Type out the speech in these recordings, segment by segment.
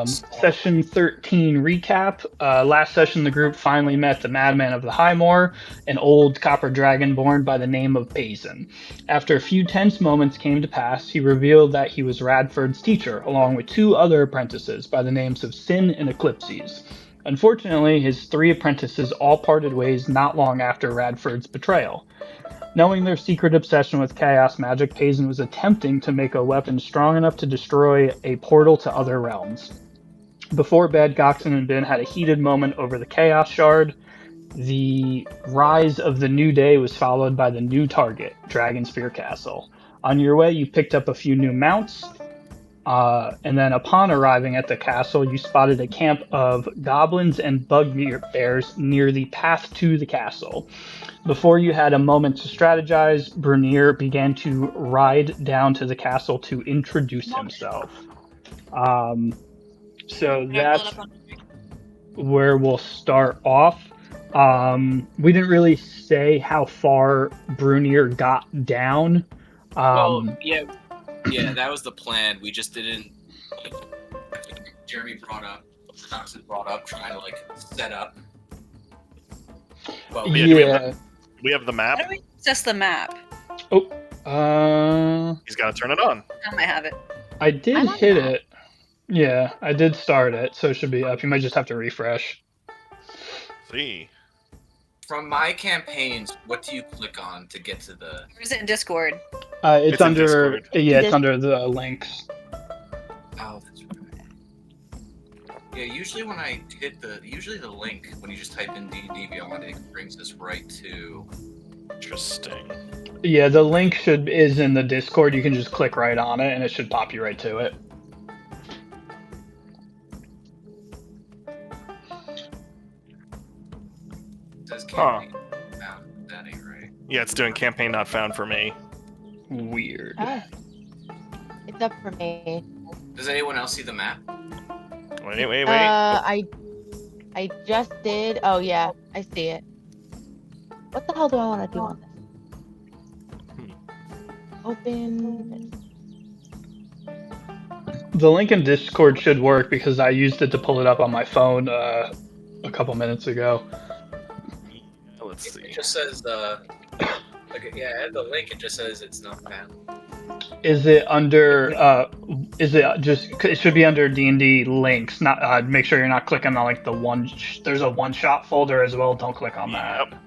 Session 13 recap. Last session, the group finally met the Madman of the Highmoor, an old copper dragonborn by the name of Payson. After a few tense moments came to pass, he revealed that he was Radford's teacher, along with two other apprentices by the names of Sin and Eclipses. Unfortunately, his three apprentices all parted ways not long after Radford's betrayal. Knowing their secret obsession with chaos magic, Payson was attempting to make a weapon strong enough to destroy a portal to other realms. Before bed, Goxon and Bin had a heated moment over the Chaos Shard. The rise of the new day was followed by the new target, Dragonspear Castle. On your way, you picked up a few new mounts, and then upon arriving at the castle, you spotted a camp of goblins and bugbears near the path to the castle. Before you had a moment to strategize, Brunier began to ride down to the castle to introduce himself. So that's where we'll start off. We didn't really say how far Brunier got down. Yeah, that was the plan. We just didn't. Jeremy brought up, Thompson brought up, trying to set up. But yeah, we have the map. How do we access the map? He's got to turn it on. I might have it. I did hit it. Yeah, I did start it, so it should be up. You might just have to refresh. See. From my campaigns, what do you click on to get to the? Or is it in Discord? It's under. Yeah, it's under the links. Oh, that's right. Yeah, usually when I hit the link when you just type in D&D Beyond, it brings us right to. Interesting. Yeah, the link is in the Discord. You can just click right on it, and it should pop you right to it. Campaign found. That ain't right. Yeah, it's doing campaign not found for me. Weird. It's up for me. Does anyone else see the map? Wait. I just did. Oh yeah, I see it. What the hell do I want to do on this? Open. The link in Discord should work because I used it to pull it up on my phone a couple minutes ago. Let's see. It just says the link. It just says it's not found. Is it under? Is it just? It should be under D&D links. Not. Make sure you're not clicking on the one. There's a one-shot folder as well. Don't click on that. Yep.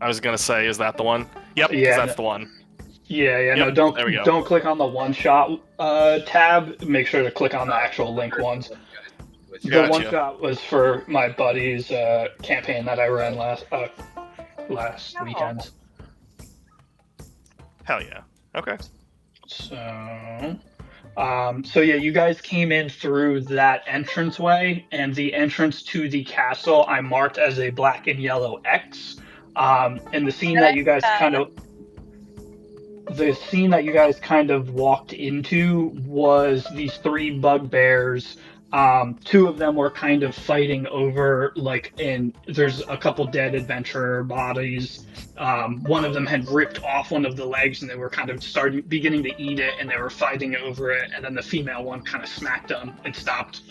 I was gonna say, is that the one? Yep. Yeah. That's the one. Yeah. Yep, No. Don't. There we go. Don't click on the one-shot tab. Make sure to click on the actual link ones. The one shot was for my buddy's campaign that I ran last weekend. Hell yeah. Okay. So yeah, you guys came in through that entranceway, and the entrance to the castle I marked as a black and yellow X. And the scene that you guys kind of walked into was these three bugbears. Two of them were kind of fighting over, and there's a couple dead adventurer bodies. One of them had ripped off one of the legs, and they were kind of beginning to eat it, and they were fighting over it. And then the female one kind of smacked them and stopped,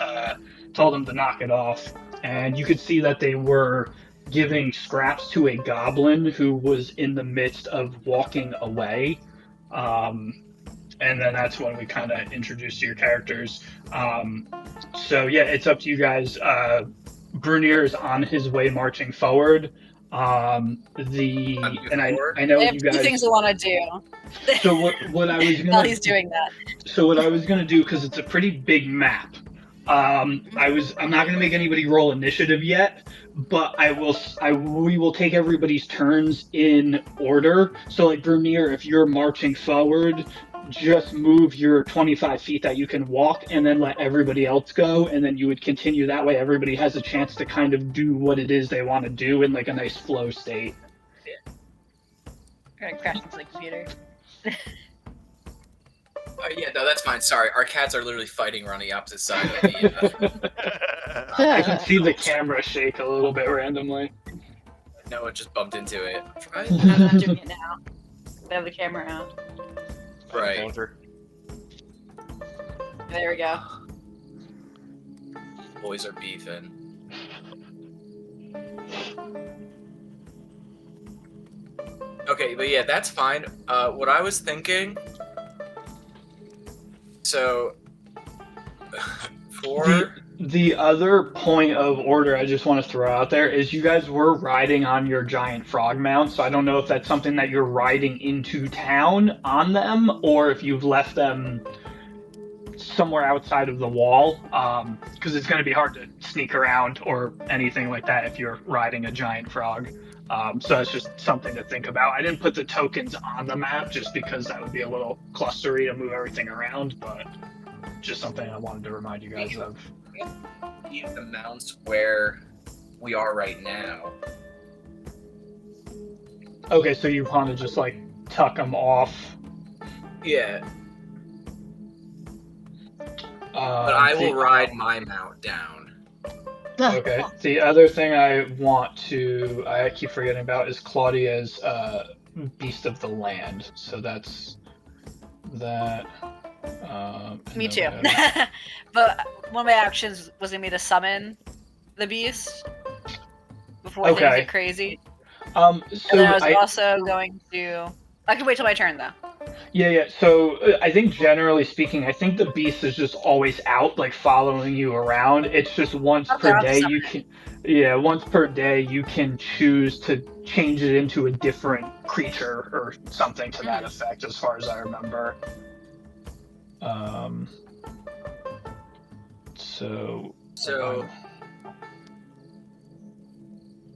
told them to knock it off. And you could see that they were giving scraps to a goblin who was in the midst of walking away. And then that's when we kind of introduced your characters. So yeah, it's up to you guys. Brunier is on his way marching forward. I know I have you two guys. things I want to do. So what I was gonna. While he's doing that. So what I was gonna do, because it's a pretty big map. I'm not gonna make anybody roll initiative yet, but we will take everybody's turns in order. So Brunier, if you're marching forward, just move your 25 feet that you can walk, and then let everybody else go, and then you would continue that way. Everybody has a chance to kind of do what it is they want to do in a nice flow state. I'm gonna crash into the computer. Yeah, no, that's fine. Sorry, our cats are literally fighting around the opposite side of the. I can see the camera shake a little bit randomly. No, it just bumped into it. I'm not doing it now. I have the camera out. Right. There we go. boys are beefing. Okay, but yeah, that's fine. What I was thinking. So, for The other point of order I just want to throw out there is you guys were riding on your giant frog mount, so I don't know if that's something that you're riding into town on them or if you've left them somewhere outside of the wall, because it's going to be hard to sneak around or anything like that if you're riding a giant frog. So it's just something to think about. I didn't put the tokens on the map just because that would be a little clustery to move everything around, but just something I wanted to remind you guys of. leave the mounts where we are right now. Okay, so you want to just like tuck them off. Yeah. But I will ride my mount down. Okay. The other thing I keep forgetting about is Claudia's Beast of the Land. So that's that. Me too. But one of my actions was gonna be to summon the beast before things get crazy. So and then I was also going to. I can wait till my turn though. Yeah. So I think generally speaking, I think the beast is just always out, like following you around. It's just once per day you can. Yeah, once per day you can choose to change it into a different creature or something to that effect, as far as I remember. So.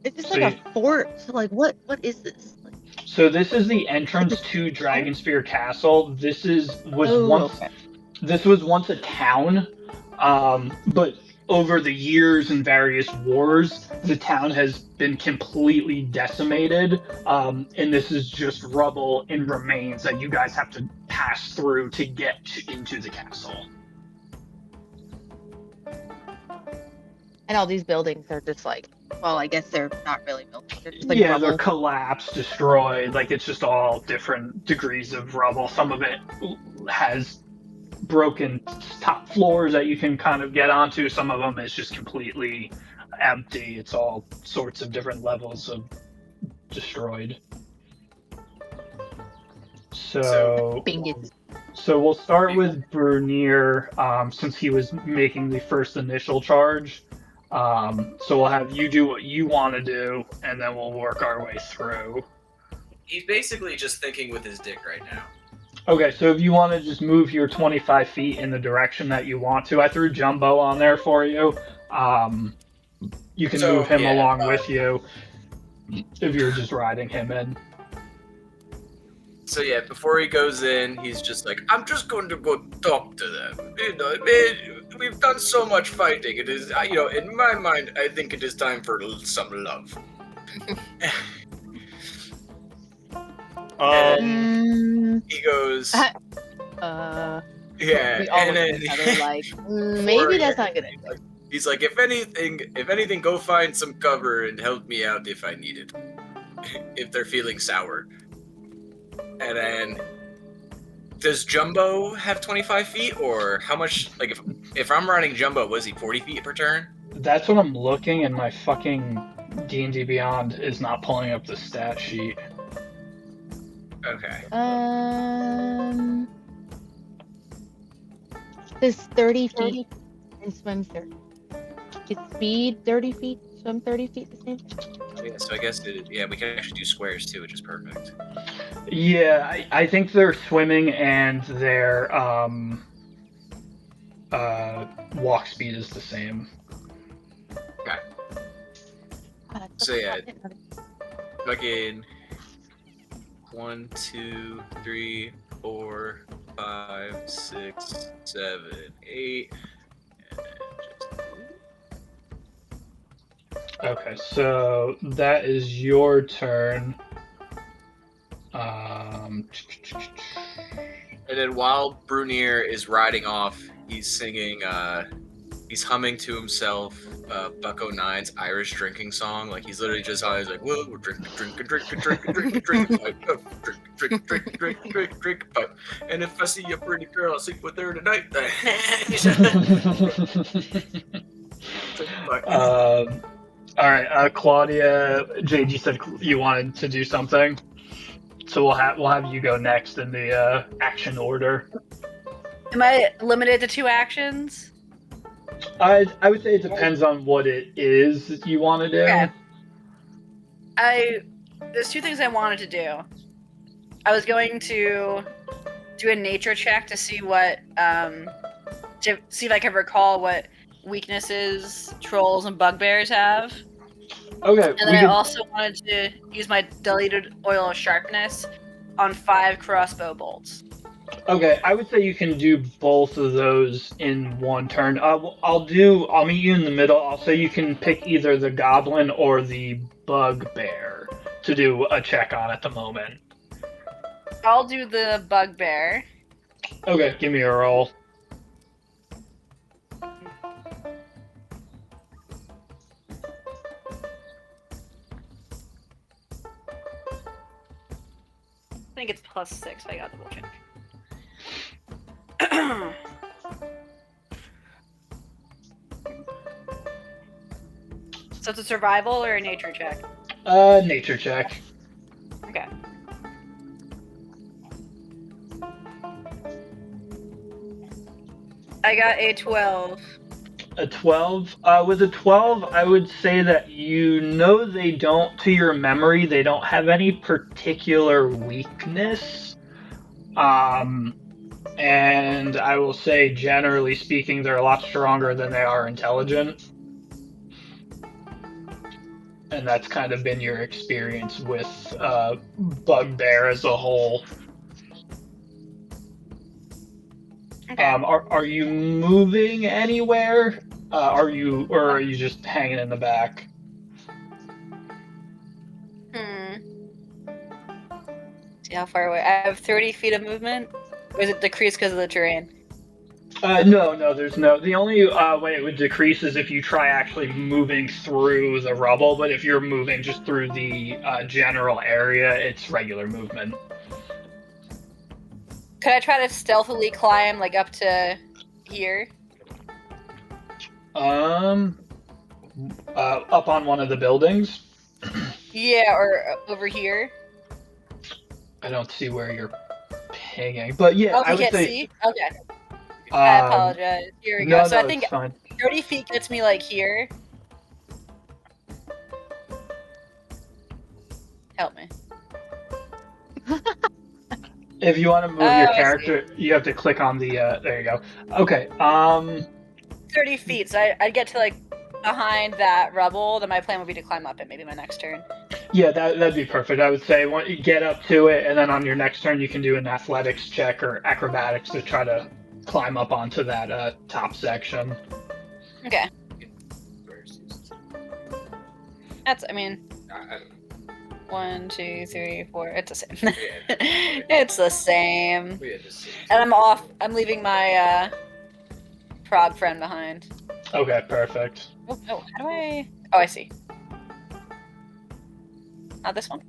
It's just like a fort. So like, what is this? So this is the entrance to Dragonspear Castle. This was once a town, but over the years and various wars, the town has been completely decimated, and this is just rubble and remains that you guys have to pass through to get into the castle. And all these buildings are just like, well, I guess they're not really buildings. They're just like yeah, rubble. they're collapsed, destroyed. Like, it's just all different degrees of rubble. Some of it has broken top floors that you can kind of get onto. Some of them is just completely empty. It's all sorts of different levels of destroyed. So we'll start with Bernier, since he was making the first initial charge. So we'll have you do what you want to do, and then we'll work our way through. He's basically just thinking with his dick right now. Okay, so if you want to just move your 25 feet in the direction that you want to, I threw Jumbo on there for you. You can move him along with you if you're just riding him in. So yeah, before he goes in, he's just like, I'm just going to go talk to them. You know, we've done so much fighting. It is, you know, in my mind, I think it is time for some love. He goes, yeah, and then like, maybe that's not gonna do. He's like, if anything, go find some cover and help me out if I need it. If they're feeling sour. And then, does Jumbo have 25 feet, or how much? Like, if I'm riding Jumbo, was he 40 feet per turn? That's what I'm looking, and my fucking D&D Beyond is not pulling up the stat sheet. Okay. This 30 feet and swim 30. Is speed 30 feet, swim 30 feet the same? Yeah, so I guess we can actually do squares too, which is perfect. Yeah, I think their swimming and their walk speed is the same. Okay. So yeah, fucking 1, 2, 3, 4, 5, 6, 7, 8, and then just... Okay, so that is your turn. And then while Brunier is riding off, he's singing, he's humming to himself Bucko Nine's Irish drinking song. Like, he's literally just always like, whoa, we're drinking, drink. And if I see a pretty girl, I'll sleep with her tonight. Fuck. All right, Claudia, Jade, you said you wanted to do something, so we'll have you go next in the action order. Am I limited to 2 actions? I would say it depends on what it is you want to do. Okay. There's 2 things I wanted to do. I was going to do a nature check to see what to see if I can recall what weaknesses trolls and bugbears have. Okay. And then I also wanted to use my diluted oil of sharpness on 5 crossbow bolts. Okay, I would say you can do both of those in one turn. I'll meet you in the middle. I'll say you can pick either the goblin or the bugbear to do a check on at the moment. I'll do the bugbear. Okay, give me a roll. I think it's +6, but I gotta double check. So it's a survival or a nature check? Nature check. Okay. I got a 12. A 12. With a 12, I would say that they don't, to your memory, they don't have any particular weakness. And I will say, generally speaking, they're a lot stronger than they are intelligent. And that's kind of been your experience with Bugbear as a whole. Okay. Are you moving anywhere? Are you just hanging in the back? See how far away. I have 30 feet of movement. Or is it decreased because of the terrain? No, there's no. The only way it would decrease is if you try actually moving through the rubble, but if you're moving just through the general area, it's regular movement. Could I try to stealthily climb, like, up to here? Up on one of the buildings? Yeah, or over here? I don't see where you're pinging, but yeah, Oh, I you would can't say. see? Okay. I apologize. Here we go. No, So no, I think it's fine. 30 feet gets me, like, here. Help me. If you want to move your character, you have to click on the. There you go. Okay. 30 feet. So I'd get to, like, behind that rubble. Then my plan would be to climb up it. Maybe my next turn. Yeah, that'd be perfect. I would say you get up to it, and then on your next turn, you can do an athletics check or acrobatics to try to climb up onto that top section. Okay. That's. I mean. 1, 2, 3, 4. It's the same. It's the same. And I'm off. I'm leaving my prog friend behind. Okay, perfect. Oh, how do I? Oh, I see. Not this one.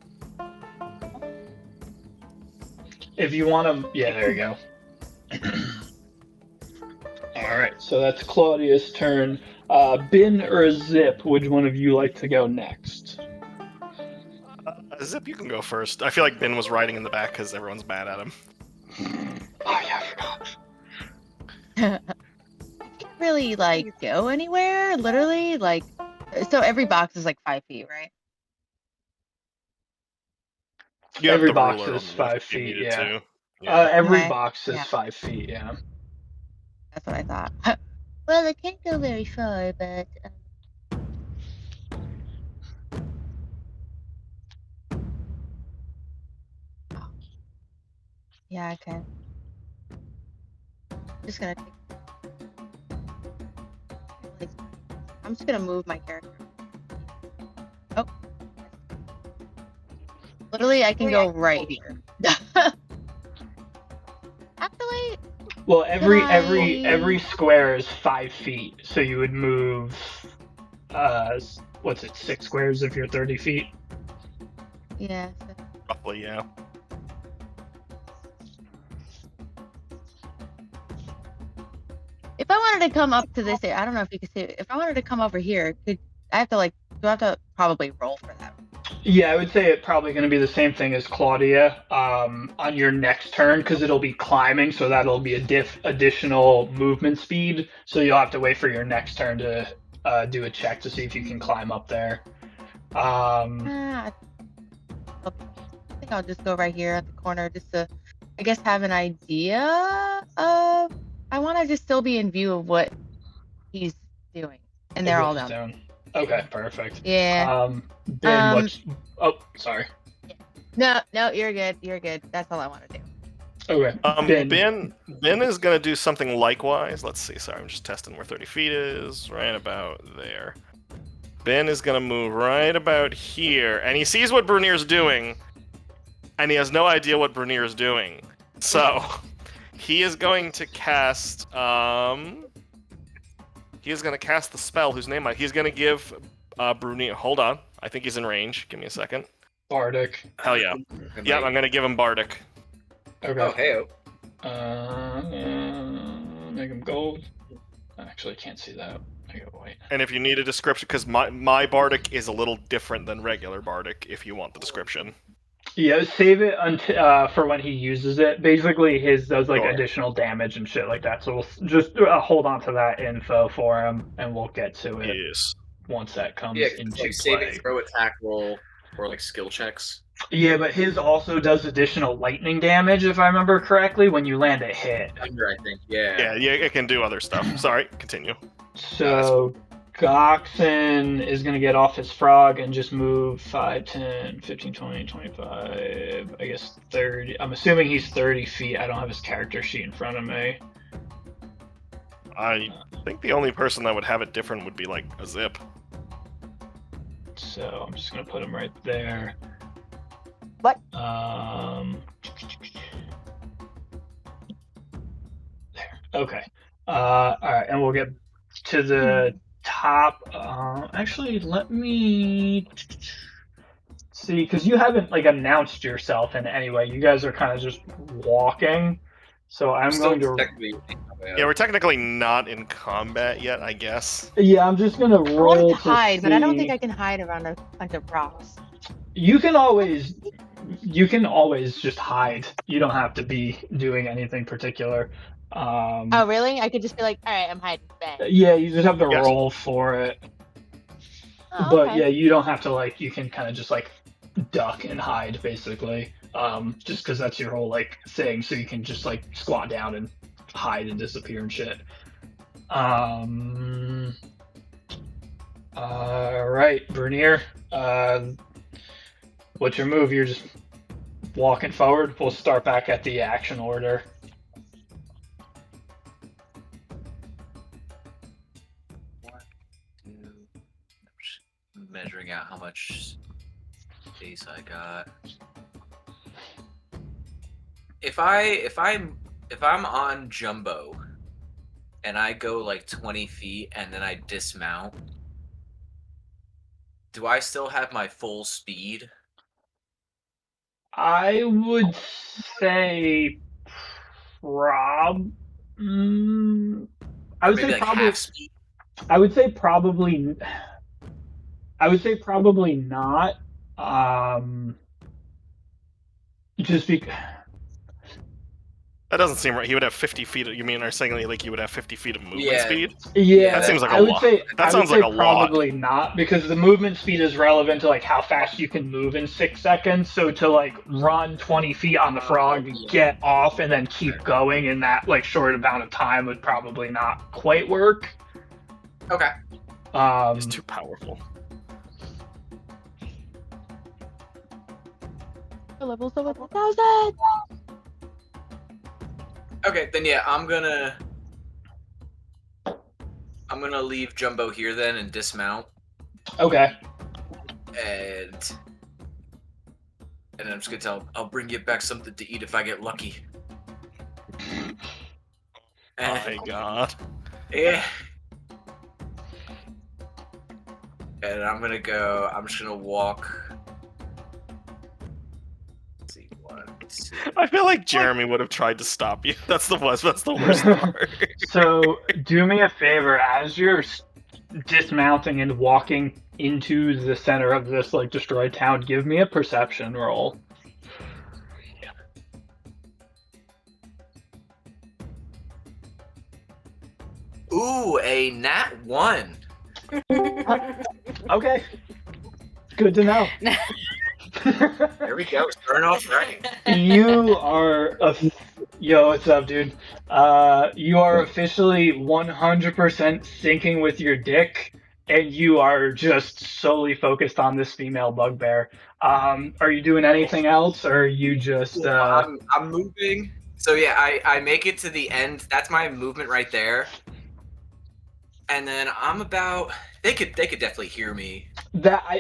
If you want to, yeah, there you go. All right, so that's Claudia's turn. Bin or Zip, which one of you like to go next? Zip, you can go first. I feel like Bin was riding in the back because everyone's mad at him. Oh yeah, I forgot. I can't really go anywhere. Literally, so every box is 5 feet, right? Every box is 5 feet. Yeah. Every box is 5 feet. Yeah. That's what I thought. Well, I can't go very far, but. Yeah, I can. Just gonna I'm just gonna move my character. Oh. Literally, I can go right here. Actually. Well, every square is 5 feet, so you would move. What's it? 6 squares if you're 30 feet. Yeah. Roughly, yeah. If if I wanted to come up to this area, I don't know if you could see it. If I wanted to come over here, do I have to probably roll for that? Yeah, I would say it's probably going to be the same thing as Claudia on your next turn because it'll be climbing, so that'll be additional movement speed. So you'll have to wait for your next turn to do a check to see if you can climb up there. I think I'll just go right here at the corner just to, I guess, have an idea of. I want to just still be in view of what he's doing, and they're all down. Okay, perfect. Yeah. Ben, what's? Oh, sorry. No, you're good. You're good. That's all I want to do. Okay. Ben is gonna do something likewise. Let's see. Sorry, I'm just testing where 30 feet is. Right about there. Ben is gonna move right about here, and he sees what Brunier's doing, and he has no idea what Brunier's doing. So he is going to cast. He is going to cast the spell whose name he's going to give Brunier. Hold on. I think he's in range. Give me a second. Bardic. Hell yeah. Yeah, I'm going to give him Bardic. Okay. Oh, hey. Make him gold. Actually, I can't see that. I go white. And if you need a description, because my Bardic is a little different than regular Bardic, if you want the description. Yeah, save it until for when he uses it. Basically, his does like Sure. additional damage and shit like that. So we'll just hold on to that info for him, and we'll get to it Yes. once that comes Yeah, into like play. saving throw, attack roll, or like skill checks. Yeah, but his also does additional lightning damage, if I remember correctly, when you land a hit. Thunder, I think. Yeah. Yeah, it can do other stuff. Sorry, continue. So Goxen is going to get off his frog and just move 5, 10, 15, 20, 25, I guess 30. I'm assuming he's 30 feet. I don't have his character sheet in front of me. I think the only person that would have it different would be like a Zip. So I'm just going to put him right there. What? There. Okay. All right, and we'll get to the top. Actually, let me see, because you haven't like announced yourself in any way. You guys are kind of just walking. So I'm going to. Yeah, we're technically not in combat yet, I guess. Yeah, I'm just gonna I roll want to hide, but I don't see- think I can hide around a bunch of rocks. You can always just hide. You don't have to be doing anything particular. Oh, really? I could just be like, all right, I'm hiding. Bang. Yeah, you just have to Yes. roll for it. Oh, But okay. yeah, you don't have to like. You can kind of just like duck and hide, basically. Just because that's your whole like thing, so you can just like squat down and hide and disappear and shit. All right, Bernier. What's your move? You're just walking forward. We'll start back at the action order. Measuring out how much space I got. If I'm on Jumbo and I go like 20 feet and then I dismount, do I still have my full speed? I would say I would Maybe say like probably. half speed. I would say probably. I would say probably not. Just because. That doesn't seem right. He would have 50 feet. You mean are saying like you would have 50 feet of movement Yeah. speed? Yeah, That seems like I a would lot. say That I sounds would like say a lot. probably not, because the movement speed is relevant to like how fast you can move in 6 seconds. So to like run 20 feet on the frog, get off, and then keep going in that like short amount of time would probably not quite work. Okay. It's too powerful. The level's over 1,000. Okay, then yeah, I'm gonna leave Jumbo here then and dismount, Okay. and I'm just gonna tell him, I'll bring you back something to eat if I get lucky. My God. Yeah. And I'm just gonna walk. Let's see, 1, see. I feel like Jeremy would have tried to stop you. That's the worst part. So do me a favor, as you're dismounting and walking into the center of this like destroyed town, give me a perception roll. Ooh, a nat 1. Okay. Good to know. There we go. Starting off right. You are yo, what's up, dude? You are officially 100% syncing with your dick, and you are just solely focused on this female bugbear. Are you doing anything else, or are you just I'm moving. So yeah, I make it to the end. That's my movement right there. And then I'm about. They could definitely hear me.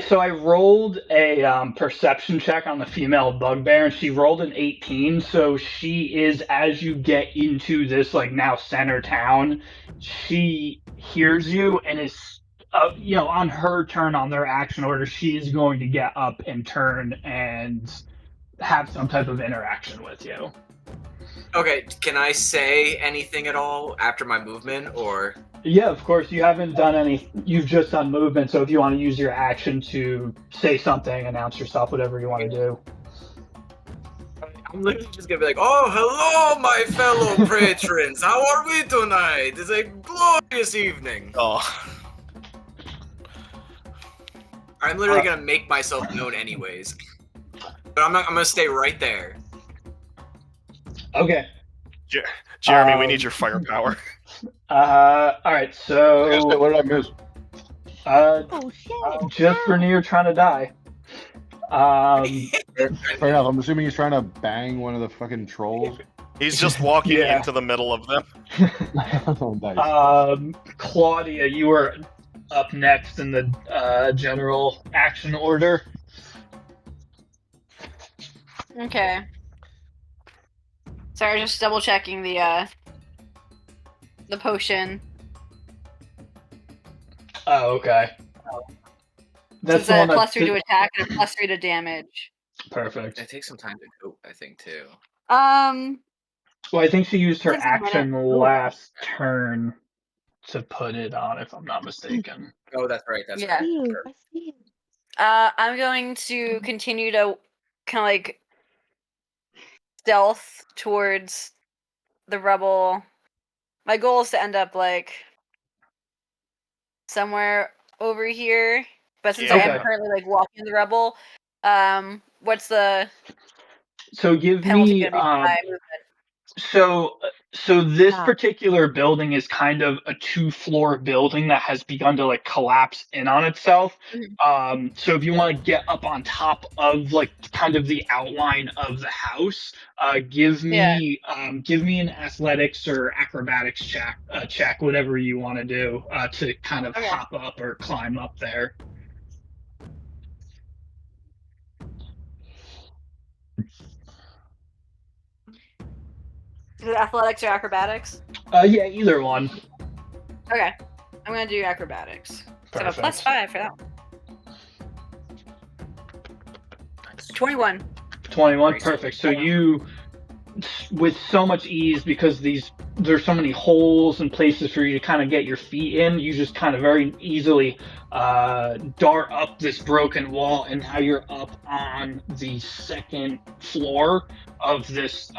So I rolled a perception check on the female bugbear, and she rolled an 18. So she is, as you get into this like now center town, she hears you and is, on her turn on their action order, she is going to get up and turn and have some type of interaction with you. Okay, can I say anything at all after my movement, or? Yeah, of course. You haven't done any. You've just done movement. So if you want to use your action to say something, announce yourself, whatever you want to do. I'm literally just gonna be like, "Oh, hello, my fellow patrons. How are we tonight? It's a glorious evening." Oh. I'm literally gonna make myself known anyways, but I'm gonna stay right there. Okay. Jeremy, we need your firepower. All right. So What did I miss? Oh shit! just Vernier trying to die. Fair enough. I'm assuming he's trying to bang one of the fucking trolls. He's just walking Yeah. into the middle of them. Oh, nice. Claudia, you are up next in the general action order. Okay. Sorry, just double checking the potion. Oh, okay. That's It's the a one that +3 to attack and a +3 to damage. Perfect. It takes some time to cope, I think, too. Well, I think she used her Doesn't matter. action last turn to put it on, if I'm not mistaken. Oh, that's right. That's Yeah. right. You, I see you. I'm going to continue to kind of like stealth towards the rubble. My goal is to end up like somewhere over here, but since I Okay. am currently like walking the rubble, what's the So give penalty me gonna be for my movement? so this Ah. particular building is kind of a 2-floor building that has begun to like collapse in on itself. So if you want to get up on top of like kind of the outline of the house, give me an athletics or acrobatics check, whatever you want to do, to kind of Okay. hop up or climb up there. Is it athletics or acrobatics? Yeah, either one. Okay, I'm gonna do acrobatics. So I have a Perfect. +5 for that. 21. 21, perfect. So you, with so much ease, because there's so many holes and places for you to kind of get your feet in, you just kind of very easily dart up this broken wall, and now you're up on the second floor of this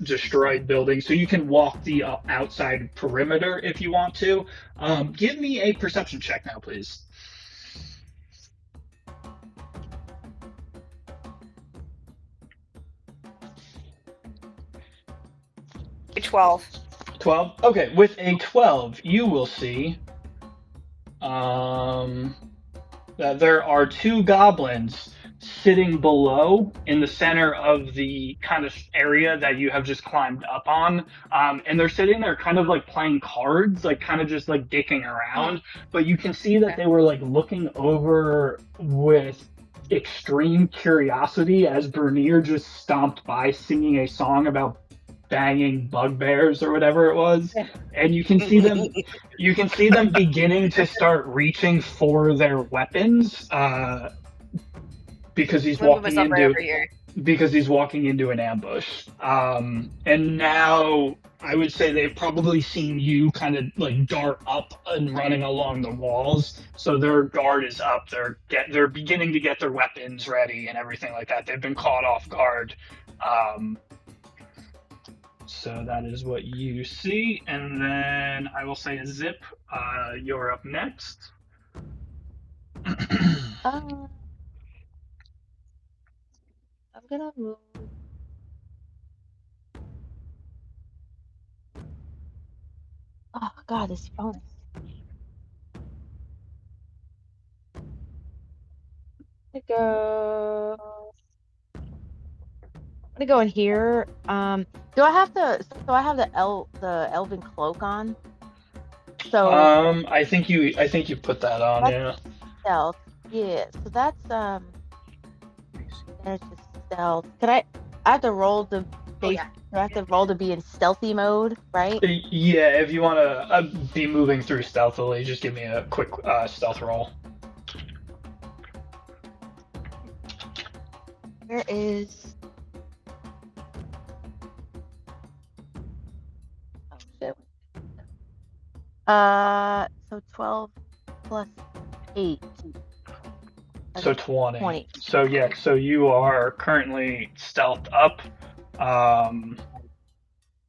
destroyed building. So you can walk the outside perimeter if you want to. Give me a perception check now, please. 12. 12? Okay, with a 12, you will see that there are 2 goblins sitting below in the center of the kind of area that you have just climbed up on. And they're sitting there kind of like playing cards, like kind of just like dicking around. But you can see that they were like looking over with extreme curiosity as Bernier just stomped by singing a song about banging bugbears or whatever it was, and you can see them beginning to start reaching for their weapons because he's I'm gonna move walking myself right into over here. because he's walking into an ambush. And now I would say they've probably seen you kind of like dart up and running along the walls, so their guard is up. They're beginning to get their weapons ready and everything like that. They've been caught off guard. So that is what you see, and then I will say, Zip, you're up next. I'm gonna move. Oh God, this phone. I'm gonna go in here. Do I have the? So I have the elven cloak on. So I think you put that on, that's yeah. stealth. Yeah. So that's There's just stealth. I have to roll to Oh, yeah. I have to roll to be in stealthy mode, right? Yeah, if you want to be moving through stealthily, just give me a quick stealth roll. Where is? Oh shit. So 12 plus 8. So 20. 20. So yeah, so you are currently stealthed up.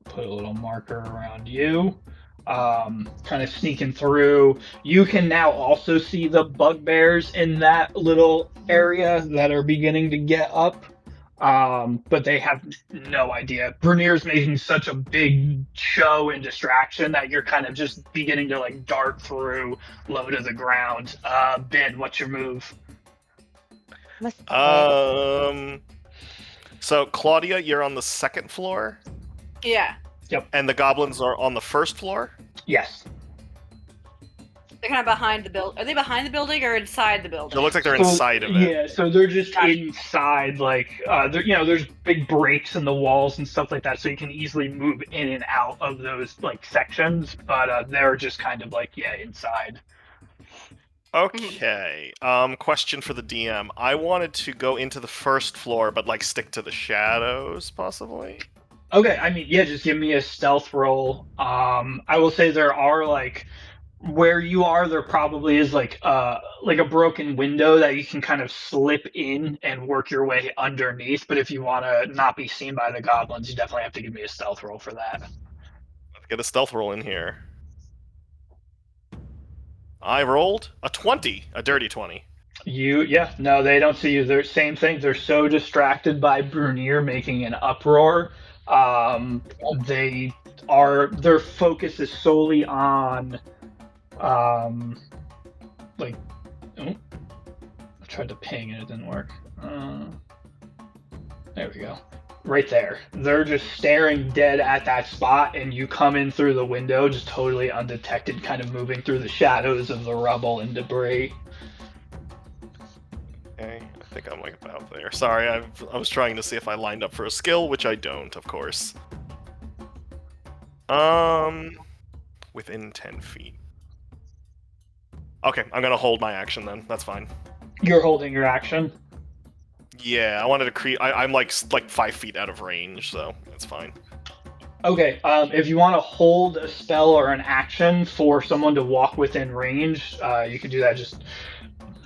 Put a little marker around you. Kind of sneaking through. You can now also see the bugbears in that little area that are beginning to get up. But they have no idea. Bernier's making such a big show and distraction that you're kind of just beginning to like dart through, low to the ground. Bid, what's your move? So Claudia, you're on the second floor, Yeah. and the goblins are on the first floor. Yes. They're kind of behind the building. Are they behind the building or inside the building? It looks like they're So, inside of it. Yeah, so they're just Gotcha. inside, like, there's big breaks in the walls and stuff like that, so you can easily move in and out of those, like, sections, but they're just kind of, like, inside. Okay. Question for the DM. I wanted to go into the first floor, but like stick to the shadows, possibly. Okay, I mean, yeah, just give me a stealth roll. I will say there are, like, where you are, there probably is, like a broken window that you can kind of slip in and work your way underneath, but if you want to not be seen by the goblins, you definitely have to give me a stealth roll for that. Let's get a stealth roll in here. I rolled a 20, a dirty 20. No, they don't see you. They're same thing. They're so distracted by Brunier making an uproar. Their focus is solely on, like, oh, I tried to ping and it didn't work. There we go. Right there. They're just staring dead at that spot, and you come in through the window, just totally undetected, kind of moving through the shadows of the rubble and debris. Okay, I think I'm like about there. Sorry, I was trying to see if I lined up for a skill, which I don't, of course. Within 10 feet. Okay, I'm gonna hold my action then. That's fine. You're holding your action. Yeah, I wanted to create. I'm like 5 feet out of range, so that's fine. Okay, if you want to hold a spell or an action for someone to walk within range, you can do that.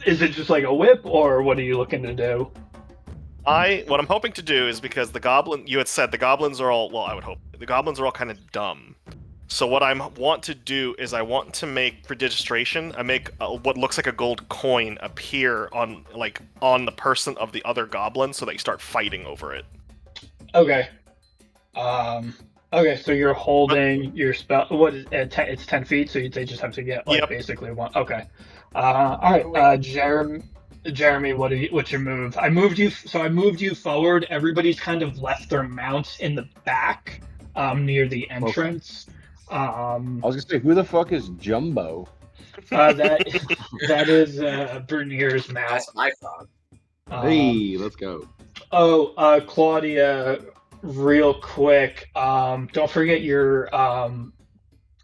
Is it just like a whip, or what are you looking to do? What I'm hoping to do is, because you had said the goblins are all, well, I would hope the goblins are all kind of dumb. So what I want to do is I want to make prestidigitation. I make what looks like a gold coin appear on the person of the other goblin, so that you start fighting over it. Okay. Okay, so you're holding your spell. What is it? It's 10 feet, so they just have to get basically one. Okay. All right. Jeremy, what's your move? I moved you forward. Everybody's kind of left their mounts in the back, near the entrance. I was gonna say, who the fuck is Jumbo? That is Bernier's mount. That's my fault. Hey, let's go. Claudia, real quick, don't forget your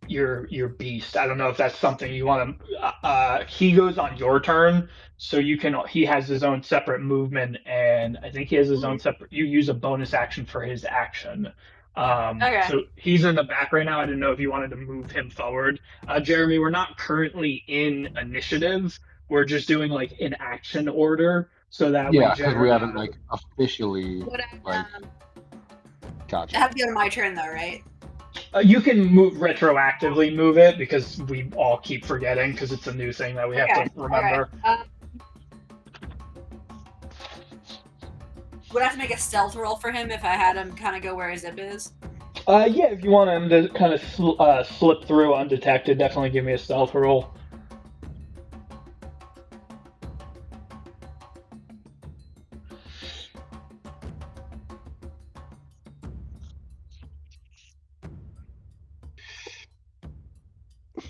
your beast. I don't know if that's something you want to. He goes on your turn, so you can. He has his own separate movement, and I think he has his own separate. You use a bonus action for his action. Okay. So he's in the back right now. I didn't know if you wanted to move him forward. Jeremy, we're not currently in initiative. We're just doing like in action order, so that way, Yeah, because we haven't like officially Would like. I Gotcha. have to go to my turn though, right? You can move retroactively move it because we all keep forgetting because it's a new thing that we have Okay, to remember. Would I have to make a stealth roll for him if I had him kind of go where his zip is? Yeah, if you want him to kind of slip through undetected, definitely give me a stealth roll.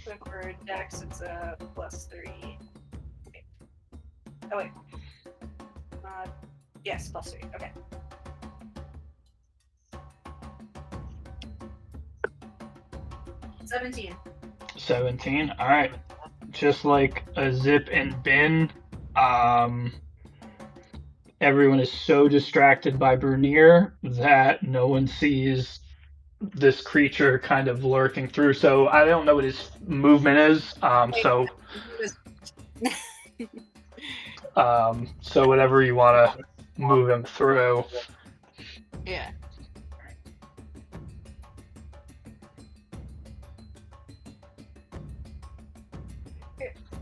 So for Dex, it's a +3. Okay. Oh wait. Yes, +3. Okay. $17. 17. All right. Just like a zip and bin, everyone is so distracted by Bernier that no one sees this creature kind of lurking through. So I don't know what his movement is. So whatever you want to move him through. Yeah.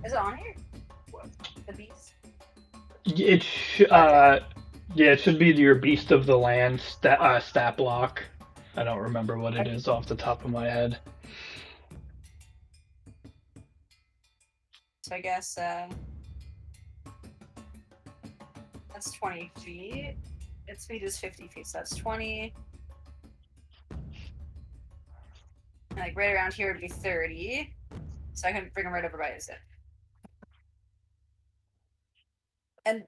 Is it on here? What? The beast? It should be your Beast of the Land stat block. I don't remember what it is off the top of my head. So I guess that's 20 feet. Its speed is 50 feet, so that's 20. And like right around here would be 30. So I can bring him right over by his zip. And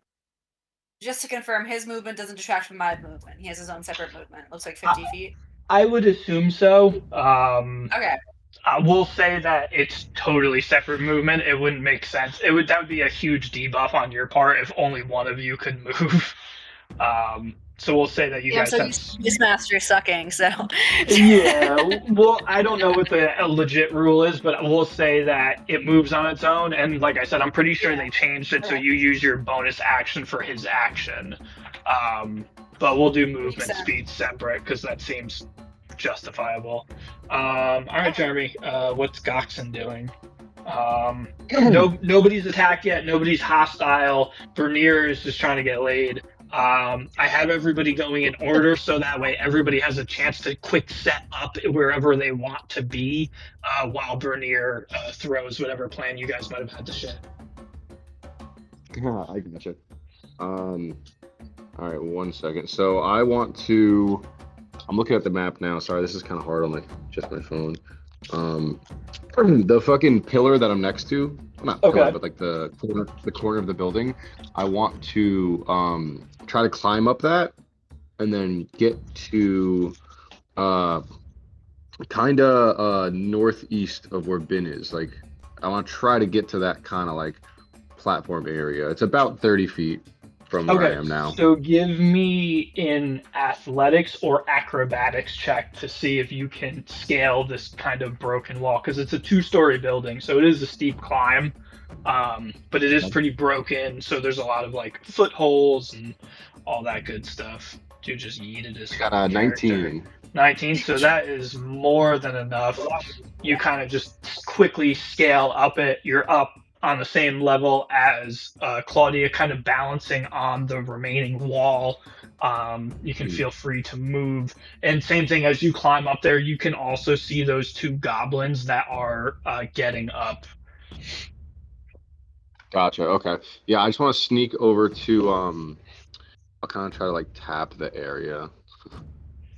just to confirm, his movement doesn't detract from my movement. He has his own separate movement. Looks like 50 feet. I would assume so. Okay. I will say that it's totally separate movement. It wouldn't make sense. That would be a huge debuff on your part if only one of you could move. So we'll say that you guys so have. His master sucking. So. Yeah. Well, I don't know what the legit rule is, but we'll say that it moves on its own. And like I said, I'm pretty sure they changed it so you use your bonus action for his action. But we'll do movement speed separate because that seems justifiable. All right, Jeremy. What's Goxon doing? Nobody's attacked yet. Nobody's hostile. Bernier is just trying to get laid. I have everybody going in order so that way everybody has a chance to quick set up wherever they want to be while Bernier throws whatever plan you guys might have had to shit. I gotcha. All right, 1 second. So I want to. I'm looking at the map now. Sorry, this is kind of hard on just my phone. The fucking pillar that I'm next to, not pillar, but like the corner of the building. I want to try to climb up that, and then get to kind of northeast of where Bin is. Like, I want to try to get to that kind of like platform area. It's about 30 feet from where I am now. So give me an athletics or acrobatics check to see if you can scale this kind of broken wall, because it's a 2-story building, so it is a steep climb, but it is pretty broken, so there's a lot of like footholds and all that good stuff. Dude just yeeted his got 19. 19, so that is more than enough. You kind of just quickly scale up it. You're up on the same level as Claudia, kind of balancing on the remaining wall. You can feel free to move. And same thing, as you climb up there, you can also see those 2 goblins that are getting up. Gotcha, okay. Yeah, I just want to sneak over to, I'll kind of try to like tap the area.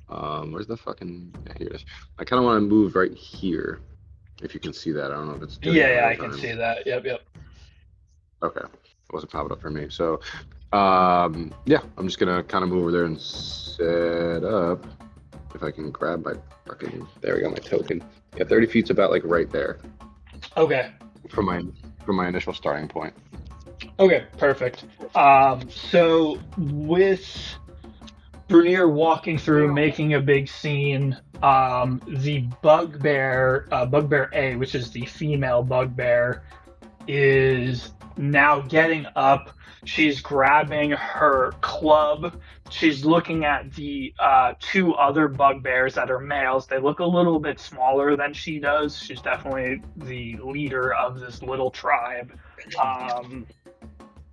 Where's the fucking, yeah, here it is. I kind of want to move right here. If you can see that, I don't know if it's doing Yeah, I can see that. Yep. Okay, it wasn't popping up for me. So, yeah, I'm just gonna kind of move over there and set up. If I can grab my fucking, there we go, my token. Yeah, 30 feet's about like right there Okay. from my initial starting point. Okay, perfect. So with Brunier walking through, making a big scene, the Bugbear, Bugbear A, which is the female Bugbear, is now getting up. She's grabbing her club. She's looking at the two other bugbears that are males. They look a little bit smaller than she does. She's definitely the leader of this little tribe.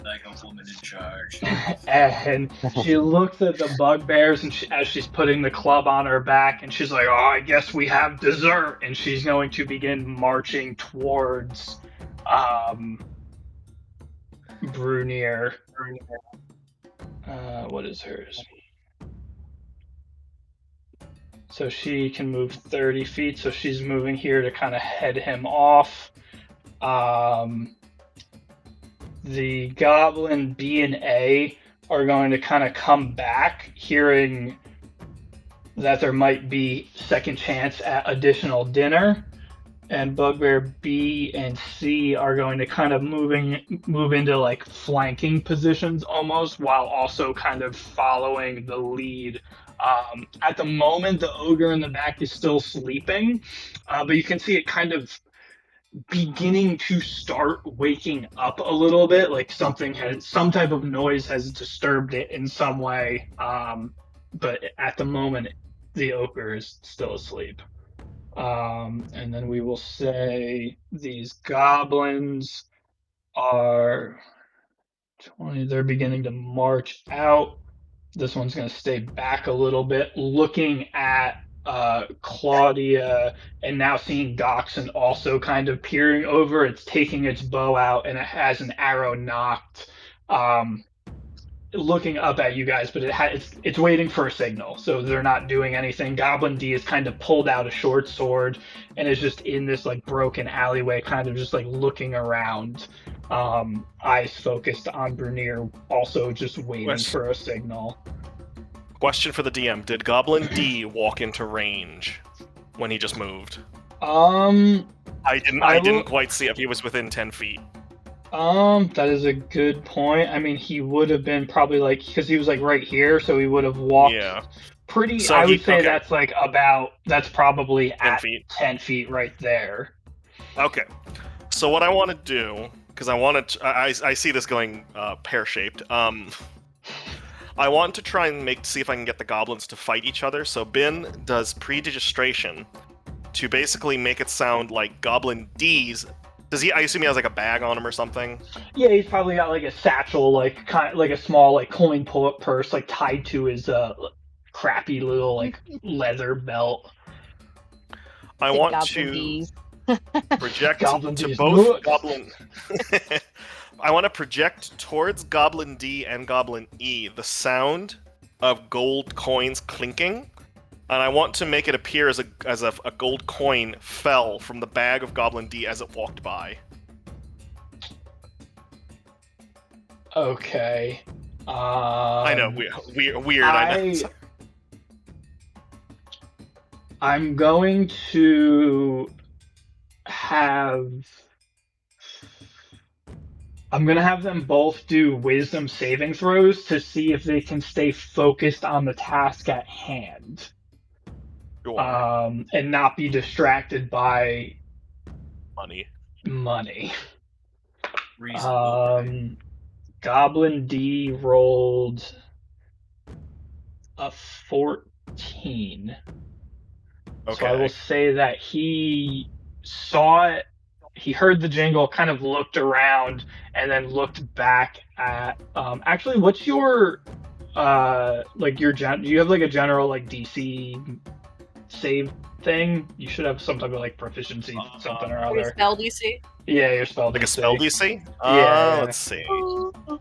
Like a woman in charge. And she looks at the bugbears, and as she's putting the club on her back, and she's like, "Oh, I guess we have dessert." And she's going to begin marching towards Brunier. What is hers? So she can move 30 feet, so she's moving here to kind of head him off. The goblin B and A are going to kind of come back, hearing that there might be second chance at additional dinner. And Bugbear B and C are going to kind of move into like flanking positions almost, while also kind of following the lead. At the moment, the ogre in the back is still sleeping, but you can see it kind of beginning to start waking up a little bit, like some type of noise has disturbed it in some way. But at the moment, the ogre is still asleep. And then we will say these goblins are 20, they're beginning to march out. This one's going to stay back a little bit, looking at Claudia, and now seeing Dachshund also kind of peering over. It's taking its bow out, and it has an arrow knocked, looking up at you guys, but it's waiting for a signal, so they're not doing anything. Goblin D has kind of pulled out a short sword and is just in this like broken alleyway, kind of just like looking around, eyes focused on Brunier, also just waiting for a signal. Question for the DM: did Goblin D walk into range when he just moved? I didn't quite see if he was within 10 feet. That is a good point. I mean, he would have been probably like, because he was like right here, so he would have walked pretty. So I would say that's like that's probably 10 at feet. 10 feet right there. Okay. So what I want to do, because I see this going pear-shaped. I want to try and see if I can get the goblins to fight each other. So Bin does predigitation to basically make it sound like Goblin D's. Does he? I assume he has like a bag on him or something. Yeah, he's probably got like a satchel, like like a small like coin pull-up purse, like tied to his crappy little like leather belt. I want to project to both Goblin. I want to project towards Goblin D and Goblin E the sound of gold coins clinking, and I want to make it appear as a gold coin fell from the bag of Goblin D as it walked by. Okay. I know, weird. I'm going to have them both do wisdom saving throws to see if they can stay focused on the task at hand. Sure. And not be distracted by money. Goblin D rolled a 14. Okay. So I will say that he saw it, he heard the jingle, kind of looked around, and then looked back at actually, what's your like your do you have like a general like DC save thing? You should have some type of like proficiency something or other. Your spell DC? Yeah, your spell like DC. a spell DC? Yeah. Let's see.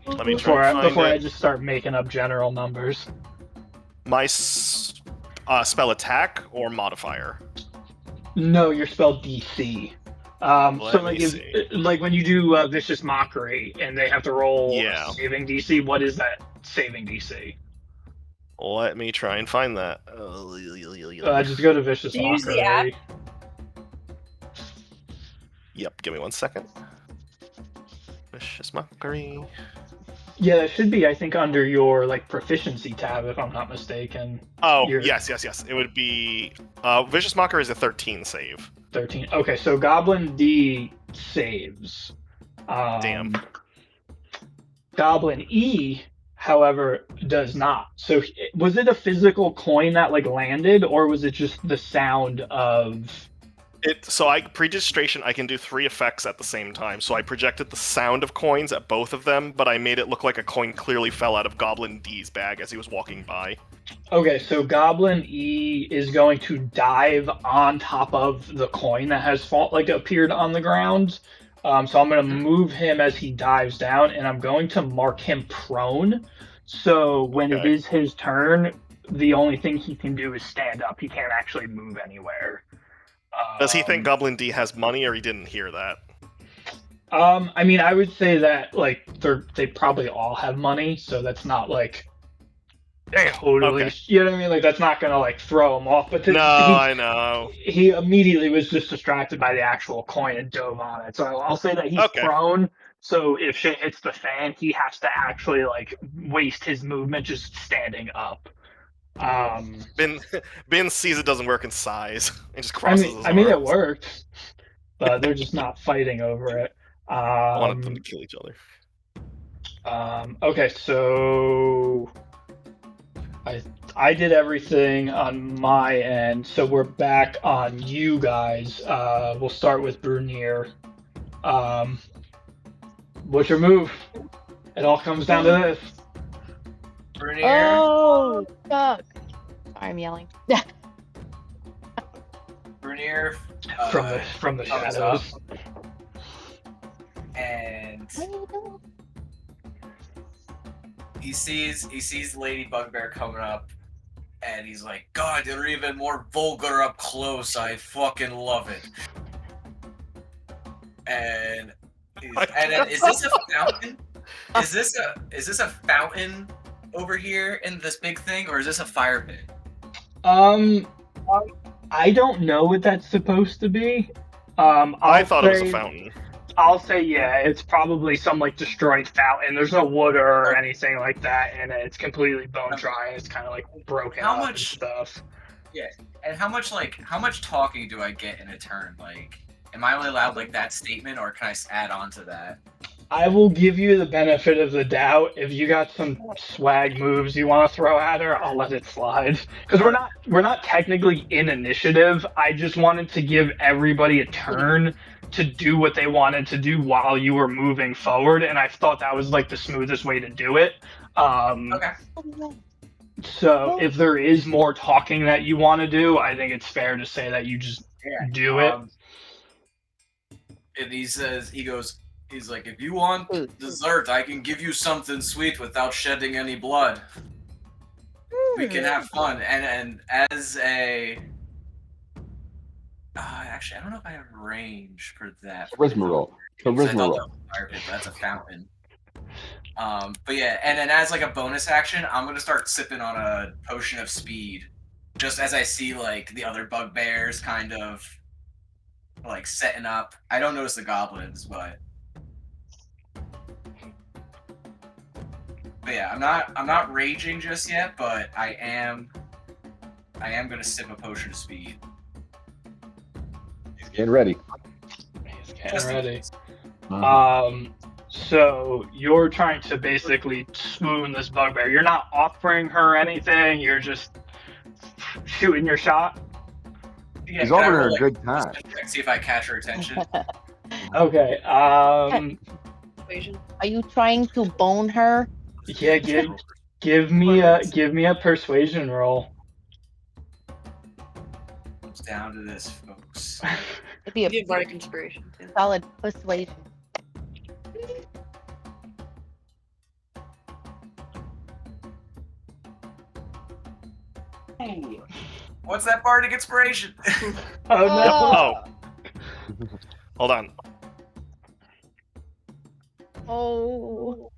Let me try before I just start making up general numbers. My spell attack or modifier? No, your spell DC. So like when you do vicious mockery and they have to roll a saving DC, what is that saving DC? Let me try and find that. Just go to vicious mockery. Use the app? Yep, give me 1 second. Vicious Mockery. Yeah, it should be, I think, under your like proficiency tab, if I'm not mistaken. Oh, Your yes. It would be... Vicious Mockery is a 13 save. 13. Okay, so Goblin D saves. Damn. Goblin E, however, does not. So was it a physical coin that like landed, or was it just the sound of? Pre-registration, I can do 3 effects at the same time. So I projected the sound of coins at both of them, but I made it look like a coin clearly fell out of Goblin D's bag as he was walking by. Okay, so Goblin E is going to dive on top of the coin that has appeared on the ground. So I'm going to move him as he dives down, and I'm going to mark him prone. So when it Okay. is his turn, the only thing he can do is stand up. He can't actually move anywhere. Does he think Goblin D has money, or he didn't hear that? I mean, I would say that like they probably all have money, so that's not like totally. Okay. You know what I mean? Like that's not gonna like throw him off. But I know. he immediately was just distracted by the actual coin and dove on it. So I'll say that he's Okay. prone. So if shit hits the fan, he has to actually like waste his movement just standing up. Ben sees it doesn't work in size and just crosses his I mean, it arms. worked, but they're just not fighting over it. I wanted them to kill each other. Okay, so I did everything on my end, so we're back on you guys. We'll start with Brunier. What's your move? It all comes down to this. Bernier, Oh, fuck. Sorry, I'm yelling. Bernier, From the thumbs shadows. and What are you doing? he sees Lady Bugbear coming up, and he's like, "God, they're even more vulgar up close. I fucking love it." And then, is this a fountain? Is this a fountain over here in this big thing, or is this a fire pit? I don't know what that's supposed to be. I thought it was a fountain. I'll say yeah, it's probably some like destroyed fountain. There's no water or anything like that, and it's completely bone dry. And it's kind of like broken How up and much- stuff. And how much talking do I get in a turn? Like, am I only allowed like that statement, or can I add on to that? I will give you the benefit of the doubt. If you got some swag moves you want to throw at her, I'll let it slide. Because we're not technically in initiative. I just wanted to give everybody a turn to do what they wanted to do while you were moving forward, and I thought that was like the smoothest way to do it. Okay. So if there is more talking that you want to do, I think it's fair to say that you just do it. And he's like, if you want dessert, I can give you something sweet without shedding any blood. We can have fun. And as a actually, I don't know if I have range for that. Charisma roll. Because I Charisma thought roll. that was a fire pit, but that's a fountain. But yeah, and then as like a bonus action, I'm gonna start sipping on a potion of speed, just as I see like the other bugbears kind of like setting up. I don't notice the goblins, but yeah, I'm not raging just yet, but I am gonna sip a potion of speed. He's getting ready. He's getting Just in ready. case. So you're trying to basically swoon this bugbear. You're not offering her anything. You're just shooting your shot. Yeah, He's can I offering her roll, a like, good time. See if I catch her attention. Okay. Equation. Are you trying to bone her? Yeah. Give me a persuasion roll. Comes down to this, folks. It'd be a You have bardic inspiration too. solid persuasion. What's that bardic inspiration? Oh no. Oh. Hold on. Oh.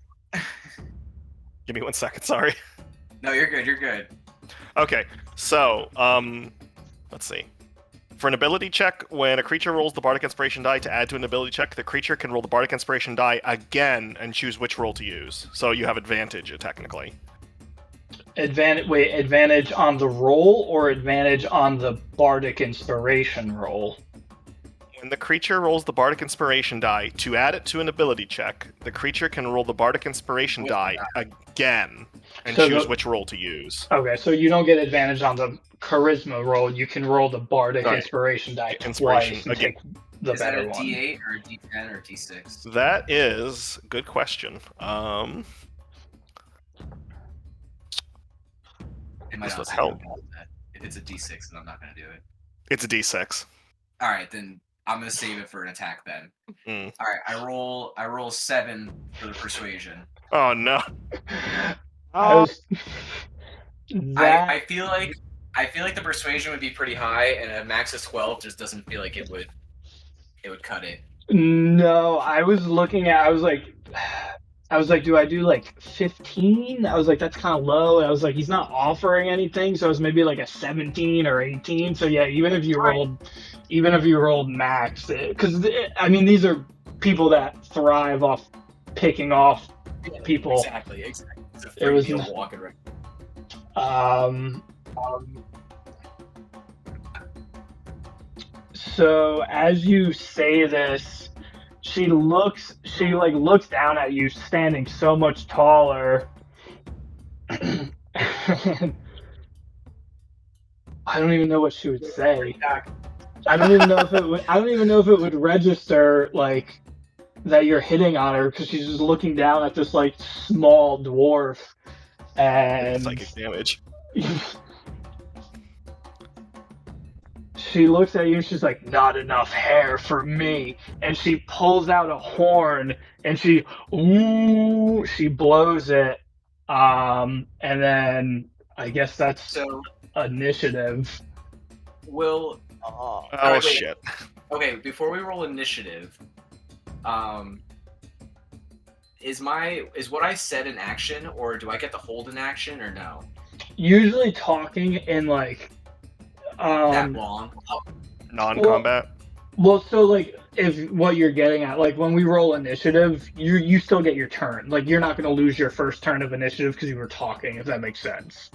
Give me 1 second, sorry. No, you're good. You're good. Okay, so, let's see. For an ability check, when a creature rolls the Bardic Inspiration die to add to an ability check, the creature can roll the Bardic Inspiration die again and choose which roll to use. So you have advantage, technically. Advantage on the roll or advantage on the Bardic Inspiration roll? When the creature rolls the Bardic Inspiration die to add it to an ability check, the creature can roll the Bardic Inspiration die again and So choose which roll to use. Okay, so you don't get advantage on the Charisma roll. You can roll the Bardic Right. Inspiration die Inspiration twice and again. take the Is that better a one. D8 or a D10 or a D6? That is a good question. It might This not would say help. that. If it's a D6, then I'm not going to do it. It's a D6. All right, then I'm going to save it for an attack then. Mm. All right, I roll 7 for the persuasion. Oh no. I was. I feel like the persuasion would be pretty high, and a max of 12 just doesn't feel like it would cut it. No, I was looking at. I was like, do I do like 15? I was like, that's kind of low. And I was like, he's not offering anything, so it was maybe like a 17 or 18. So yeah, even if you rolled max, because I mean, these are people that thrive off picking off people. Exactly. It's a It free was deal n- walking right. So as you say this, she looks down at you, standing so much taller. I don't even know what she would say. I don't even know if it would register like that you're hitting on her, because she's just looking down at this like small dwarf and Psychic damage. she looks at you and she's like, not enough hair for me. And she pulls out a horn and she blows it. And then I guess that's So initiative. will Oh wait. shit. okay, before we roll initiative, is what I said an action, or do I get to hold an action, or no? Usually talking in like That long? Non-combat. well, so like if what you're getting at, like when we roll initiative, you still get your turn. Like you're not going to lose your first turn of initiative because you were talking, if that makes sense.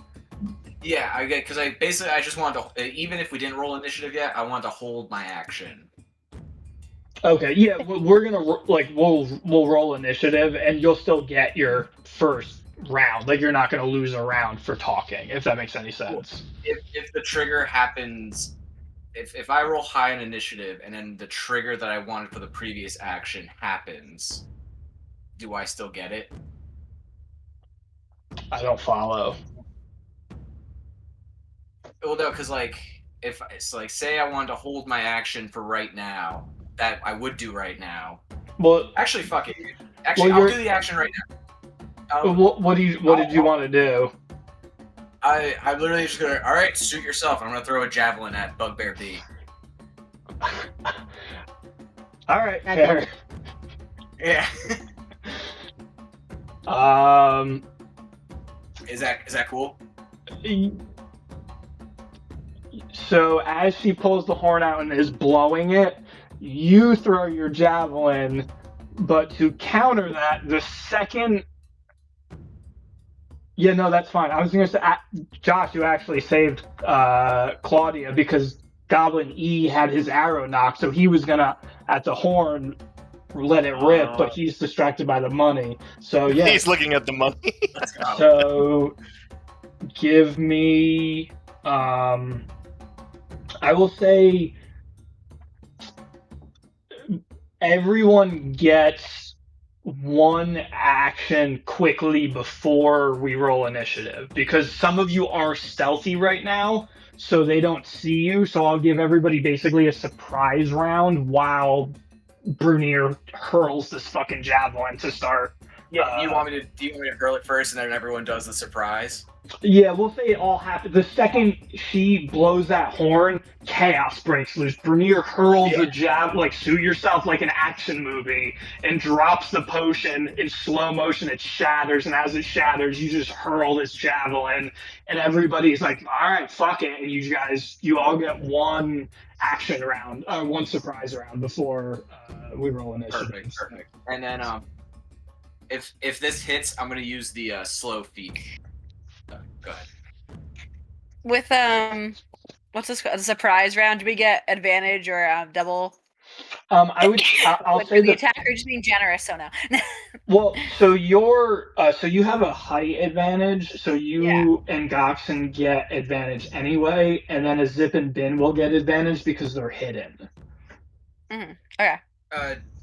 Yeah, I get, because I just wanted to, even if we didn't roll initiative yet, I wanted to hold my action. Okay, yeah, we're gonna we'll roll initiative, and you'll still get your first round. Like you're not gonna lose a round for talking, if that makes any sense. If the trigger happens, if I roll high in initiative and then the trigger that I wanted for the previous action happens, do I still get it? I don't follow. Well, no, because like if it's like say I wanted to hold my action for right now, that I would do right now. Well, Actually, fuck it. Actually, Well, I'll do the action right now. what did you want to do? I'm literally just gonna. All right, suit yourself. I'm gonna throw a javelin at Bugbear B. All right, That fair. Yeah. Is that cool? So as she pulls the horn out and is blowing it, you throw your javelin, but to counter that, the second. Yeah, no, that's fine. I was going to say, Josh, you actually saved Claudia because Goblin E had his arrow knocked, so he was going to, at the horn, let it rip, but he's distracted by the money. So, yeah. He's looking at the money. Let's go. So, give me. I will say everyone gets one action quickly before we roll initiative, because some of you are stealthy right now, so they don't see you. So I'll give everybody basically a surprise round while Brunier hurls this fucking javelin to start Yeah. Do you want me to hurl it first, and then everyone does the surprise? Yeah, we'll say it all happens. The second she blows that horn, chaos breaks loose. Bernier hurls a jab, like suit yourself like an action movie, and drops the potion in slow motion. It shatters, and as it shatters, you just hurl this javelin, and everybody's like, all right, fuck it. And you all get one action round, one surprise round before we roll initiative. Perfect. And then if this hits, I'm gonna use the slow feat. Go ahead. With what's this called? The surprise round? Do we get advantage or double? I'll With say the that. attacker just being generous, so no. Well, so you have a height advantage, so you and Goxon get advantage anyway, and then a Zip and Bin will get advantage because they're hidden. Okay.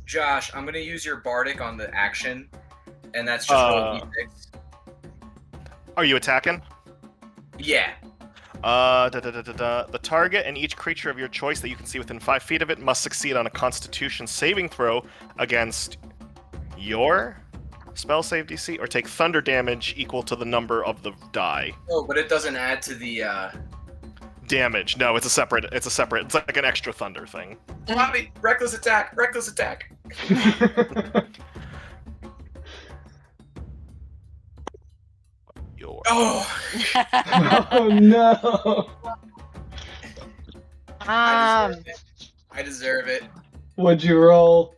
Josh, I'm gonna use your bardic on the action, and that's just roll d6. Are you attacking? Yeah. The target and each creature of your choice that you can see within 5 feet of it must succeed on a Constitution saving throw against your spell save DC, or take thunder damage equal to the number of the die. Oh, but it doesn't add to the Damage. No, it's a separate. It's like an extra thunder thing. Bobby, reckless attack. Your. Oh. Oh no! I deserve it. What'd you roll?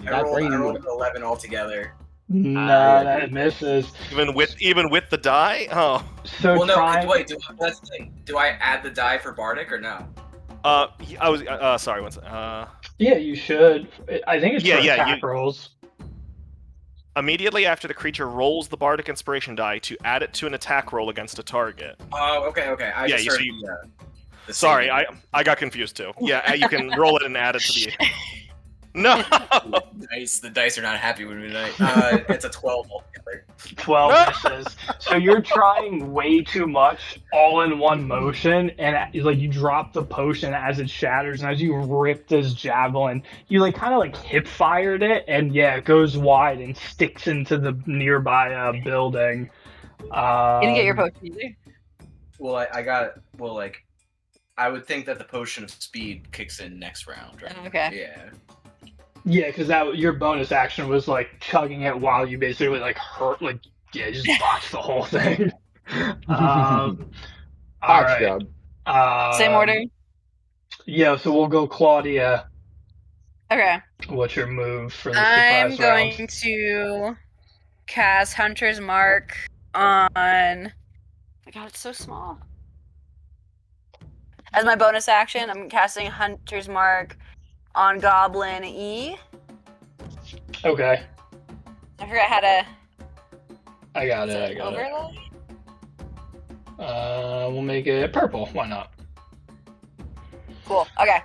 I rolled an 11 altogether. No, that misses. Even with the die? Oh. So Well, no. Wait. That's the thing. Do I add the die for bardic or no? I was sorry. One second. Yeah, you should. I think it's for attack rolls. Immediately after the creature rolls the bardic inspiration die, to add it to an attack roll against a target. Oh, okay. I just heard the sorry, I got confused too. Yeah, you can roll it and add it to the. No. The dice are not happy with me tonight. It's a 12 altogether. 12 misses. So you're trying way too much all in one motion, and like you drop the potion as it shatters, and as you rip this javelin, you like kind of like hip fired it, and yeah, it goes wide and sticks into the nearby building. You didn't get your potion either? Well, I got it. Well, like, I would think that the potion of speed kicks in next round, right? Okay. Yeah. Yeah, because your bonus action was like chugging it while you basically like just botched the whole thing. All right. Job. Same order? Yeah, so we'll go Claudia. Okay. What's your move for the surprise I'm going to cast Hunter's Mark on... Oh my god, it's so small. As my bonus action, I'm casting Hunter's Mark on Goblin E. Okay. I forgot how to... I got it. Overlay? We'll make it purple. Why not? Cool. Okay.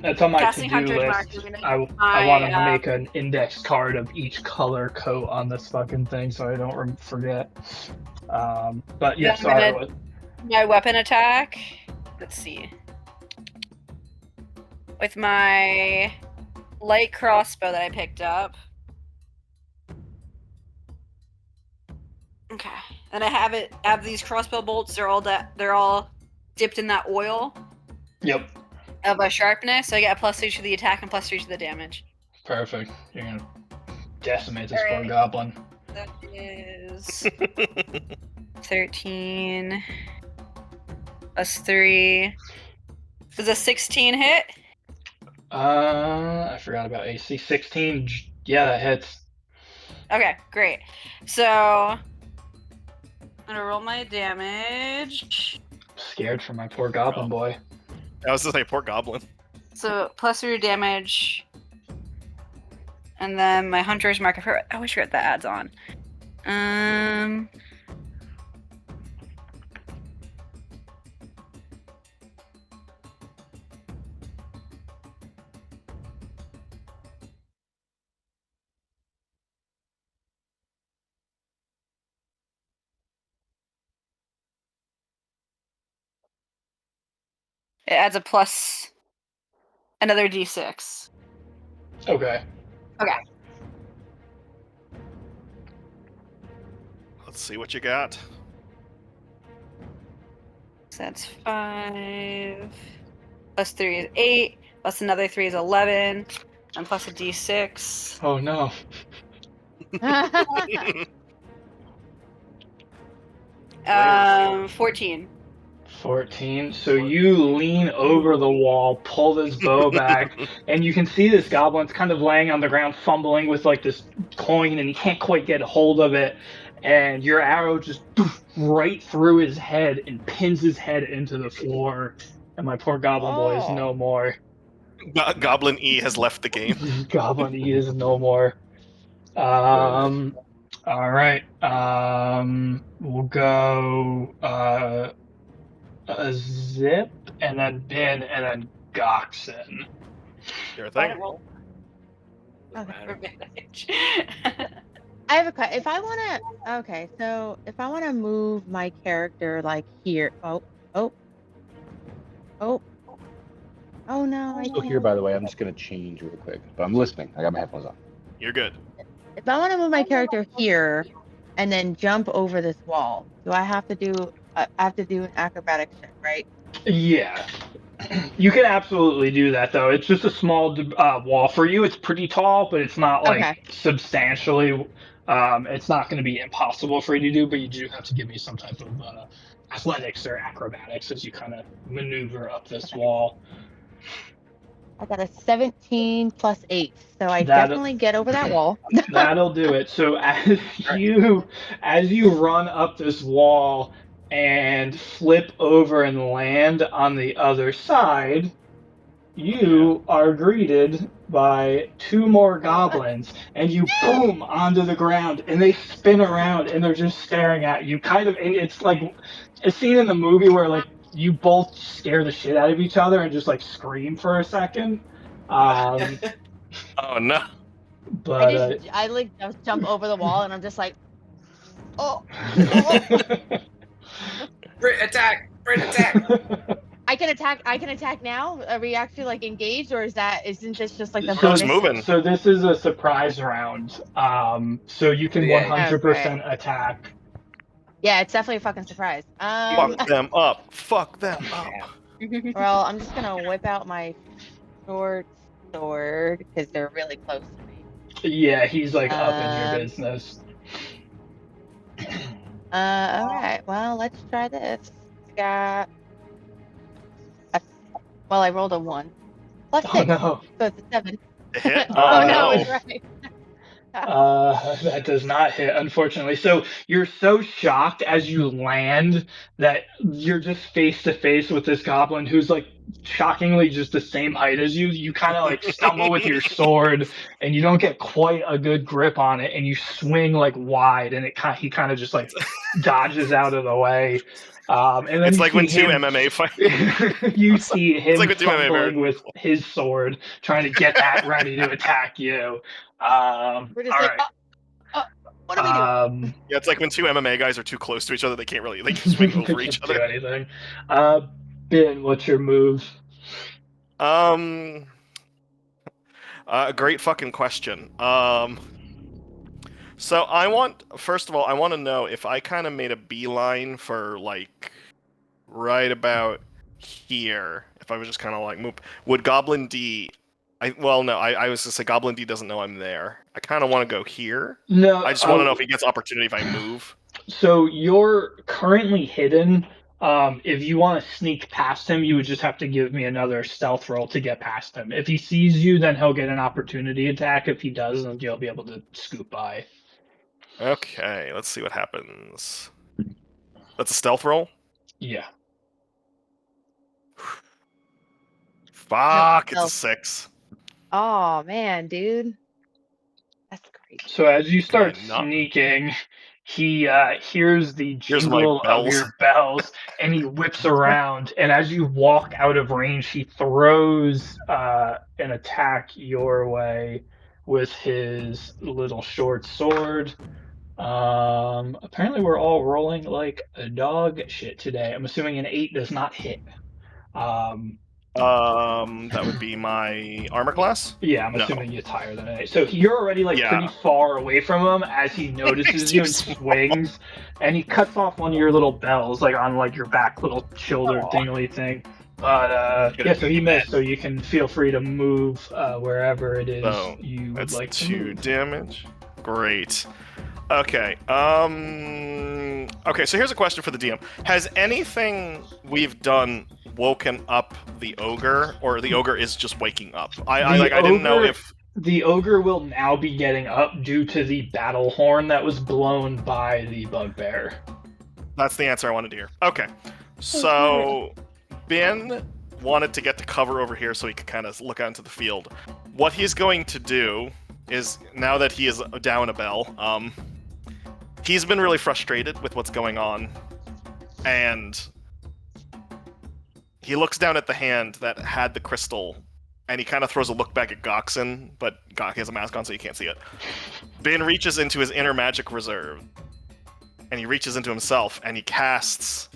That's on my Casting to-do Hunter's list. Mark. I want to make an index card of each color coat on this fucking thing so I don't forget. But yeah, sorry. My weapon attack. Let's see. With my light crossbow that I picked up. Okay. And I have these crossbow bolts. They're all dipped in that oil. Yep. Of a sharpness, so I get a +3 to the attack and +3 to the damage. Perfect. You're gonna decimate this poor goblin. That is 13 +3. Does a 16 hit? I forgot about AC. 16. Yeah, that hits. Okay, great. So I'm gonna roll my damage. Scared for my poor goblin boy. I was gonna say poor goblin. So +3 damage, and then my Hunter's Mark. I always forget that adds on. It adds another d6. Okay. Okay. Let's see what you got. So that's 5. Plus 3 is 8. Plus another 3 is 11. And plus a d6. Oh no. 14. 14. So you lean over the wall, pull this bow back, and you can see this goblin's kind of laying on the ground, fumbling with like this coin, and he can't quite get a hold of it. And your arrow just right through his head and pins his head into the floor. And my poor goblin boy is no more. Goblin E has left the game. Goblin E is no more. All right. We'll go a Zip, and then Bin, and then Goxen. Your Why thing. don't roll Okay. for advantage? I have a cut. If I want to, okay, so if I want to move my character like here, oh no, I Still can't. here, by the way. I'm just gonna change real quick, but I'm listening. I got my headphones on. You're good. If I want to move my character here and then jump over this wall, do I have to do? I have to do an acrobatic check, right? Yeah. You can absolutely do that, though. It's just a small wall for you. It's pretty tall, but it's not like Okay. substantially. It's not going to be impossible for you to do, but you do have to give me some type of athletics or acrobatics as you kind of maneuver up this wall. I got a 17 plus 8, so I That'll- definitely get over that wall. That'll do it. So as you run up this wall and flip over and land on the other side, you are greeted by 2 more goblins, and you boom onto the ground, and they spin around, and they're just staring at you. Kind of, and it's like a scene in the movie where like you both scare the shit out of each other and just like scream for a second. Oh no. But I like just jump over the wall and I'm just like, oh. Brit attack! Brit attack! I can attack now. Are we actually like engaged, or isn't this just like the We're bonus? just moving. So this is a surprise round. So you can Yeah. 100% attack. Yeah, it's definitely a fucking surprise. Fuck them up. Fuck them up. Well, I'm just gonna whip out my short sword because they're really close to me. Yeah, he's like up in your business. All right. Well, let's try this. Got. Well, I rolled a 1. Plus 6, Oh no. so it's a 7. A hit? Oh, no, no. it's right. That does not hit, unfortunately. So you're so shocked as you land that you're just face to face with this goblin who's like shockingly just the same height as you. You kind of like stumble with your sword and you don't get quite a good grip on it, and you swing like wide, and he kind of just like dodges out of the way. And then It's you like when see 2 him- MMA fight. you see him like with two MMA fumbling with his sword, trying to get that ready to attack you. We're just all like, right. what do we do? Yeah, it's like when 2 MMA guys are too close to each other, they can't really swing over They each can't do other. anything. Ben, what's your move? Great fucking question. So first of all, I want to know if I kind of made a beeline for like right about here. If I was just kind of like move, would Goblin D? I was gonna say Goblin D doesn't know I'm there. I kind of want to go here. No, I just want to know if he gets opportunity if I move. So you're currently hidden. If you want to sneak past him, you would just have to give me another stealth roll to get past him. If he sees you, then he'll get an opportunity attack. If he does, then you'll be able to scoop by. Okay, let's see what happens. That's a stealth roll? Yeah. Fuck, it's a stealth. 6. Oh man, dude, that's great. So as you start Can I not? sneaking, he hears the Here's my jingle of bells. your bells, and he whips around. And as you walk out of range, he throws an attack your way with his little short sword. Apparently we're all rolling like a dog shit today. I'm assuming an 8 does not hit. That would be my armor class. Yeah, I'm No. assuming it's higher than 8. So you're already like Yeah. pretty far away from him as he notices you and swings, and he cuts off one of your little bells, like on like your back little shoulder Aw. dingly thing. But Good. yeah, so he missed. So you can feel free to move wherever it is So, you would That's like to 2 move. damage. Great. Okay. Okay. So here's a question for the DM: has anything we've done woken up the ogre, or the ogre is just waking up? I didn't know ogre- if. The ogre will now be getting up due to the battle horn that was blown by the bugbear. That's the answer I wanted to hear. Okay. So Ben wanted to get to cover over here so he could kind of look out into the field. What he's going to do is, now that he is down a bell, he's been really frustrated with what's going on, and he looks down at the hand that had the crystal, and he kind of throws a look back at Goxen, but Gok has a mask on so you can't see it. Ben reaches into his inner magic reserve, and he reaches into himself, and he casts...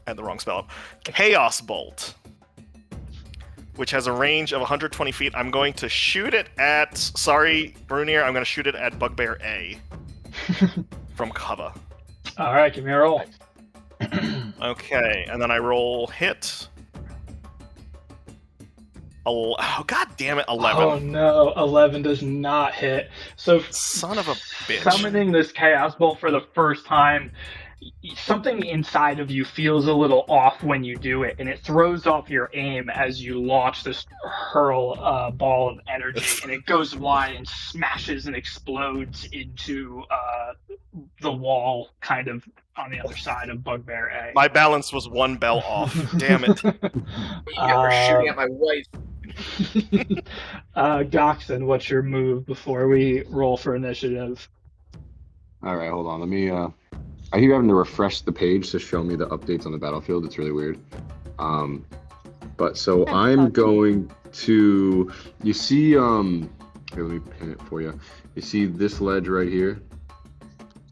I had the wrong spell up. Chaos Bolt, which has a range of 120 feet. I'm going to shoot it at... Sorry, Brunier, I'm going to shoot it at Bugbear A. From cover. All right, give me a roll. Okay, and then I roll hit. Oh, god damn it, 11. Oh no, 11 does not hit. So Son of a bitch. summoning this chaos bolt for the first time, something inside of you feels a little off when you do it, and it throws off your aim as you launch this hurl ball of energy, and it goes wide and smashes and explodes into the wall, kind of on the other side of Bugbear A. My balance was 1 bell off. Damn it. Yeah, we're shooting at my wife. Goxen, what's your move before we roll for initiative? All right, hold on. Let me. I keep having to refresh the page to show me the updates on the battlefield. It's really weird. But so I'm going to. You see, here, let me pin it for you. You see this ledge right here?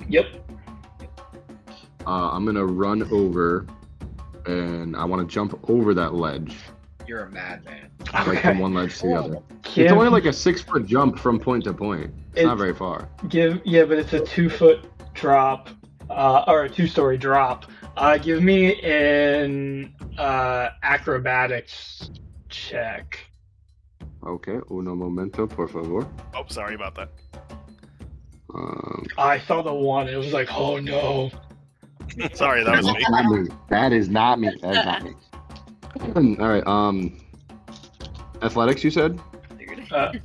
Yep. I'm gonna run over, and I want to jump over that ledge, You're a madman. like from one ledge to the other. Give, It's only like a 6-foot jump from point to point. It's not very far. but it's a 2-foot drop, or a 2-story drop. Give me an acrobatics check. Okay, uno momento, por favor. Oh, sorry about that. I saw the one. It was like, oh no. Sorry, that was me. That's not me. That is not me. That is not me. All right. Athletics, you said?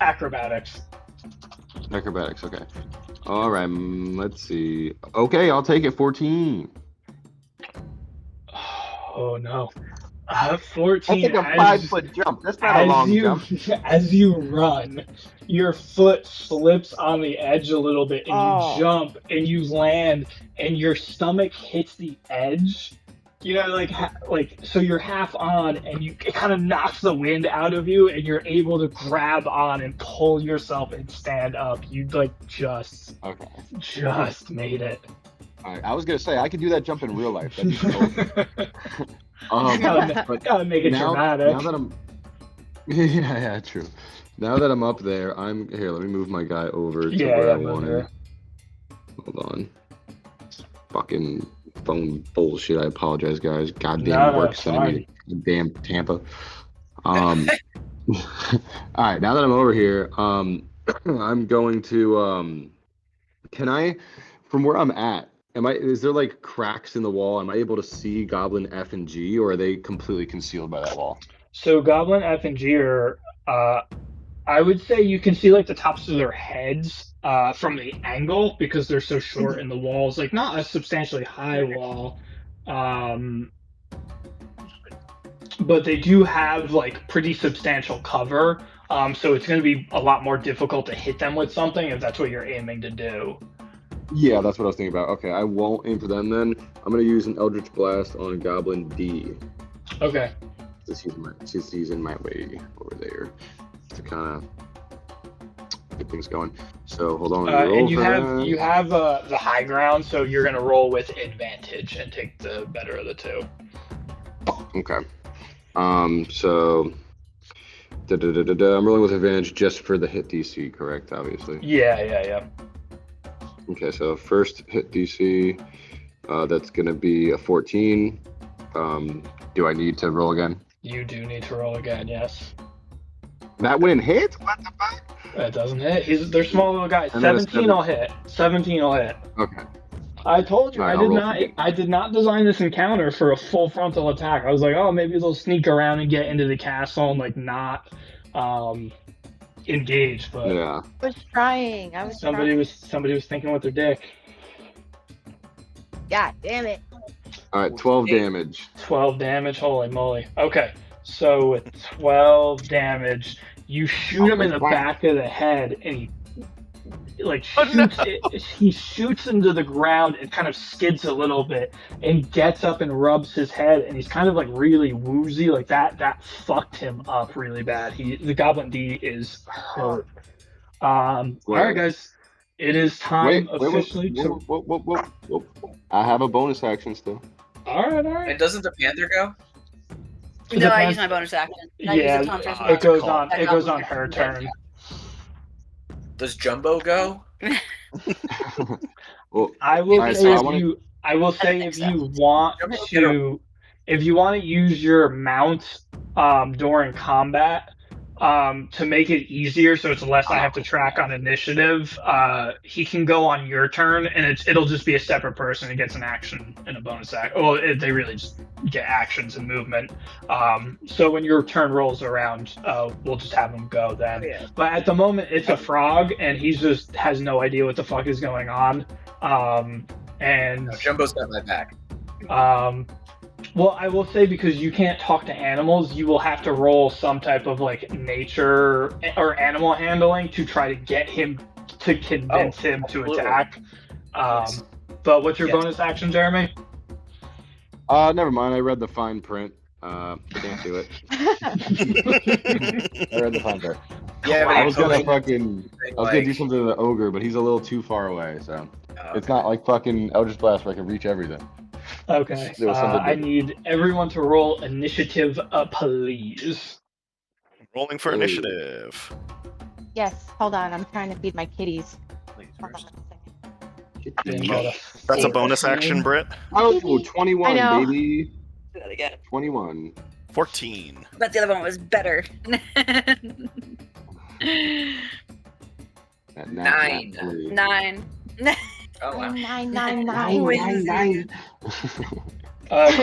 Acrobatics. Acrobatics. Okay. All right. Let's see. Okay, I'll take it. 14. Oh no. 14. That's like a 5-foot jump. That's not a as long you jump. as you run, your foot slips on the edge a little bit, and you jump and you land, and your stomach hits the edge. You know, like so you're half on, and it kind of knocks the wind out of you, and you're able to grab on and pull yourself and stand up. You just made it. All right. I was gonna say I could do that jump in real life. That'd be cool. But Gotta make it dramatic. Now that I'm, yeah, true. Now that I'm up there, I'm here. Let me move my guy over to where I want him. Hold on. Fucking phone bullshit. I apologize, guys. Goddamn work sending me to damn Tampa. All right. Now that I'm over here, I'm going to. Can I, from where I'm at? Is there like cracks in the wall? Am I able to see Goblin F and G, or are they completely concealed by that wall? So Goblin F and G are, I would say you can see like the tops of their heads from the angle because they're so short and the wall's like not a substantially high wall. But they do have like pretty substantial cover. So it's going to be a lot more difficult to hit them with something if that's what you're aiming to do. Yeah, that's what I was thinking about. Okay, I won't aim for them then. I'm gonna use an Eldritch Blast on Goblin D. Okay. Since he's in my way over there to kind of get things going. So hold on. And you have the high ground, so you're gonna roll with advantage and take the better of the two. Okay. So. I'm rolling with advantage just for the hit DC, correct? Obviously. Yeah. Okay, so first hit DC, that's gonna be a 14. Do I need to roll again? You do need to roll again, yes. That wouldn't hit? What the fuck? That doesn't hit. They're small little guys. And then a 17 will hit. 17 will hit. Okay. I told you All right, I'll roll for I did not design this encounter for a full frontal attack. I was like, oh, maybe they'll sneak around and get into the castle and like not engage. But Yeah. I was trying. somebody was thinking with their dick. God damn it. All right, 12 damage. 12 damage. Holy moly. Okay, so with 12 damage, you shoot him in the back of the head, and he like shoots he shoots into the ground and kind of skids a little bit and gets up and rubs his head, and he's kind of like really woozy like that fucked him up really bad. The Goblin D is hurt. All right, guys, it is time officially to. Whoa. I have a bonus action still. All right. And doesn't the Panther go? No, I use my bonus action. I use it Tom's It goes on her turn. Does Jumbo go? Well, I will Alright, say so if you want to use your mount during combat to make it easier so it's less I have to track on initiative, he can go on your turn and it'll just be a separate person who gets an action and a bonus action. Well, they really just get actions and movement. So when your turn rolls around, we'll just have him go then. Yeah. But at the moment, it's a frog and he just has no idea what the fuck is going on. And No, Jumbo's got my back. well, I will say, because you can't talk to animals, you will have to roll some type of like nature or animal handling to try to get him to convince him to absolutely. attack. Yes. But what's your Yes. bonus action, Jeremy? never mind. I read the fine print. Can't do it. I read the fine print. Yeah, but I was gonna like, do something to the ogre, but he's a little too far away, so it's not like fucking Eldritch Blast where I can reach everything. Okay. There was something I different. need everyone to roll initiative, please. Rolling for initiative. Yes, hold on. I'm trying to feed my kitties. Hold on a second. That's a bonus action, Britt. Oh, 21, I know. baby. Do that again. 21. 14. But the other one was better. At 9. 9. Oh wow. 9.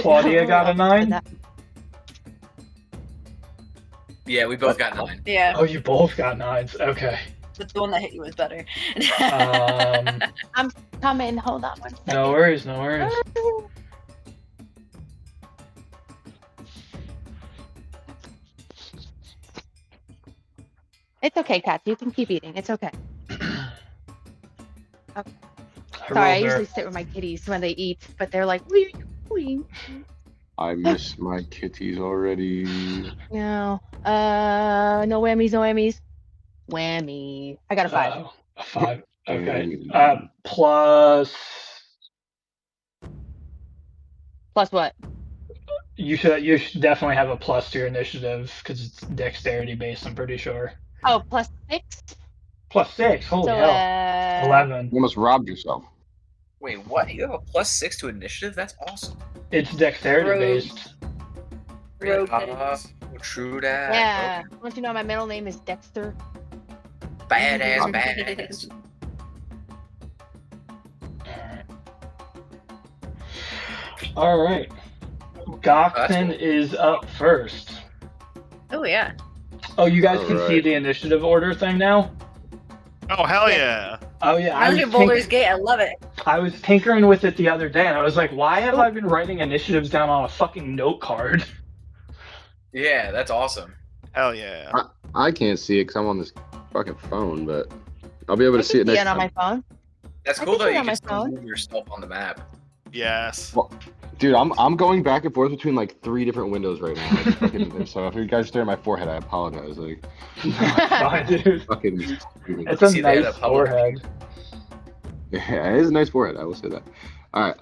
Claudia got a 9. Yeah, we both got 9. Yeah, Oh, you both got 9s. Okay. but the one that hit you was better. Um, Coming. Hold on one second. no worries. It's okay, Kat. You can keep eating. It's okay. I Sorry, I rolled usually sit with my kitties when they eat, but they're like, "What are you doing?" I miss my kitties already. No. No whammies. Whammy. I got a 5. A 5. Okay. Um, Plus, Plus what? you should definitely have a plus to your initiative because it's dexterity based. I'm pretty sure. Oh, plus 6. Plus 6. Holy So, hell. 11. You almost robbed yourself. Wait, what? You have a +6 to initiative? That's awesome. It's dexterity Rogue. based. Rogue True that. Yeah. Don't you know my middle name is Dexter? Okay. Badass. All right. Gotham is up first. Oh yeah. Oh, you guys can see Alright. the initiative order thing now? Oh, hell yeah. Oh, yeah. I was Boulder's Gate. I love it. I was tinkering with it the other day, and I was like, why have I been writing initiatives down on a fucking note card? Yeah, that's awesome. Hell yeah. I can't see it because I'm on this fucking phone, but I'll be able to see it next on time. my phone. That's I cool can though. see it You on my can still phone. move yourself on the map. Yes. Dude, I'm going back and forth between like 3 different windows right now. Like, fucking, so if you guys stare at my forehead, I apologize. Like, Fine, dude. fucking. It's a See, they had nice a public- forehead. Yeah, it is a nice forehead. I will say that. All right.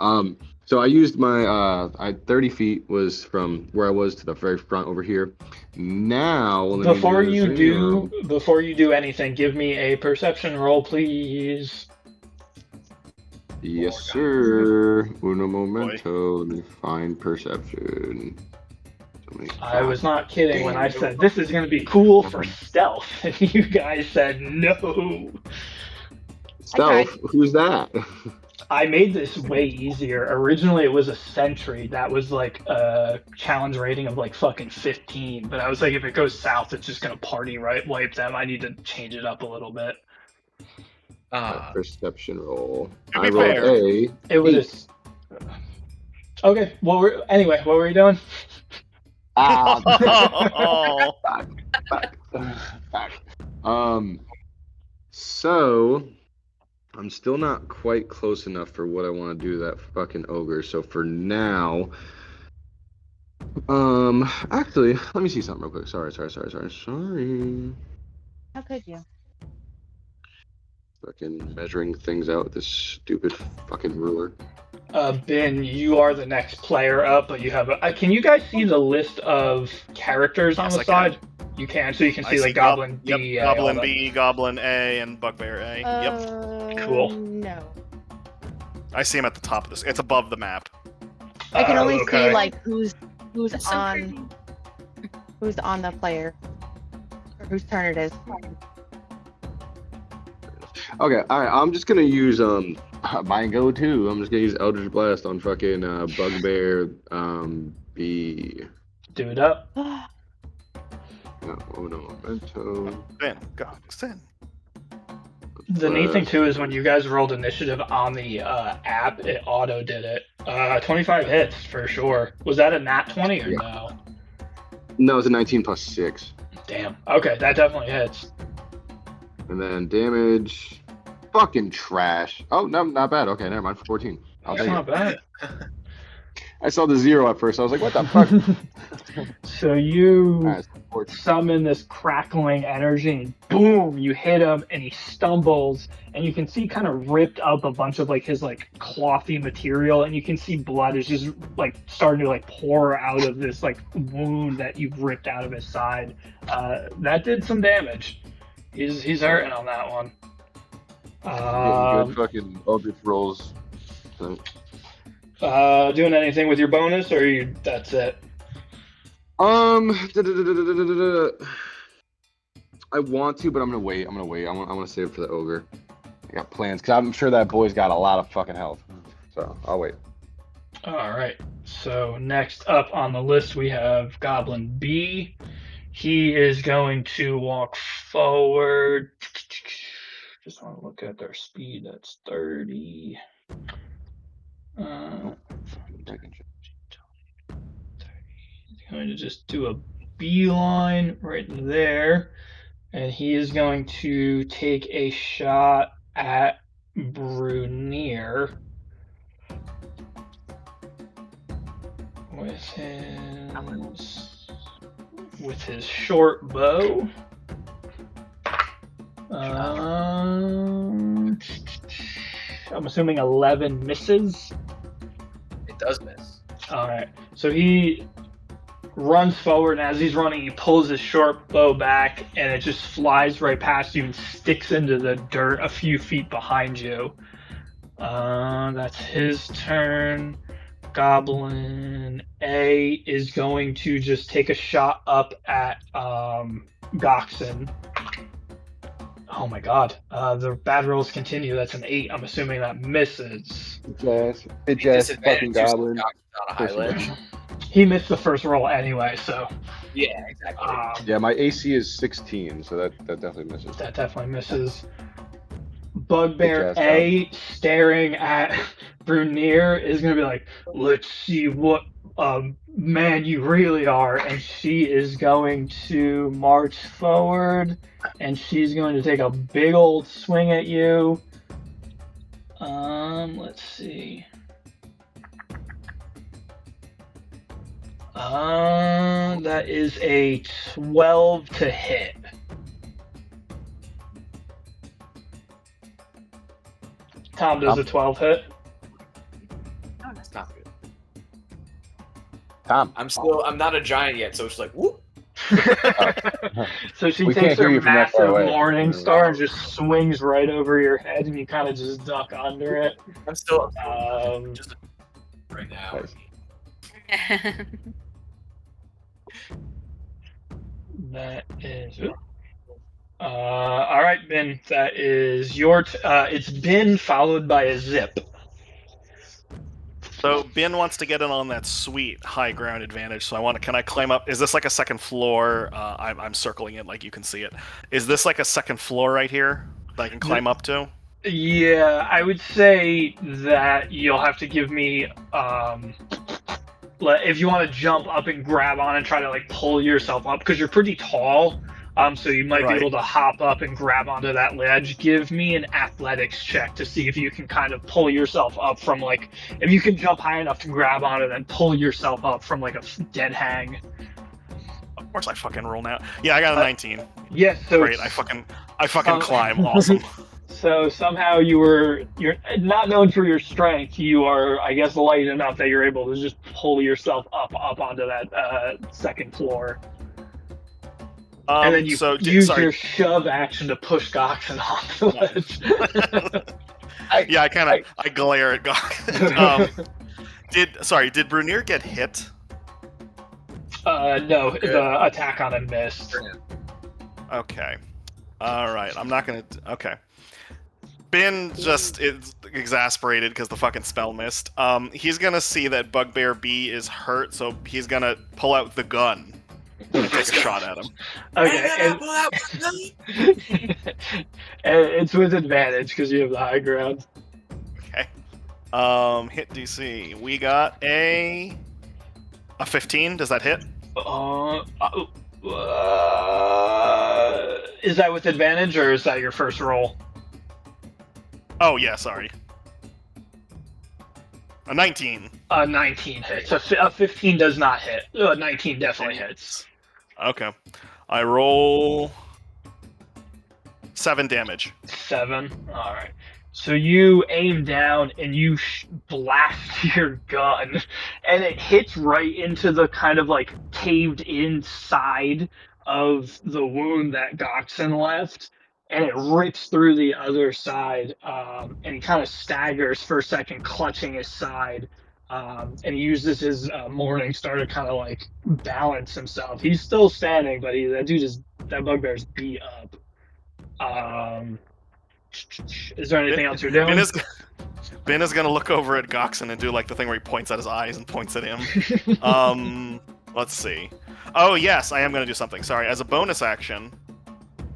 So I used my 30 feet was from where I was to the very front over here. Now let me Before do you zero. do anything, give me a perception roll, please. Yes, sir. Uno momento. Let me find perception. I was not kidding when I Damn. said this is going to be cool for stealth, and you guys said no. Stealth? Who's that? I made this way easier. Originally, it was a sentry that was like a challenge rating of like fucking 15, but I was like, if it goes south, it's just gonna party wipe them. I need to change it up a little bit. Perception roll. To I be rolled fair, a. It was okay. What were you doing? Ah. Oh. Fuck. So I'm still not quite close enough for what I want to do to that fucking ogre. So for now, actually, let me see something real quick. Sorry. How could you? Fucking measuring things out with this stupid fucking ruler. Ben, you are the next player up, but you have a. Can you guys see the list of characters on Yes, the I can. side? You can, so you can I see like Goblin Yep, B. all Goblin that. B, Goblin A, and Bugbear A. Yep. Cool. No. I see him at the top of this. It's above the map. I can only okay. see like who's It's so on the player or whose turn it is. Okay, alright, I'm just gonna use my go-to. I'm just gonna use Eldritch Blast on fucking Bugbear B. Do it up. Uno momento. Ben, God, send. The neat thing too is when you guys rolled initiative on the app, it auto did it. 25 hits for sure. Was that a nat 20 or no? No, it's a 19 plus 6. Damn. Okay, that definitely hits. And then damage. Fucking trash. Oh, no, not bad. Okay, never mind. 14. I'll That's take not it. bad. I saw the 0 at first. I was like, what the fuck? So you Alright, so 14. summon this crackling energy, and boom, you hit him, and he stumbles, and you can see kind of ripped up a bunch of like his like clothy material, and you can see blood is just like starting to like pour out of this like wound that you've ripped out of his side. That did some damage. He's hurting on that one. Getting good fucking Eldritch rolls. So, Doing anything with your bonus, or that's it? I want to, but I'm gonna wait. I want to save it for the ogre. I got plans because I'm sure that boy's got a lot of fucking health. So I'll wait. All right. So next up on the list we have Goblin B. He is going to walk forward. Just want to look at their speed. That's 30. He's going to just do a beeline right there. And he is going to take a shot at Brunier with his short bow. I'm assuming 11 misses. It does miss. All right. So he runs forward, and as he's running, he pulls his short bow back, and it just flies right past you and sticks into the dirt a few feet behind you. That's his turn. Goblin A is going to just take a shot up at Goxon. Oh my god. The bad rolls continue. That's an 8. I'm assuming that misses. It just fucking goblin. On a high ledge. He missed the first roll anyway, so. Yeah, exactly. Yeah, my AC is 16, so that definitely misses. That definitely misses. Bugbear Good job, A staring at Brunier is gonna be like, let's see what man you really are, and she is going to march forward, and she's going to take a big old swing at you. Let's see. That is a 12 to hit. Tom, does a 12 hit? No, that's not good. Tom. I'm not a giant yet, so it's like whoop. So she We takes can't hear her you from that far massive away. morning star and just swings right over your head, and you kind of just duck under it. I'm still Just right now. Nice. that is. All right, Ben. That is your. It's Ben followed by a zip. So Ben wants to get in on that sweet high ground advantage. So can I climb up? Is this like a second floor? I'm circling it like you can see it. Is this like a second floor right here that I can climb up to? Yeah, I would say that you'll have to give me if you want to jump up and grab on and try to like pull yourself up because you're pretty tall. So you might be Right. able to hop up and grab onto that ledge. Give me an athletics check to see if you can kind of pull yourself up from like if you can jump high enough to grab on it and pull yourself up from like a dead hang. Of course I fucking roll now. Yeah, I got a 19. Yes, so Great, I fucking climb. Awesome. So somehow you're not known for your strength. You are, I guess, light enough that you're able to just pull yourself up onto that second floor, and then you use your shove action to push Goxon off the ledge. I glare at Goxon. Did Brunier get hit? No, the attack on him missed. Okay. All right. I'm not gonna. Okay. Ben just is exasperated because the fucking spell missed. He's gonna see that Bugbear B is hurt, so he's gonna pull out the gun and take a shot at him. Okay, and it's with advantage because you have the high ground. Okay. Hit DC. We got a 15. Does that hit? Is that with advantage or is that your first roll? Oh yeah, sorry. A 19. A 19 hits. A 15 does not hit. A 19 definitely hits. Okay. I roll 7 damage. 7. All right. So you aim down and you blast your gun, and it hits right into the kind of like caved in side of the wound that Goxon left, and it rips through the other side, and he kind of staggers for a second, clutching his side, and he uses his morning star to kind of like balance himself. He's still standing, but that bugbear's beat up. Is there anything else you're doing? Ben is gonna look over at Goxon and do like the thing where he points at his eyes and points at him. Let's see. Oh yes, I am gonna do something. Sorry. As a bonus action,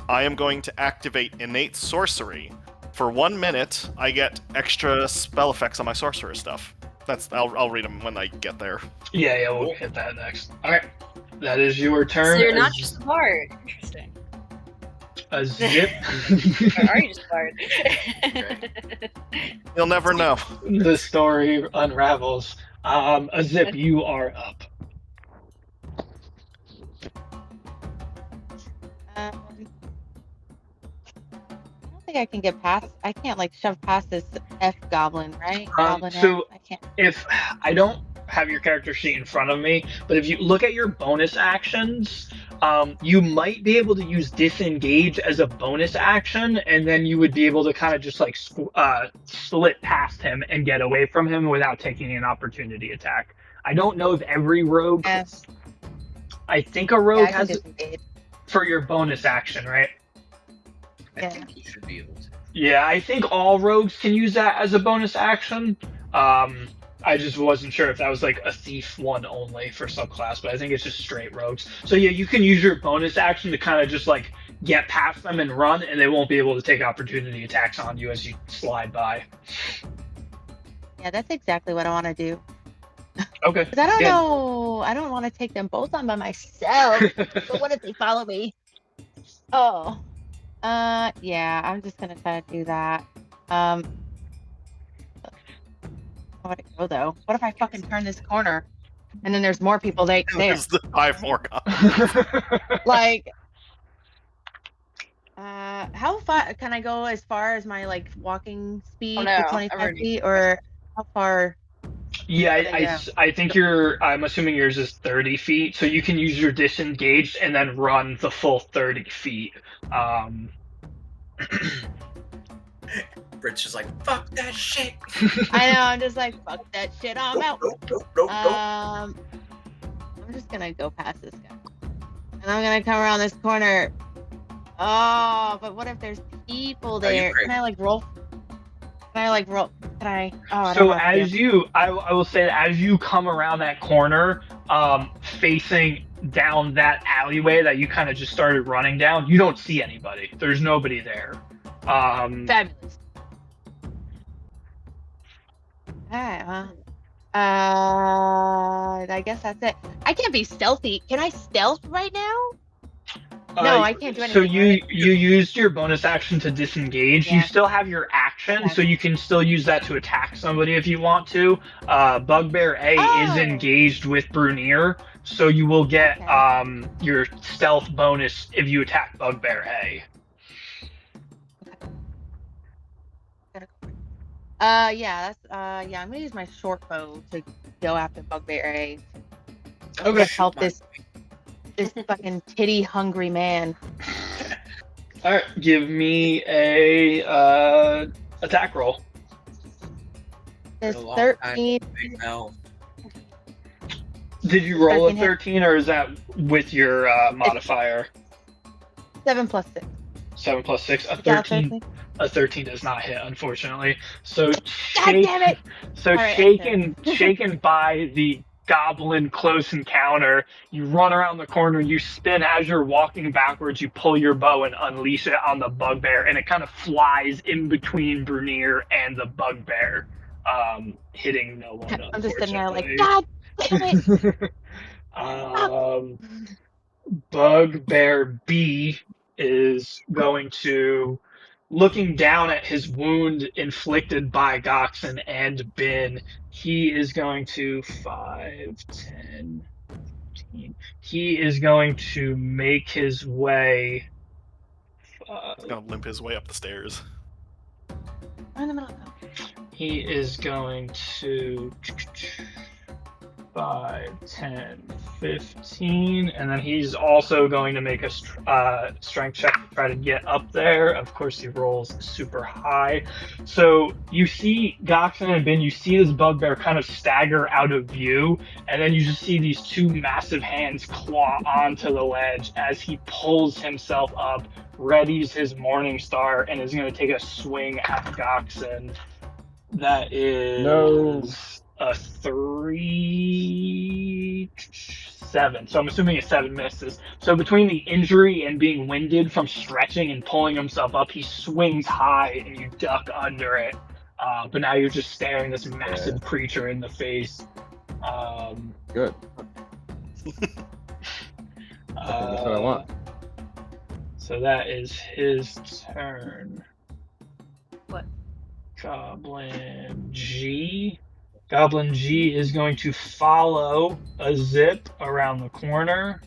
I am going to activate innate sorcery. For 1 minute, I get extra spell effects on my sorcerer stuff. I'll read them when I get there. Yeah, we'll hit that next. All right, that is your turn. So you're not just a bard. Interesting. A zip. Or are you just a bard? You'll never know. The story unravels. A zip, you are up. I don't think I can get past. I can't like shove past this F goblin, right? Goblin so F. I can't. If I don't have your character sheet in front of me, but if you look at your bonus actions, you might be able to use disengage as a bonus action, and then you would be able to kind of just like slip past him and get away from him without taking an opportunity attack. I don't know if every rogue. Yes. I think a rogue Yeah, I can has disengage. for your bonus action, right? I Yeah. think you should be able to. Yeah, I think all rogues can use that as a bonus action. I just wasn't sure if that was like a thief one only for subclass, but I think it's just straight rogues. So yeah, you can use your bonus action to kind of just like get past them and run, and they won't be able to take opportunity attacks on you as you slide by. Yeah, that's exactly what I want to do. Okay. Because I don't Yeah. know. I don't want to take them both on by myself. But what if they follow me? Oh. Yeah, I'm just gonna try to do that. Where would it go though? What if I fucking turn this corner and then there's more people there? There's the 5 more goblins. Like, how far can I go as far as my like walking speed Oh, no, to I've 25 already- feet, or how far? Yeah, Yeah. I think I'm assuming yours is 30 feet, so you can use your disengaged and then run the full 30 feet. Um, Rich is like, fuck that shit. I know. I'm just like, fuck that shit. I'm Nope, out. nope. I'm just gonna go past this guy, and I'm gonna come around this corner. Oh, but what if there's people Oh, you there? crazy. Can I like roll? Can I like roll? Can I? Oh, I don't so know what to do. I will say that as you come around that corner, facing down that alleyway that you kind of just started running down, you don't see anybody. There's nobody there. Fabulous. Alright, well. I guess that's it. I can't be stealthy. Can I stealth right now? No, I can't do So anything, right? you used your bonus action to disengage. You Yeah. still have your action, so Okay. you can still use that to attack somebody if you want to. Bugbear A is Oh. engaged with Brunier, so you will get Okay. your stealth bonus if you attack Bugbear A. Yeah, that's yeah, I'm gonna use my short bow to go after Bugbear A. Okay. Help this fucking titty hungry man. All right, give me a attack roll. This Been a long time. 13. Big Mel. Did you roll a 13 hit. 13, or is that with your modifier? 7 plus 6. 7 plus 6, a Yeah, 13. A 13 does not hit, unfortunately. So God damn it! So All right, shaken by the goblin close encounter, you run around the corner, you spin as you're walking backwards, you pull your bow and unleash it on the bugbear, and it kind of flies in between Brunier and the bugbear, hitting no one. I'm just sitting there like, unfortunately. God damn it! Bugbear B is going to, looking down at his wound inflicted by Goxon and Bin, he is going to 5, 10, 15. He is going to make his way. He's gonna limp his way up the stairs. Right in the middle. He is going to 5, 10, 15, and then he's also going to make a strength check to try to get up there. Of course, he rolls super high. So you see Goxon and Bin, you see this bugbear kind of stagger out of view, and then you just see these two massive hands claw onto the ledge as he pulls himself up, readies his Morning Star, and is going to take a swing at Goxon. That is a 3, 7. So I'm assuming a 7 misses. So between the injury and being winded from stretching and pulling himself up, he swings high and you duck under it. But now you're just staring this massive creature in the face. Good. That's what I want. So that is his turn. What? Goblin G. Goblin G is going to follow a zip around the corner.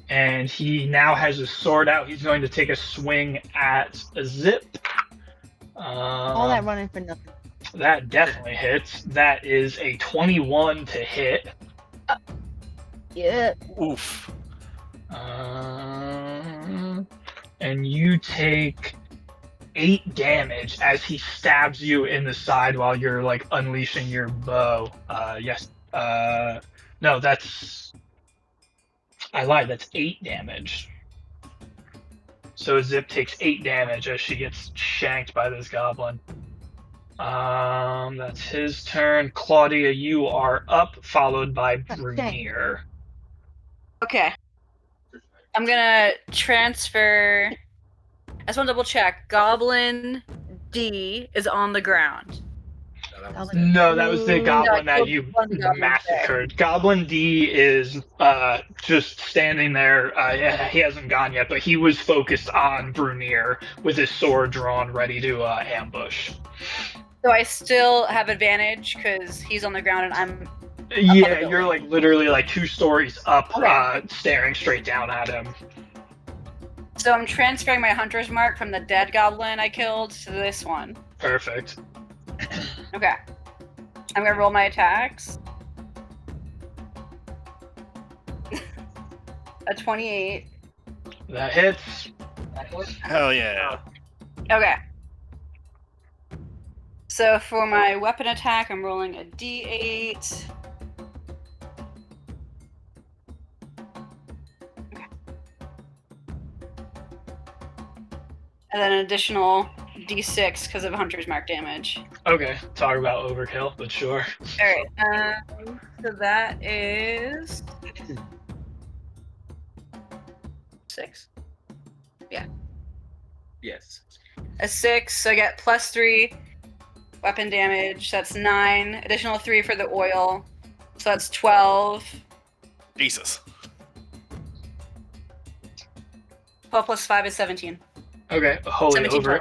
And he now has his sword out. He's going to take a swing at a zip. All that running for nothing. That definitely hits. That is a 21 to hit. Yeah. Oof. And you take 8 damage as he stabs you in the side while you're like unleashing your bow. Yes. No, that's. I lied. That's 8 damage. So Zip takes 8 damage as she gets shanked by this goblin. That's his turn. Claudia, you are up, followed by Brunier. Okay. I'm gonna transfer. I just want to double check. Goblin D is on the ground. No, that was the goblin No, that you massacred. Goblin D is just standing there. He hasn't gone yet, but he was focused on Brunier with his sword drawn, ready to ambush. So I still have advantage because he's on the ground and I'm. Yeah, you're like literally like 2 stories up, Okay. staring straight down at him. So I'm transferring my hunter's mark from the dead goblin I killed to this one. Perfect. Okay. I'm gonna roll my attacks. A 28. That hits. Hell yeah. Okay. So for my weapon attack, I'm rolling a d8. Okay. And then an additional d6 because of Hunter's Mark damage. Okay, talk about overkill, but sure. Alright, so that is 6. Yes. A 6, so I get +3 weapon damage. That's 9. Additional 3 for the oil. So that's 12. Jesus. 12 plus 5 is 17. Okay, holy 17 total.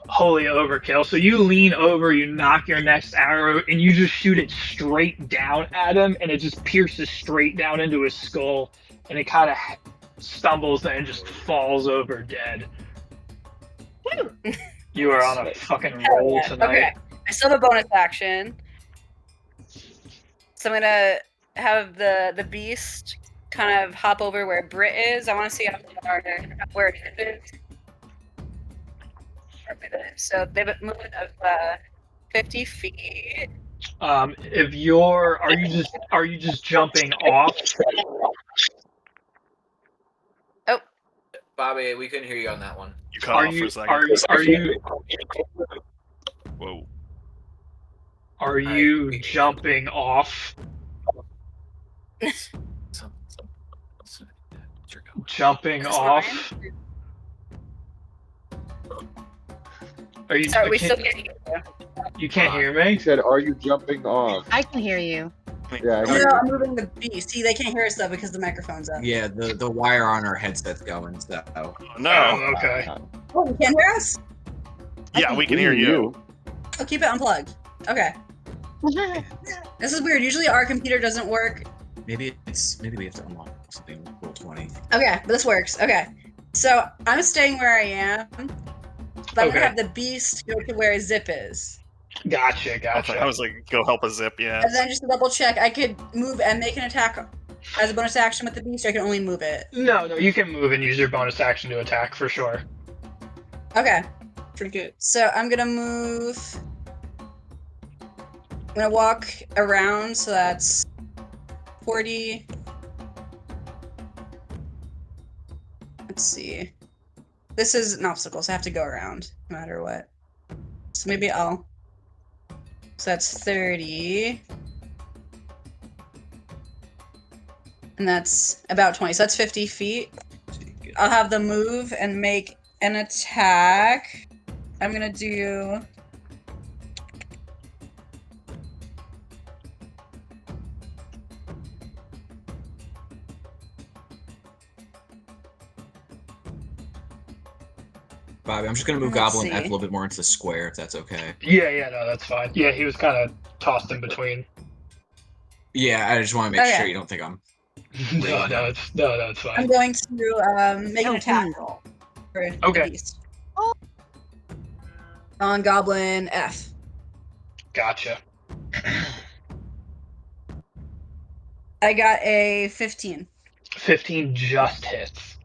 holy overkill. So you lean over, you knock your next arrow, and you just shoot it straight down at him, and it just pierces straight down into his skull, and it kind of stumbles and just falls over dead. You are on a fucking roll Yeah, tonight. okay. I still have a bonus action. So I'm gonna have the beast kind of hop over where Brit is. I want to see how far where it is. So they have a movement of 50 feet. If you're, are you just jumping off? Bobby, we couldn't hear you on that one. You cut Are off for you a second. are you Whoa. are you jumping off? Jumping Is this off? Are you? Sorry, we can't- still can't hear you. You can't hear me? He said, "Are you jumping off?" I can hear you. Yeah. I No, hear I'm moving the beast. See, they can't hear us though because the microphone's up. Yeah, the wire on our headset's going, so. No. Oh, okay. Oh, you can hear us? Yeah, we can hear you. Oh, keep it unplugged. Okay. This is weird. Usually our computer doesn't work. Maybe we have to unlock something with roll 20. Okay, but this works. Okay. So I'm staying where I am. But I'm Okay. gonna have the beast go to where Zip is. Gotcha. I was like, go help a Zip, yeah. And then just to double check, I could move and make an attack as a bonus action with the beast, or I can only move it. No, you can move and use your bonus action to attack for sure. Okay. Pretty good. So I'm gonna move. I'm gonna walk around, so that's 40. Let's see. This is an obstacle, so I have to go around no matter what. So maybe I'll. So that's 30. And that's about 20. So that's 50 feet. I'll have them move and make an attack. I'm gonna do. Bobby, I'm just gonna move Let's Goblin see. F a little bit more into the square, if that's okay. Yeah, no, that's fine. Yeah, he was kind of tossed in between. Yeah, I just want to make Okay. sure you don't think I'm. No, it's I'm fine. going to make an attack roll for Okay. the beast. On Goblin F. Gotcha. I got a 15. 15 just hits.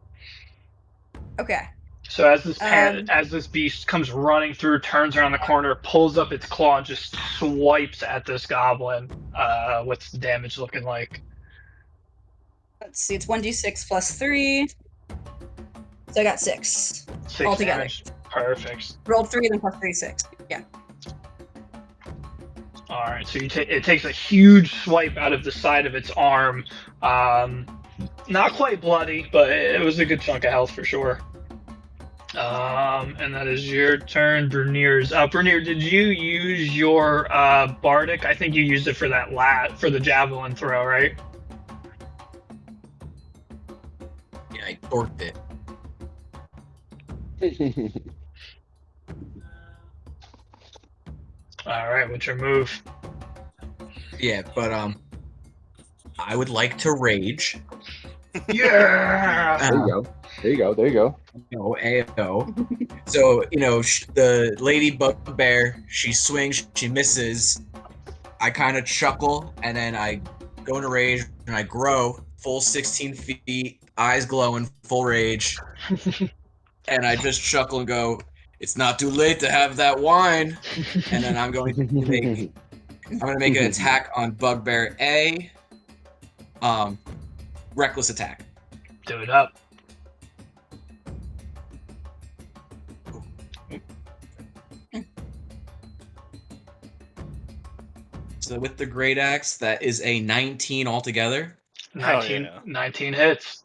Okay. So as this Um, as this beast comes running through, turns around the corner, pulls up its claw, and just swipes at this goblin. What's the damage looking like? Let's see. It's 1d6 plus 3. So I got 6. 6 Altogether. damage. Perfect. Rolled 3, then plus 3, 6. Yeah. All right. So it takes a huge swipe out of the side of its arm. Not quite bloody, but it was a good chunk of health for sure. And that is your turn, Bernier's. Bernier, did you use your bardic? I think you used it for that for the javelin throw, right? Yeah, I torqued it. All right, what's your move? Yeah, but I would like to rage. Yeah. There you go. There you go. There you go. AO. So, the lady Bugbear, she swings, she misses, I kind of chuckle, and then I go into rage, and I grow full 16 feet, eyes glowing, full rage, and I just chuckle and go, "It's not too late to have that wine." And then I'm going to make an attack on Bugbear A. Reckless attack. Do it up. So with the great axe, that is a 19 altogether. Hell 19, yeah. 19 hits.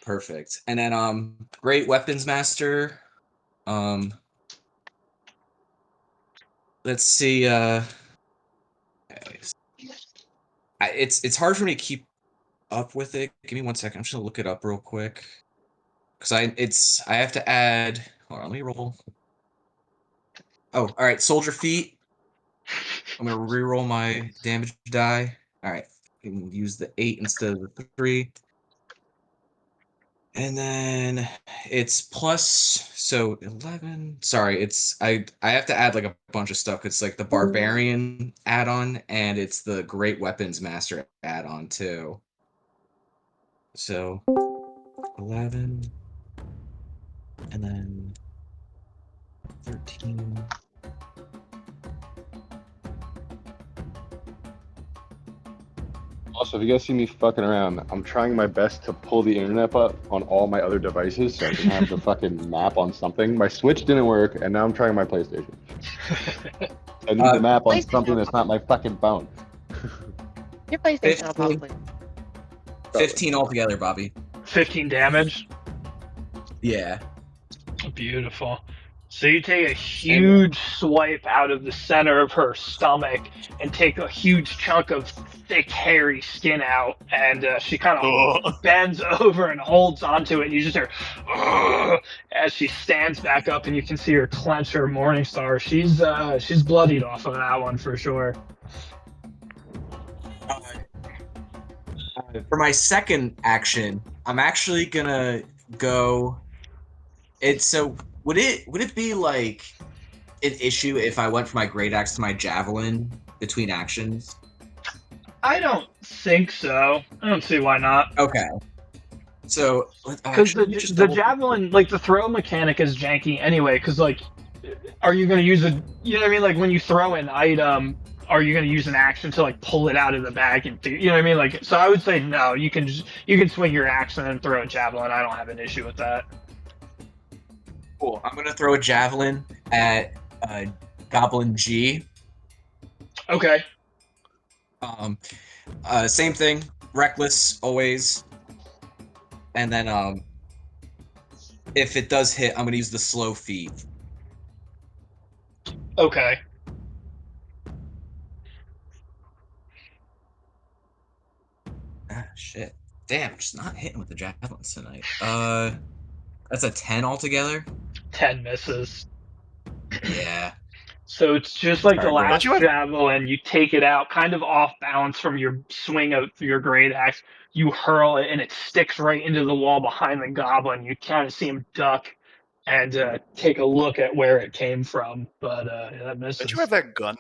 Perfect. And then great weapons master. Let's see. It's hard for me to keep up with it. Give me 1 second. I'm just gonna look it up real quick. Cause I have to add. Hold on, let me roll. Oh, all right. Soldier feet. I'm gonna re-roll my damage die. All right. I can use the 8 instead of the 3. And then it's plus, so 11. Sorry, I have to add like a bunch of stuff. It's like the barbarian add-on, and it's the great weapons master add-on too. So 11, and then 13. Also, if you guys see me fucking around, I'm trying my best to pull the internet up on all my other devices so I can have the fucking map on something. My Switch didn't work, and now I'm trying my PlayStation. I need the map on PlayStation something will that's not my fucking phone. Your PlayStation will 15. probably. 15 altogether, Bobby. 15 damage. Yeah. Beautiful. So you take a huge swipe out of the center of her stomach and take a huge chunk of thick, hairy skin out, and she kind Ugh. of bends over and holds onto it. And you just hear "Ugh," as she stands back up, and you can see her clench her Morning Star. She's bloodied off of that one for sure. For my second action, I'm actually gonna go. Would it be like an issue if I went from my great axe to my javelin between actions? I don't think so. I don't see why not. Okay. So Because the javelin, like the throw mechanic, is janky anyway. Because like, are you going to use a, you know what I mean? Like when you throw an item, are you going to use an action to like pull it out of the bag and you know what I mean? Like, so I would say no. You can swing your axe and then throw a javelin. I don't have an issue with that. Cool. I'm gonna throw a javelin at Goblin G. Okay. Same thing. Reckless always. And then if it does hit, I'm gonna use the slow feat. Okay. Ah, shit. Damn, just not hitting with the javelins tonight. That's a 10 altogether. 10 misses. Yeah. So it's just like the Alright, wait. last Don't you have- javelin. You take it out, kind of off balance from your swing of your great axe. You hurl it, and it sticks right into the wall behind the goblin. You kind of see him duck and take a look at where it came from, but that misses. Don't you have that gun?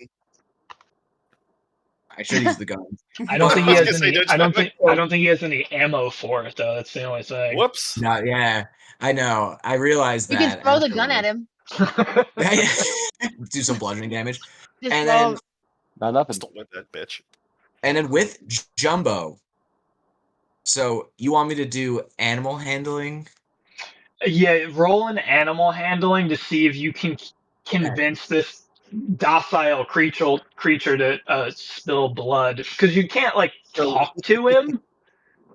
I should use the gun. I don't think he I was has gonna say, any. don't you have that I gun? don't think he has any ammo for it though. That's the only thing. Whoops. No, yeah. I know. I realized You that. can throw the gun at him. Do some bludgeoning damage. Just And throw. then Not nothing. Stole that bitch. and then with Jumbo. So you want me to do animal handling? Yeah, roll an animal handling to see if you can convince this docile creature to spill blood, because you can't like talk to him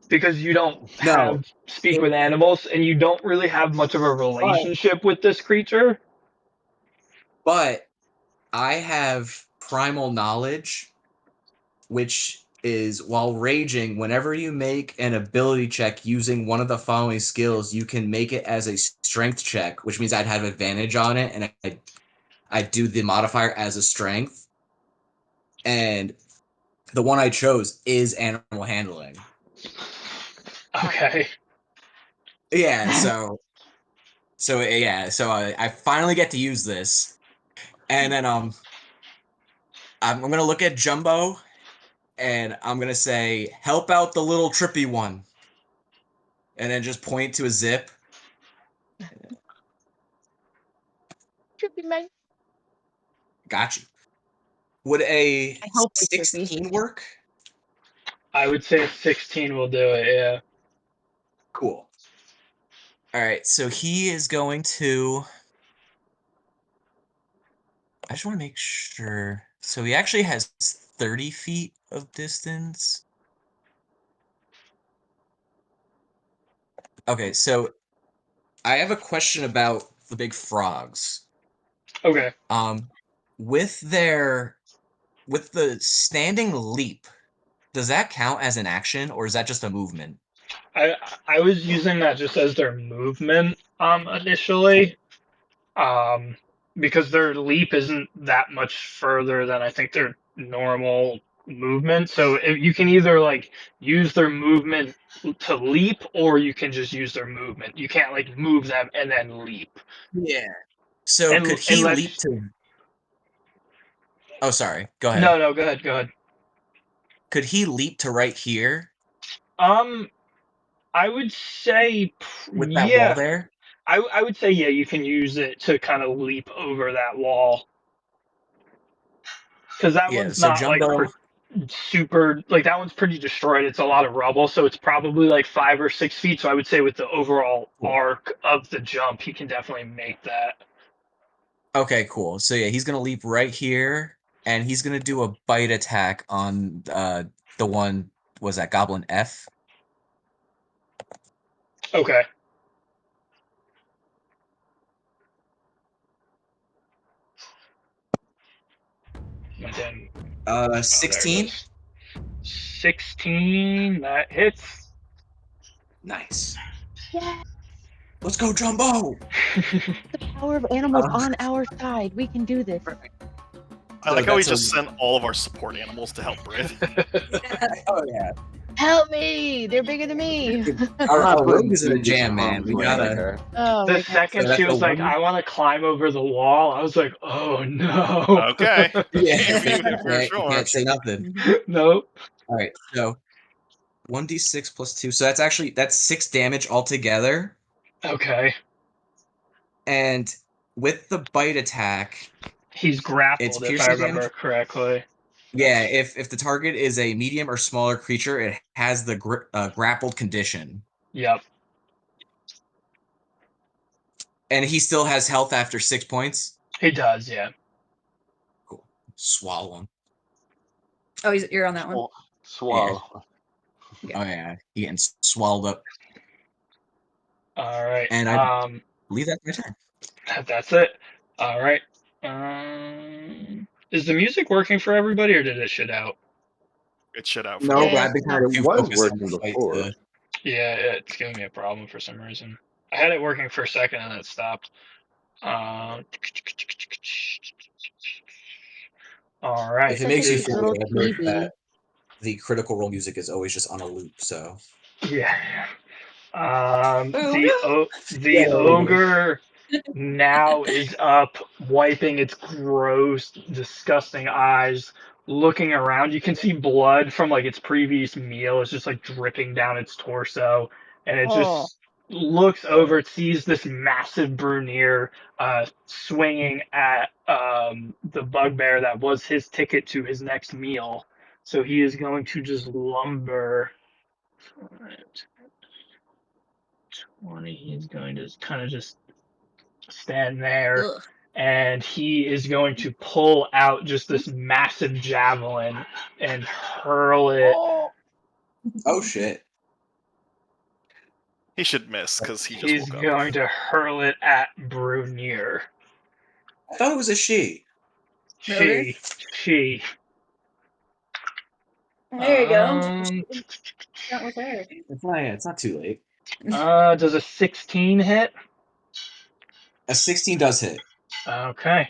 because you don't No. have speak with animals, and you don't really have much of a relationship with this creature. But I have primal knowledge, which is while raging, whenever you make an ability check using one of the following skills, you can make it as a strength check, which means I'd have advantage on it, and I do the modifier as a strength. And the one I chose is animal handling. Okay. Yeah, so I finally get to use this, and then I'm gonna look at Jumbo, and I'm gonna say, "Help out the little trippy one," and then just point to a zip. Trippy man. Got you. Would a I hope it's trippy. 16 work? I would say a 16 will do it. Yeah. Cool. All right, so he is going to. I just want to make sure. So he actually has 30 feet of distance. Okay, so I have a question about the big frogs. Okay. With the standing leap, does that count as an action or is that just a movement? I was using that just as their movement initially, because their leap isn't that much further than I think their normal movement. So you can either like use their movement to leap, or you can just use their movement. You can't like move them and then leap. Yeah. So And could he leap unless to? Oh, sorry. Go ahead. no, go ahead, go ahead. Could he leap to right here Um, I would say with that wall yeah. there? I would say yeah. You can use it to kind of leap over that wall, because that Yeah. one's So not like Jumbo. super like that one's pretty destroyed. It's a lot of rubble, so it's probably like 5 or 6 feet. So I would say with the overall Cool. arc of the jump, he can definitely make that. Okay, cool. So yeah, he's gonna leap right here, and he's gonna do a bite attack on the one. Was that Goblin F? Okay. And then oh, there it 16. is. 16. That hits. Nice. Yeah. Let's go, Jumbo. The power of animals Uh, on our side. We can do this. I like how we that's just a- sent all of our support animals to help Brit. Oh yeah. Help me! They're bigger than me. Our rogue is in a Dude, gets jam, man. harmed We way, gotta. okay. Oh The my god. second So she that's was a like, one- "I want to climb over the wall," I was like, "Oh no." Okay. Yeah, If you're you sure. can't say nothing. Nope. All right, so 1d6 plus 2. So that's 6 damage altogether. Okay. And with the bite attack, He's it's grappled, if I piercing damage. remember correctly. Yeah, if the target is a medium or smaller creature, it has the grappled condition, Yep. and he still has health after 6 points. He does, yeah. Cool. Swallow him. Oh, you're on that one. Swallow. Oh yeah, he getting swallowed up. All right. And I believe that's my turn. That's it. All right. Is the music working for everybody, or did it shit out? It shit out. No, but Yeah, I've been no. kind of It too was focused on working the fight before. to. Yeah, it's giving me a problem for some reason. I had it working for a second and it stopped. All right. If it Such makes a you cute feel little good, I've noticed chibi. that the Critical Role music is always just on a loop. So Yeah. Ooh. The ogre now is up, wiping its gross, disgusting eyes, looking around. You can see blood from like its previous meal. It's just like dripping down its torso, and it Oh. just looks over. It sees this massive Brunier swinging at the bugbear that was his ticket to his next meal. So he is going to just lumber. 20. He's going to kind of just stand there, Ugh. and he is going to pull out just this massive javelin and hurl it. oh shit. He should miss because he just He's woke up. going to hurl it at Brunier. I thought it was a she. She. There you go. Um, That was her. It's not too late. does a 16 hit? A 16 does hit. Okay.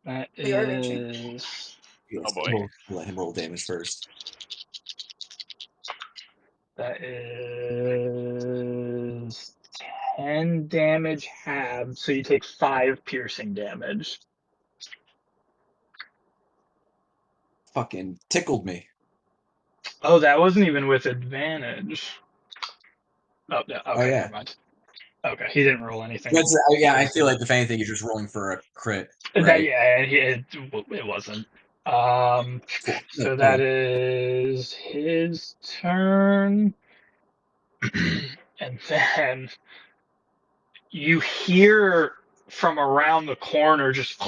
That We are reaching. is. Yes, Oh, boy. We'll let him roll damage first. That is 10 damage halved, so you take 5 piercing damage. fucking tickled me. Oh, that wasn't even with advantage. Oh, no, okay, yeah. never mind. Okay, he didn't roll anything. Yeah, I feel like if anything, you're just rolling for a crit, That right? yeah, it wasn't. Cool. So No, that okay. is his turn, and then you hear from around the corner just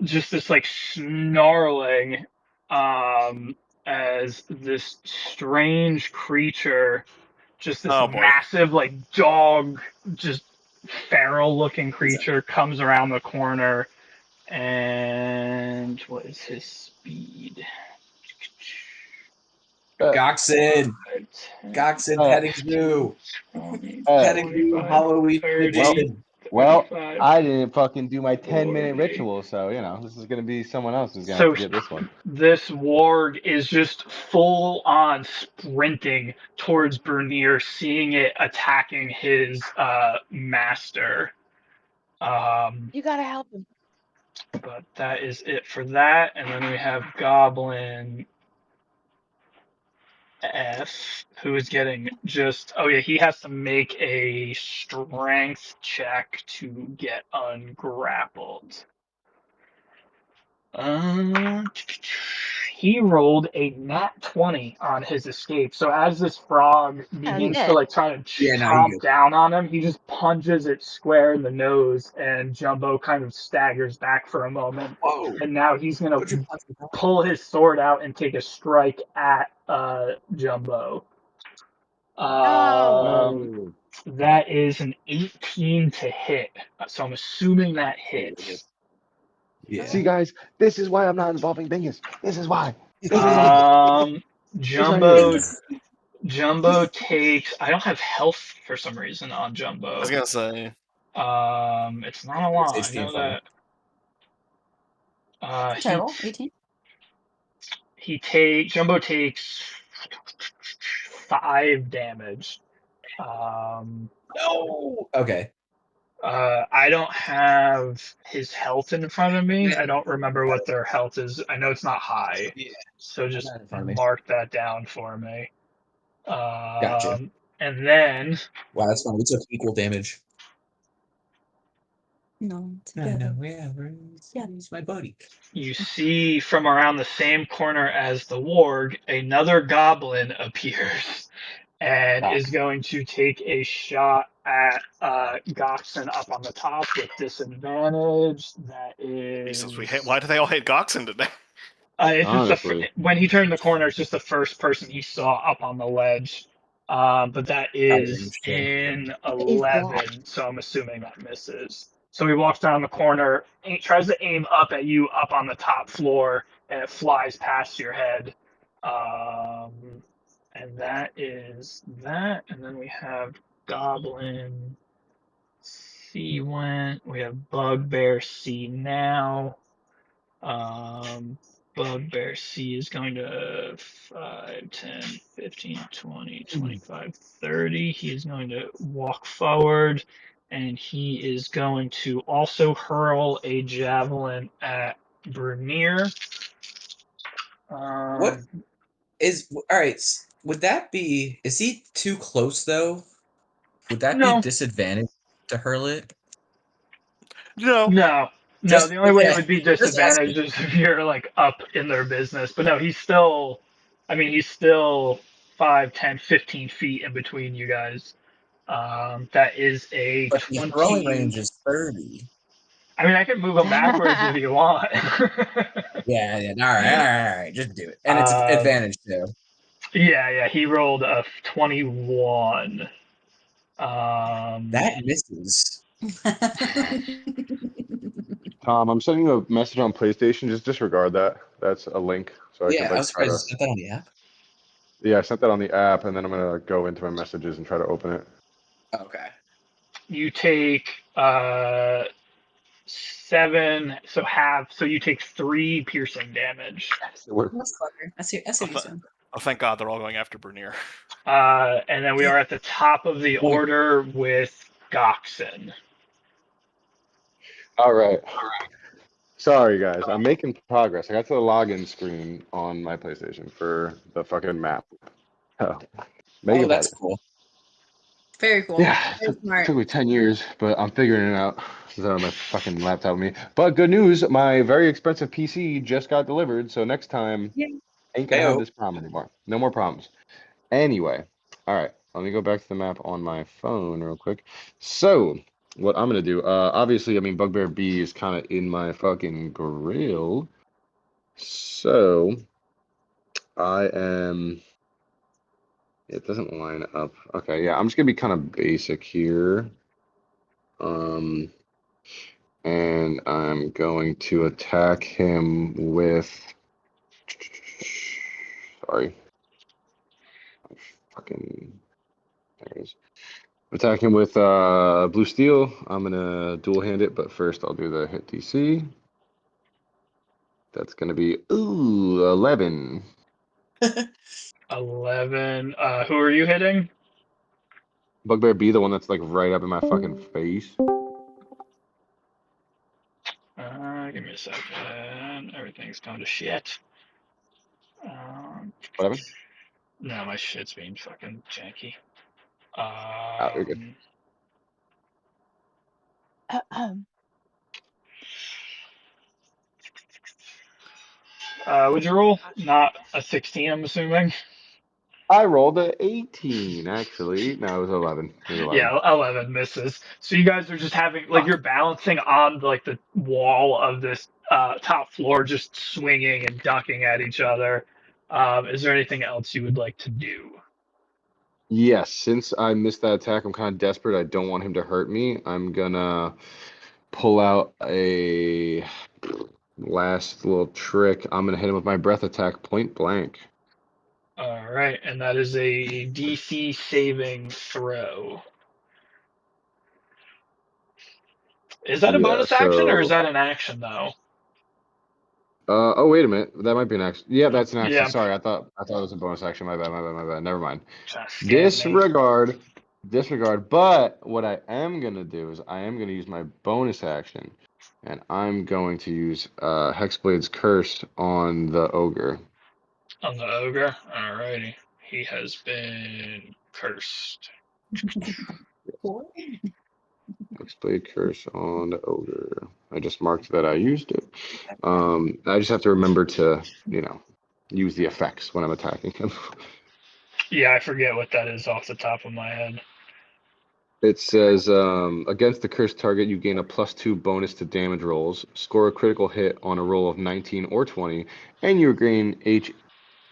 this like snarling, as this strange creature, just this Oh boy. massive like dog, just feral looking What's that? creature comes around the corner. And what is his speed? Goxin! 10, Goxin Uh, petting zoo! 20, Petting zoo 25, Halloween 30, edition. well, 35, I didn't fucking do my 10-minute 40. ritual, so this is gonna be someone else who's gonna have So to get this one. this warg is just full on sprinting towards Bernier, seeing it attacking his master. You gotta help him. But that is it for that. And then we have Goblin F, who is getting just. Oh, yeah, he has to make a strength check to get ungrappled. He rolled a nat 20 on his escape. So as this frog Oh, he begins to did. like try to Yeah, no, you chomp down on him, he just punches it square in the nose, and Jumbo kind of staggers back for a moment. Whoa! And now he's gonna Put your punch in the pull his sword out and take a strike at Jumbo. No. That is an 18 to hit. So I'm assuming that hits. Yeah. See, guys, this is why I'm not involving Dingus. This is why. This is why. Um, This right here. Jumbo takes. I don't have health for some reason on I Jumbo. was gonna say. It's not a lot. I HP know and fire. that. Terrible. 18. Jumbo takes 5 damage. No! Okay. I don't have his health in front of me. I don't remember what their health is. I know it's not high. Yeah. So just got it in front of me. mark that down for me. Gotcha. And then Wow, that's fine. We took equal damage. No. Yeah, he's my buddy. you see from around the same corner as the warg, another goblin appears and is going to take a shot at Goxon up on the top with disadvantage. That is. Jesus, why do they all hate Goxin today? It's just Honestly. when he turned the corner, it's just the first person he saw up on the ledge. But that is in It is black. 11, so I'm assuming that misses. So he walks down the corner, tries to aim up at you up on the top floor, and it flies past your head. And that is that. And then we have Goblin C went. We have Bugbear C now. Bugbear C is going to 5, 10, 15, 20, 25, 30. He is going to walk forward, and he is going to also hurl a javelin at Bernier. What is all right? Would that be? Is he too close though? Would that be a No, disadvantage to hurl it? No. no. Just The only way it yeah, would be just asking. disadvantage is if you're like up in their business. But no, he's still. I mean, he's still 5, 10, 15 feet in between you guys. That is a But the throwing 20. range is 30. I mean, I can move him backwards if you want. Yeah. All right. Just do it, and it's an Um, advantage too. yeah, he rolled a 21. That misses. Tom, I'm sending you a message on PlayStation. Just disregard that. That's a link, so I Yeah, can I like was try surprised to. you sent that on the app. Yeah, I sent that on the app, and then I'm gonna go into my messages and try to open it. Okay. You take 7, so you take 3 piercing damage. That's clever. I see what he's doing. Oh, thank God they're all going after Bernier. And then we are at the top of the order with Goxon. All right. Sorry, guys. I'm making progress. I got to the login screen on my PlayStation for the fucking map. Oh, make Oh, it that's better. cool. Very cool. Yeah, Very it smart. took me 10 years, but I'm figuring it out since I have my fucking laptop with me. But good news, my very expensive PC just got delivered, so next time Yay. ain't gonna have Heyo. this problem anymore. No more problems. Anyway, all right, let me go back to the map on my phone real quick. So, what I'm gonna do, obviously, I mean, Bugbear B is kind of in my fucking grill. So, I am. It doesn't line up. Okay, yeah, I'm just gonna be kind of basic here. Um, and I'm going to attack him with. Sorry. Fucking. There it is. Attack him with blue steel. I'm gonna dual hand it, but first I'll do the hit DC. That's gonna be 11. 11. Who are you hitting? Bugbear B, the one that's like right up in my fucking face. Give me a second. Everything's going to shit. Whatever. No, my shit's being fucking janky. Oh, you're good. Would you roll? Not a 16, I'm assuming. I rolled a 18, actually. No, it was 11. It was 11. Yeah, 11 misses. So you guys are just having, like, you're balancing on, like, the wall of this top floor, just swinging and ducking at each other. Is there anything else you would like to do? Yes, since I missed that attack, I'm kind of desperate. I don't want him to hurt me. I'm gonna pull out a last little trick. I'm gonna hit him with my breath attack point blank. All right, and that is a DC saving throw. Is that a Yeah, bonus action or is so that an action though? oh wait a minute. That might be an action. Yeah, that's an action. Yeah, Sorry, I thought it was a bonus action. My bad, my bad, my bad. Never mind. trying to scam me. Disregard. Disregard. But what I am gonna do is I am gonna use my bonus action. And I'm going to use Hexblade's Curse on the ogre. On the ogre. Alrighty. He has been cursed. Hexblade Curse on the ogre. I just marked that I used it. I just have to remember to, use the effects when I'm attacking him. Yeah, I forget what that is off the top of my head. It says, against the cursed target, you gain a +2 bonus to damage rolls, score a critical hit on a roll of 19 or 20, and you gain 8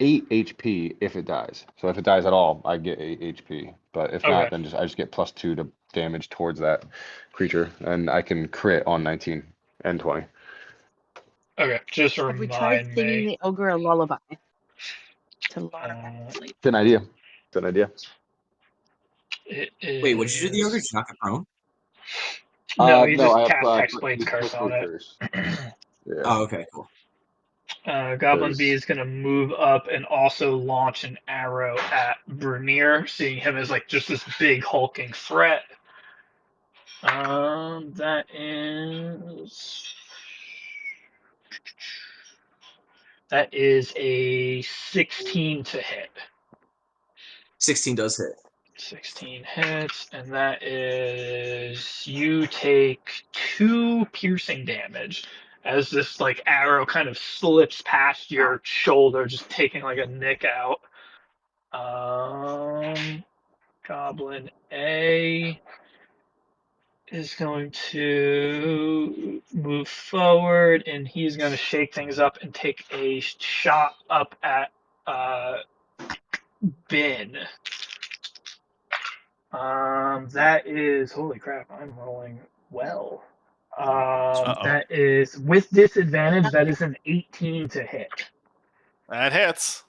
HP if it dies. So if it dies at all, I get 8 HP. But if not, Okay. then I just get +2 to damage towards that creature, and I can crit on 19 and 20. Okay, just Have we tried remind singing me. the ogre a lullaby to lull him back to sleep? It's an idea. It's an idea. It Wait, what did you do to the ogre? Did is. you knock it prone? No, you No, just I cast applied Hexblade's Curse on Hexblade it. Curse. Yeah, Oh, okay, cool. Goblin B because is going to move up and also launch an arrow at Brunier, seeing him as like just this big hulking threat. That is a 16 to hit. 16 does hit. 16 hits, and that is you take 2 piercing damage as this like arrow kind of slips past your shoulder, just taking like a nick out. Goblin A is going to move forward, and he's going to shake things up and take a shot up at Bin. That is holy crap. I'm rolling well. Uh-oh. That is with disadvantage. That is an 18 to hit. That hits.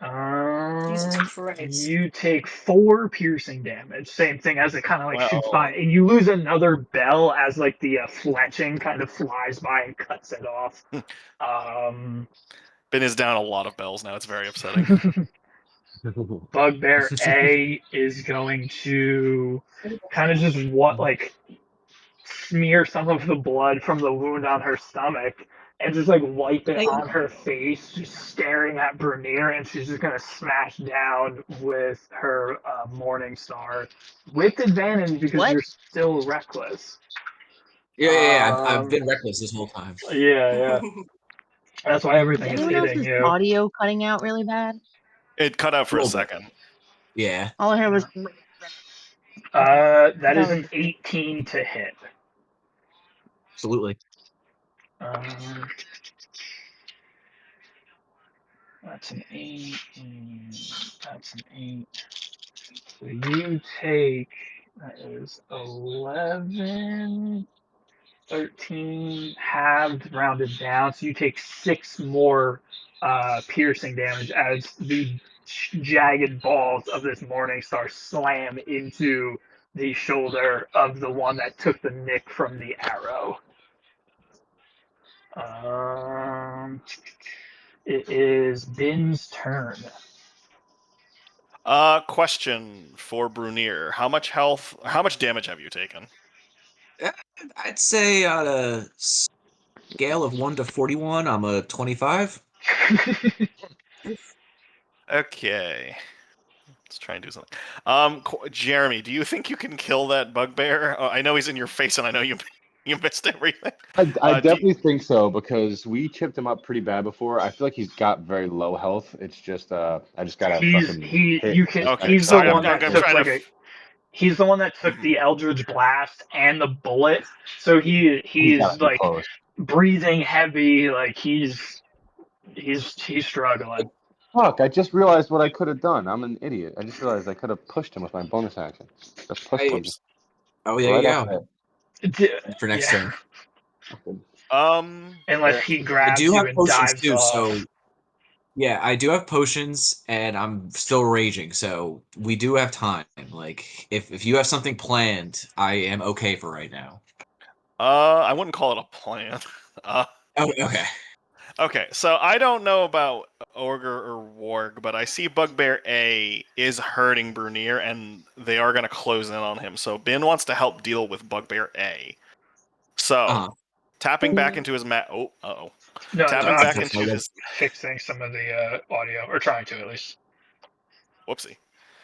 Jesus Christ. You take 4 piercing damage. Same thing as it kind of like shoots Uh-oh. by, and you lose another bell as like the fletching kind of flies by and cuts it off. Ben is down a lot of bells now. It's very upsetting. Bugbear A is going to kind of just smear some of the blood from the wound on her stomach and just like wipe it on her face, just staring at Brunier, and she's just gonna smash down with her Morning Star with advantage because What? you're still reckless. Yeah. I've Um, been reckless this whole time. yeah. That's why Is everything is anyone hitting else's you. audio cutting out really bad? It cut out for a Little bit. second. Yeah, All I heard was. That is was an 18 to hit. absolutely. That's an 8. That's an 8. So you take, that is 11, 13, halved, rounded down. So you take 6 more piercing damage as the jagged balls of this Morning Star slam into the shoulder of the one that took the nick from the arrow. It is Bin's turn. Question for Brunier: how much damage have you taken? I'd say on a scale of 1 to 41, I'm a 25. Okay. Let's try and do something. Jeremy, do you think you can kill that bugbear? I know he's in your face, and I know you missed everything. I definitely think so because we chipped him up pretty bad before. I feel like he's got very low health. It's just I just gotta fucking hit. Okay, he's sorry, the one I'm that took trying like to. a he's the one that took the Eldritch Blast and the bullet. So He's gotta he's be like close. breathing heavy, like he's struggling. Fuck! I just realized what I could have done. I'm an idiot. I just realized I could have pushed him with my bonus action. Just pushed him just Oh, there right you up go. ahead. For next Yeah. turn. Unless he I grabs do have you and potions dives too, off. so yeah, I do have potions, and I'm still raging, so we do have time. Like, if you have something planned, I am okay for right now. I wouldn't call it a plan. Oh, okay. Okay, so I don't know about Ogre or Warg, but I see Bugbear A is hurting Brunier, and they are going to close in on him. So Ben wants to help deal with Bugbear A. So, tapping back into his mat. Oh, uh-oh. No, Tapping I'm back just into his. fixing some of the audio, or trying to at least. Whoopsie.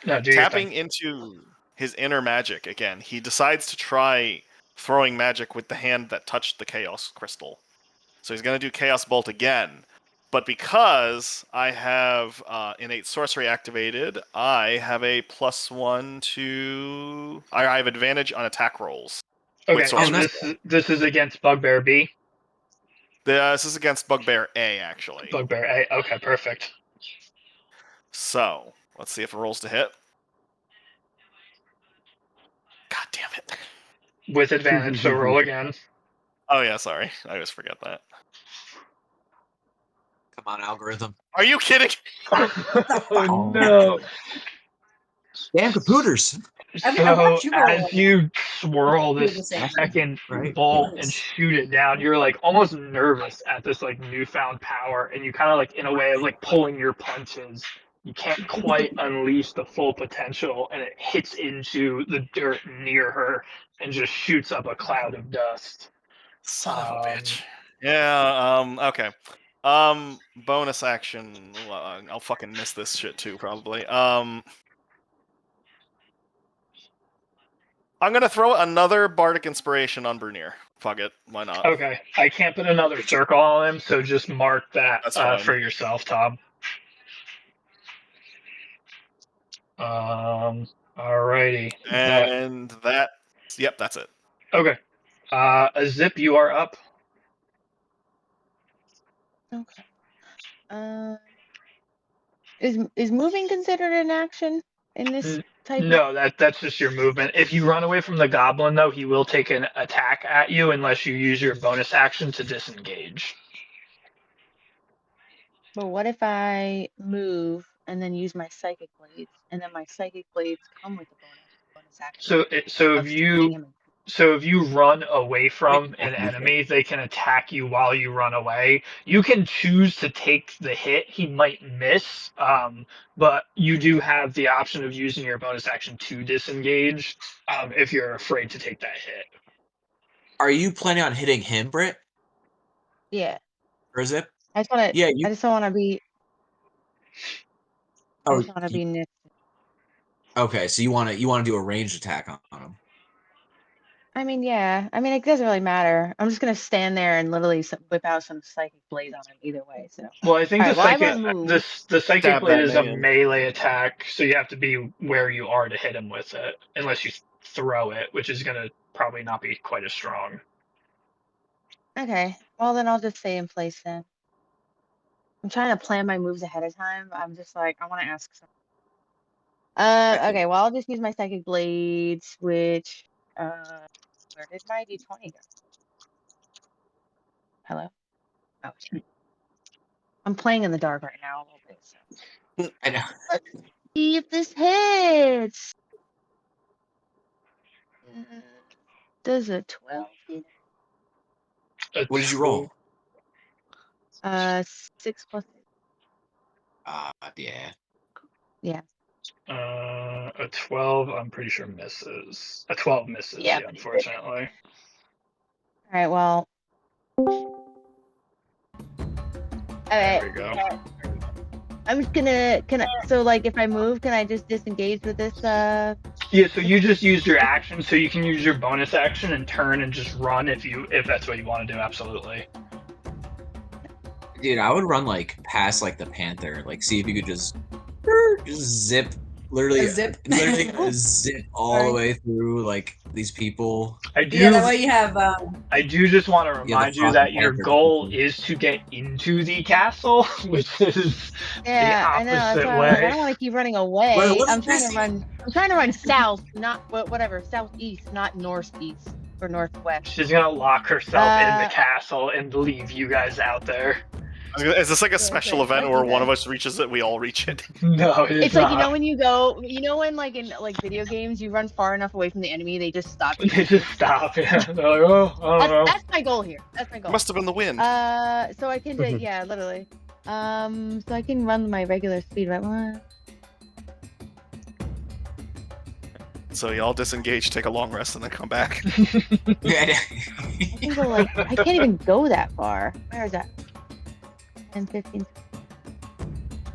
No, do your thing. Tapping into his inner magic again, he decides to try throwing magic with the hand that touched the Chaos Crystal. So he's going to do Chaos Bolt again. But because I have innate sorcery activated, I have a +1 to. I have advantage on attack rolls. Okay, with sorcery. and this is against Bugbear B. This is against Bugbear A, actually. Bugbear A. Okay, perfect. So let's see if it rolls to hit. God damn it! With advantage, so roll again. Oh yeah, sorry, I always forget that. Come on, algorithm. Are you kidding? Oh no! Damn computers! So as you swirl Do the this same. second Right? bolt and Yes. shoot it down, you're like almost nervous at this like newfound power, and you kind of like in a way of like pulling your punches. You can't quite unleash the full potential, and it hits into the dirt near her and just shoots up a cloud of dust. Son of a bitch. Yeah. Okay. Bonus action. I'll fucking miss this shit too, probably. I'm gonna throw another bardic inspiration on Brunier. Fuck it, why not? Okay, I can't put another circle on him, so just mark that That's fine. for yourself, Tom. Alrighty. And that. Yep, that's it. Okay. A Zip, you are up. Okay. Is moving considered an action in this type of? No, that's just your movement. If you run away from the goblin, though, he will take an attack at you unless you use your bonus action to disengage. But what if I move and then use my psychic blades, and then my psychic blades come with a bonus action? So if you run away from an enemy, they can attack you while you run away. You can choose to take the hit. He might miss, but you do have the option of using your bonus action to disengage if you're afraid to take that hit. Are you planning on hitting him, Britt? Yeah. Or Zip? I just want to. Yeah, I just don't want to be. I Oh, just want to be near. okay. So you want to do a ranged attack on him? I mean, yeah. I mean, it doesn't really matter. I'm just gonna stand there and literally whip out some psychic blade on him either way. So. Well, I think All right. Well, I want to move. the psychic Stab blade that is a man. melee attack, so you have to be where you are to hit him with it, unless you throw it, which is gonna probably not be quite as strong. Okay. Well, then I'll just stay in place then. I'm trying to plan my moves ahead of time. I'm just like, I want to ask something. Okay. Well, I'll just use my psychic blades, which, where did my D20 go? Hello? Oh, shit. I'm playing in the dark right now a little bit. So. I know. Let's see if this hits. Does a 12 hit? What did you roll? 6 plus. Yeah. Yeah. A 12, I'm pretty sure misses. A 12 misses, Yeah, yeah, but it did. unfortunately. All right. Well. There we go. I'm just gonna. So like, if I move, can I just disengage with this? Yeah, so you just used your action, so you can use your bonus action and turn and just run if that's what you want to do. Absolutely. Dude, I would run like past like the panther, like see if you could just zip, literally Zip. zip all the way through like these people. Yeah, that way you have. I do just want to remind you that your Panther goal people. is to get into the castle, which is Yeah, the I know. That's opposite why I'm like, I way. don't want to keep running away. Wait, I'm trying to run south, not whatever, southeast, not northeast or northwest. She's gonna lock herself in the castle and leave you guys out there. Is this like a Yeah, special okay, event I where do one that. of us reaches it, we all reach it? No, It's like, when you go, when like in like video games, you run far enough away from the enemy, they just stop you. They just stop. Yeah, they're like, oh, I don't know. That's my goal here. That's my goal. Must have been the wind. So I can do, yeah, literally. So I can run my regular speed, right? So y'all disengage, take a long rest, and then come back. Yeah. I can go like, I can't even go that far. Where is that? 10, 15.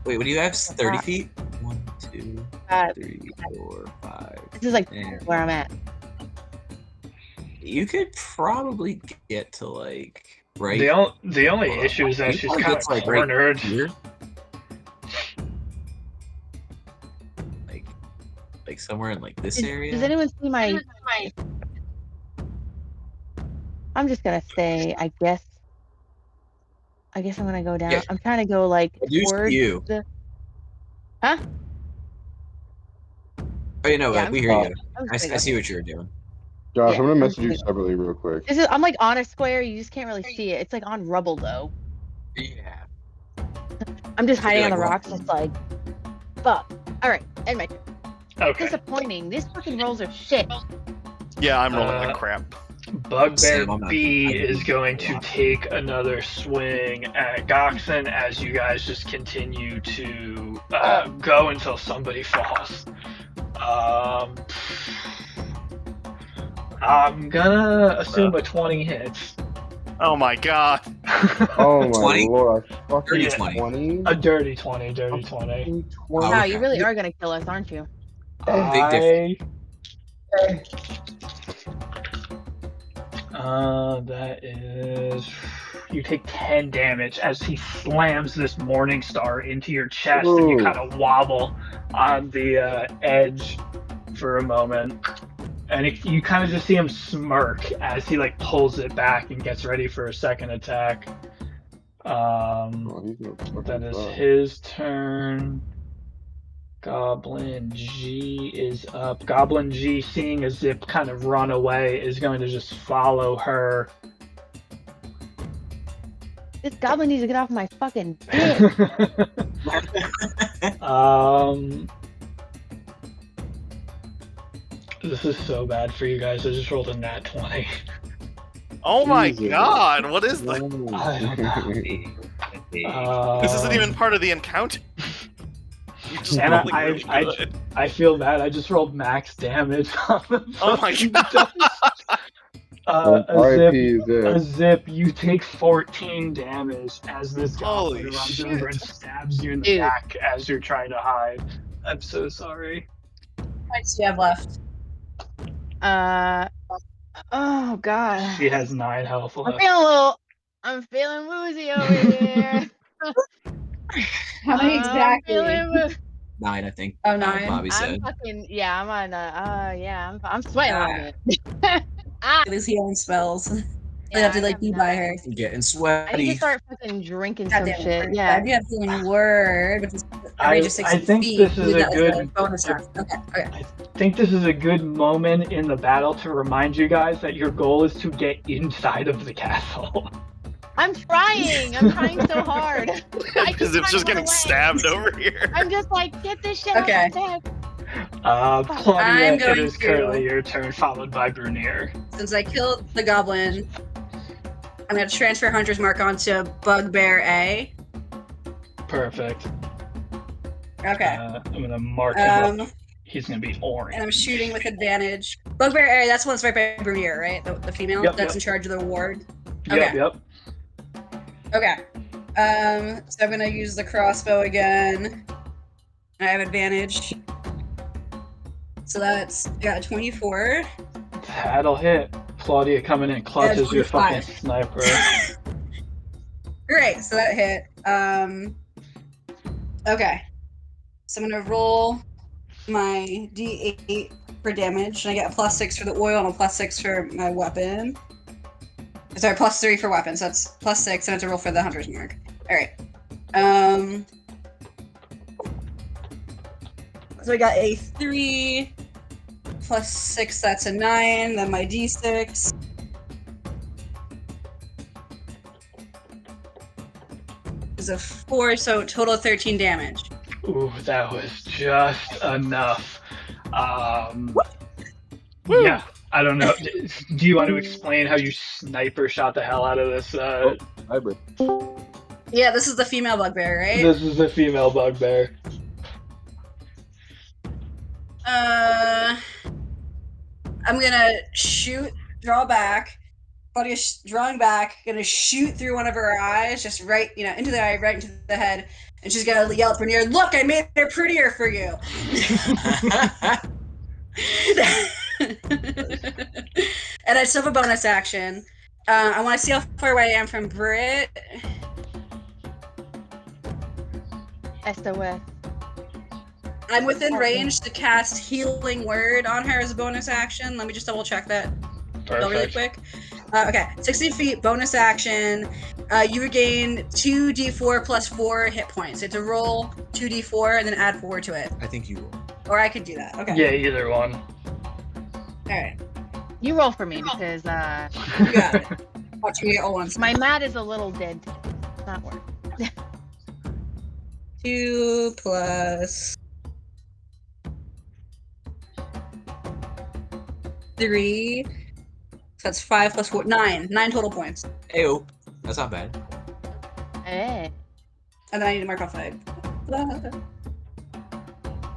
Wait, what do you have? 30 feet? 1, 2, 5. 3, 4, 5. This is like Yeah. where I'm at. You could probably get to like right. The only issue is that You she's probably kind get of to, like, right cornered. here. Like somewhere in like this area. Does anyone see my? I'm just gonna stay. I guess I'm gonna go down. Yeah. I'm trying to go like I do see towards you. the. Huh? Oh, you know, Yeah, like, we hear you. I'm I just gonna see go. what you were doing. Josh, Yeah, I'm gonna I'm message you gonna- separately real quick. I'm like on a square. You just can't really see it. It's like on rubble though. Yeah. I'm just So hiding you're, on the like, rocks, just like. Fuck. All right, end my turn. Okay. Disappointing. These fucking rolls are shit. Yeah, I'm rolling like crap. Bugbear Sam, I'm not- B I- is going to take another swing at Goxon as you guys just continue to go until somebody falls. I'm gonna assume a 20 hits. Oh my god. Oh my 20? lord, I fucking Dirty Yeah. 20. A dirty 20, dirty 20. 20. Wow, okay. you really are gonna kill us, aren't you? Big difference. That is. You take 10 damage as he slams this Morning Star into your chest, and you Ooh. kind of wobble on the edge for a moment. And you kind of just see him smirk as he like pulls it back and gets ready for a second attack. Oh, he's gonna fucking That is suck. his turn. Goblin G is up. Goblin G, seeing a Zip kind of run away, is going to just follow her. This goblin needs to get off my fucking dick. This is so bad for you guys. I just rolled a nat 20. Oh my Jesus. god, what is this? This isn't even part of the encounter. You just And rolling really good. I feel bad. I just rolled max damage on the Oh my fucking god. dice. R.I.P. A Zip. zip, you take 14 damage as this Holy goblin runs shit. over and stabs you in the Dude. back as you're trying to hide. I'm so sorry. How much do you have left? Oh god. She has 9 health I'm left. feeling a little. I'm feeling woozy over here. How many I'm exactly? feeling 9, I think. Oh, 9? Bobby I'm said. fucking yeah. I'm on. Yeah. I'm sweating a little Ah. bit. Ah, These healing spells. They yeah, have to like be by her. Getting I need to sweaty. start fucking drinking God some damn it. shit. Alright, Yeah. I do have healing word, which is a range of I 60 think feet. this is Do a that as good a bonus action. Okay. I think this is a good moment in the battle to remind you guys that your goal is to get inside of the castle. I'm trying. I'm trying so hard. I keep Zip's trying to just run getting away. stabbed over here. I'm just like, get this shit Okay. out of Claudia, I'm it going is to- currently your turn, followed by Brunier. Since I killed the goblin, I'm going to transfer Hunter's Mark onto Bugbear A. Perfect. Okay. I'm gonna mark him up. Um, He's gonna be orange. and I'm shooting with advantage. Bugbear A, that's the one that's right by Brunier, right? The female Yep, that's yep. in charge of the ward. Yep, Okay. yep. Okay. So I'm gonna use the crossbow again. I have advantage. So that's got 24. That'll hit. Claudia coming in, clutches your fucking 25. sniper. Great, so that hit. Okay. So I'm gonna roll my D8 for damage, and I get a +6 for the oil and a +6 for my weapon. Sorry, +3 for weapons. So that's +6, and I have to roll for the Hunter's Mark. Alright. So I got a 3 +6, that's a 9, then my D6. Is a 4, so total 13 damage. Ooh, that was just enough. Woo. Yeah, I don't know. Do you want to explain how you sniper shot the hell out of this? Hybrid. Yeah, this is the female bugbear, right? This is a female bugbear. I'm gonna shoot, draw back. Claudia's drawing back, gonna shoot through one of her eyes, just right, into the eye, right into the head, and she's gonna yell at Bernier, "Look, I made her prettier for you!" And I still have a bonus action. I want to see how far away I am from Brit. SOS. I'm within range to cast Healing Word on her as a bonus action. Let me just double check that really Perfect. quick. Okay, 60 feet, bonus action. You regain 2d4 plus 4 hit points. You have to roll 2d4 and then add 4 to it. I think you will. Or I could do that. Okay. Yeah, either one. Alright. You roll for me because You got it. Watch me get all ones. my mat is a little dead. It's not working. 2 plus 3. So that's 5 plus 4. 9. 9 total points. Ayo. That's not bad. Hey. And then I need to mark off 5.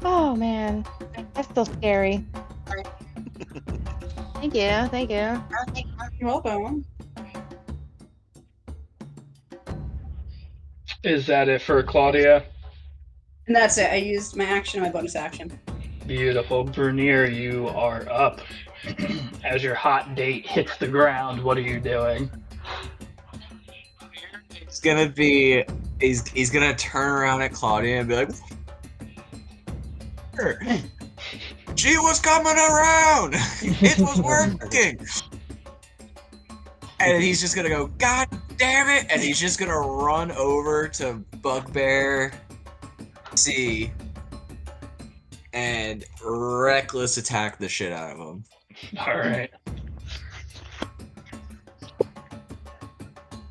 Oh man, that's still scary. Thank you. Thank you. You're welcome. Is that it for Claudia? And that's it. I used my action and my bonus action. Beautiful. Bernier, you are up. As your hot date hits the ground, what are you doing? He's gonna be. He's gonna turn around at Claudia and be like, "She was coming around. It was working." And he's just gonna go, "God damn it!" And he's just gonna run over to Bugbear C and reckless attack the shit out of him. All right.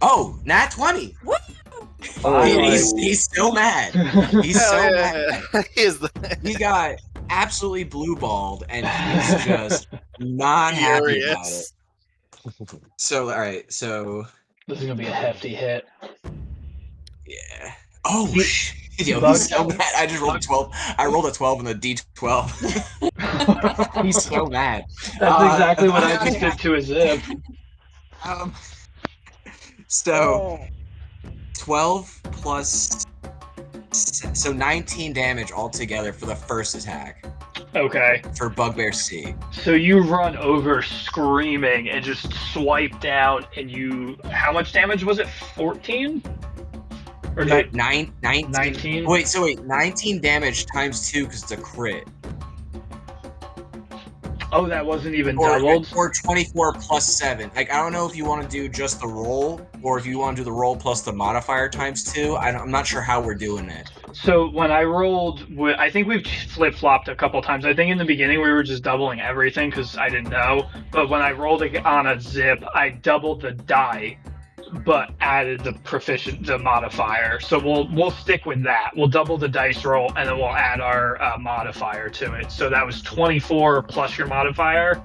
Oh, nat 20. Woo! Oh, He's so mad. He's so Hell mad. yeah. He is the He got absolutely blue balled, and he's just not happy about it. furious. So, all right, so This is gonna be a hefty hit. yeah. Oh He- shit! Yo, Bug- he's so mad. I just rolled a 12. I rolled a 12 on the D12. He's so mad. That's exactly what I Yeah. just did to a zip. Um, so 12 plus so 19 damage altogether for the first attack Okay. for Bugbear C. So you run over screaming and just swipe down, and you. How much damage was it? 14? Or Dude, 19? 19. Wait, 19 damage times 2 because it's a crit. Oh, that wasn't even Or, doubled? or 24 plus 7. Like, I don't know if you want to do just the roll, or if you want to do the roll plus the modifier times 2. I'm not sure how we're doing it. So when I rolled, I think we've flip-flopped a couple times. I think in the beginning we were just doubling everything because I didn't know. But when I rolled on a zip, I doubled the die, but added the modifier. So we'll stick with that. We'll double the dice roll and then we'll add our modifier to it. So that was 24 plus your modifier.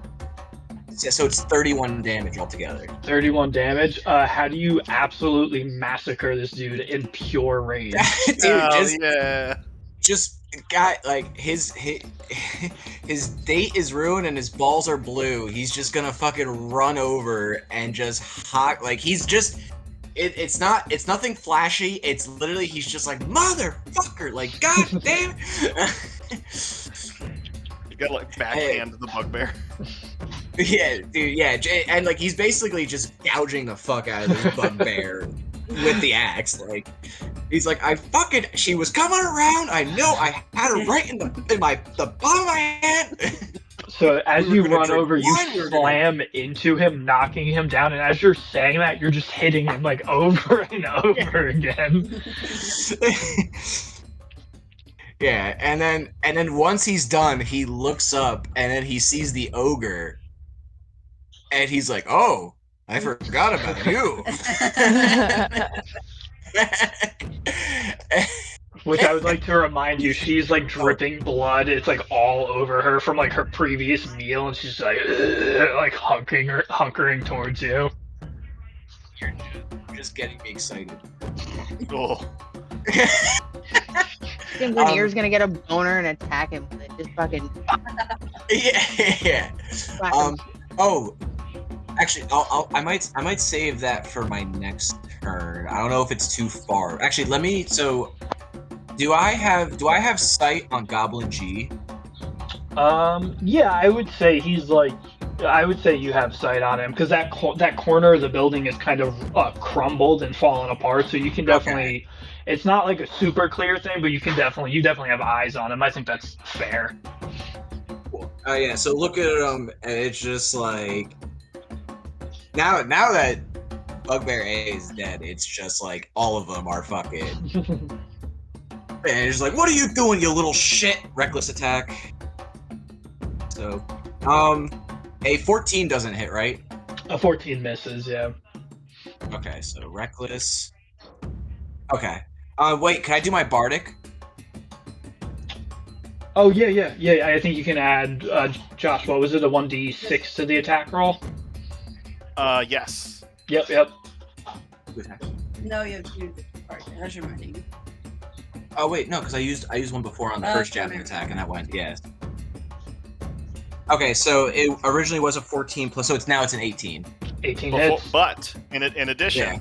So it's 31 damage altogether. 31 damage. How do you absolutely massacre this dude in pure rage? Dude, yeah. just got like his date is ruined and his balls are blue. He's just gonna fucking run over and just hawk like he's just it's nothing flashy. It's literally he's just like motherfucker, like god damn You got like backhand the Bugbear. Yeah, dude, yeah, and like he's basically just gouging the fuck out of this Bugbear with the axe. Like he's like, she was coming around. I know, I had her right in the bottom of my hand. So as We were you gonna run drink over, you wine, we were slam into him, knocking him down. And as you're saying that, you're just hitting him like over and over again. Yeah, and then once he's done, he looks up and then he sees the ogre, and he's like, "Oh, I forgot about you." Which I would like to remind you, she's like dripping blood. It's like all over her from like her previous meal, and she's like, ugh, like hunkering towards you. You're just getting me excited. Cool. Grenier's gonna get a boner and attack him with it. Just fucking Yeah. whack him. Oh, actually, I might save that for my next turn. I don't know if it's too far. Actually, let me. So, do I have sight on Goblin G? Yeah, I would say I would say you have sight on him because that corner of the building is kind of crumbled and fallen apart. So you can definitely. It's not like a super clear thing, but you definitely have eyes on him. I think that's fair. Cool. Yeah. So look at him, and it's just like now that Bugbear A is dead, it's just like all of them are fucking. And it's like, what are you doing, you little shit? Reckless attack. So, a 14 doesn't hit, right? A 14 misses, yeah. Okay, so reckless. Okay. Wait, can I do my bardic? Oh yeah. I think you can add. Josh, what was it? A 1d6 to the attack roll. Yes. Yep. No, you have to do the part. That's your money. Oh wait, no, because I used one before on the first javelin okay. attack, and that went yes. Okay, so it originally was a 14 plus, so it's an 18. 18 hits. But in addition. Yeah.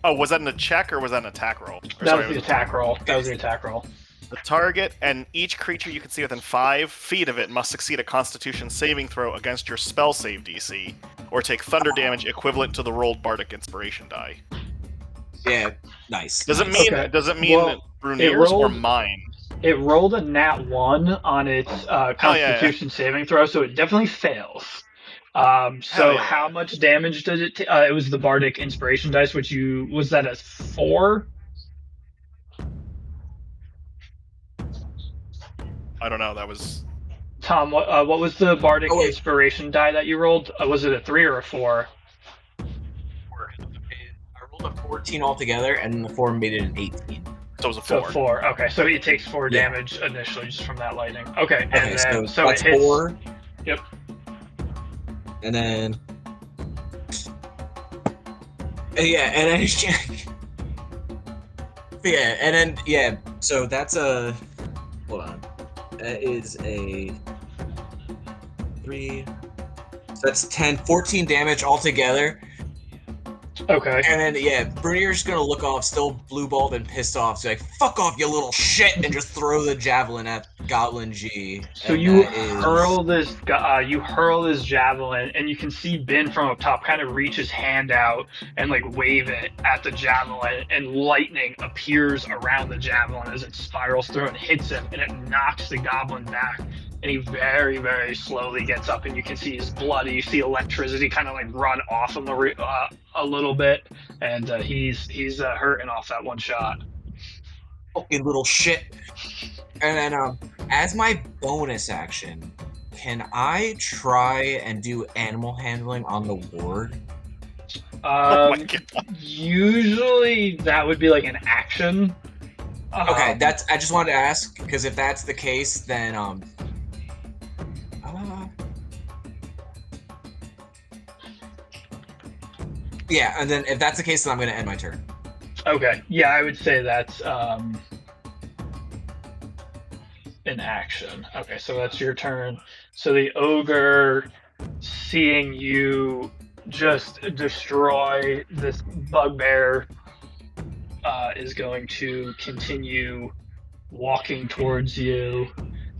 Oh, was that an attack or was that an attack roll? That was the attack roll. That was the attack roll. The target and each creature you can see within 5 feet of it must succeed a Constitution saving throw against your spell save DC, or take thunder damage equivalent to the rolled Bardic Inspiration die. Yeah, nice. Does it nice. mean Okay. Does it mean Well, Brunier's or rolled- mine? It rolled a nat 1 on its Constitution saving throw, so it definitely fails. So yeah. how much damage did it? It was the Bardic Inspiration dice, which was that a 4? I don't know. That was Tom, what was the Bardic Oh, wait. Inspiration die that you rolled? Was it a 3 or a 4? I rolled a 14 altogether, and then the 4 made it an 18. so it was a So 4. 4. Okay, so it takes 4 Yeah. damage initially just from that lightning. Okay, and Okay, then so it that's hits. 4. Yep. And then. Yeah, and then Yeah, and then yeah, so that's a hold on. That is a 3. So that's 10, 14 damage altogether. Okay. And then yeah, Brunier's gonna look off, still blue balled and pissed off. So like, fuck off, you little shit, and just throw the javelin at Goblin G. So And you that is hurl this javelin, and you can see Ben from up top kind of reach his hand out and like wave it at the javelin, and lightning appears around the javelin as it spirals through and hits him, and it knocks the goblin back. And he very, very slowly gets up, and you can see his blood. You see electricity kind of like run off him a little bit, and he's hurting off that one shot. fucking little shit. And then as my bonus action, can I try and do animal handling on the ward? Oh my God. Usually that would be like an action. Okay, that's. I just wanted to ask because if that's the case, then yeah, and then if that's the case, then I'm gonna end my turn. Okay, yeah, I would say that's an action. Okay, so that's your turn. So the ogre, seeing you just destroy this bugbear, is going to continue walking towards you.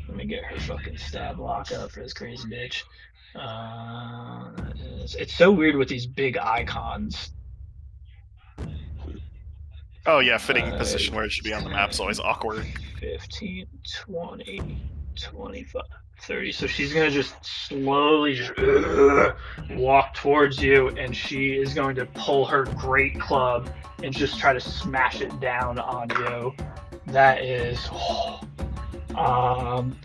Let me get her fucking stab lock up for this crazy bitch. It's so weird with these big icons. Oh yeah, fitting position where it should be on the map is always awkward. 15, 20, 25, 30. So she's going to just slowly just walk towards you, and she is going to pull her great club and just try to smash it down on you. That is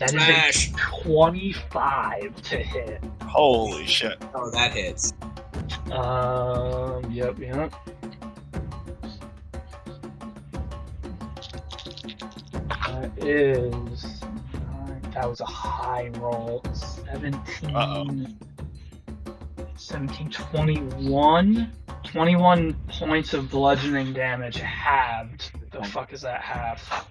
Smash. a 25 to hit. Holy shit. Oh, that hits. Yep. That was a high roll. 17, 21. 21 points of bludgeoning damage halved. The fuck is that half?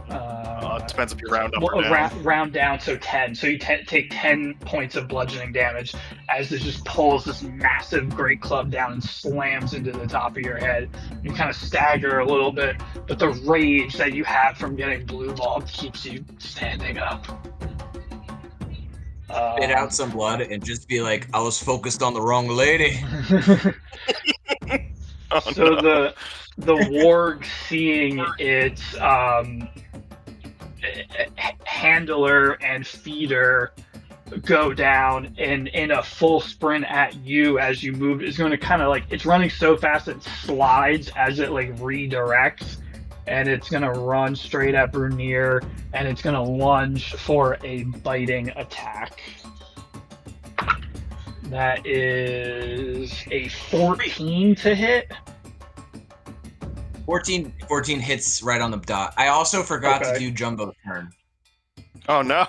It depends if you round up Well, or down. round down, so 10. So you take 10 points of bludgeoning damage as it just pulls this massive great club down and slams into the top of your head. You kind of stagger a little bit, but the rage that you have from getting blue balled keeps you standing up. Spit out some blood and just be like, I was focused on the wrong lady. Oh, So no. the warg, seeing its handler and feeder go down and in a full sprint at you as you move, is going to kind of like, it's running so fast it slides as it like redirects, and it's going to run straight at Brunier, and it's going to lunge for a biting attack. That is a 14 to hit. 14 hits right on the dot. I also forgot to Okay. do Jumbo's turn, Oh no.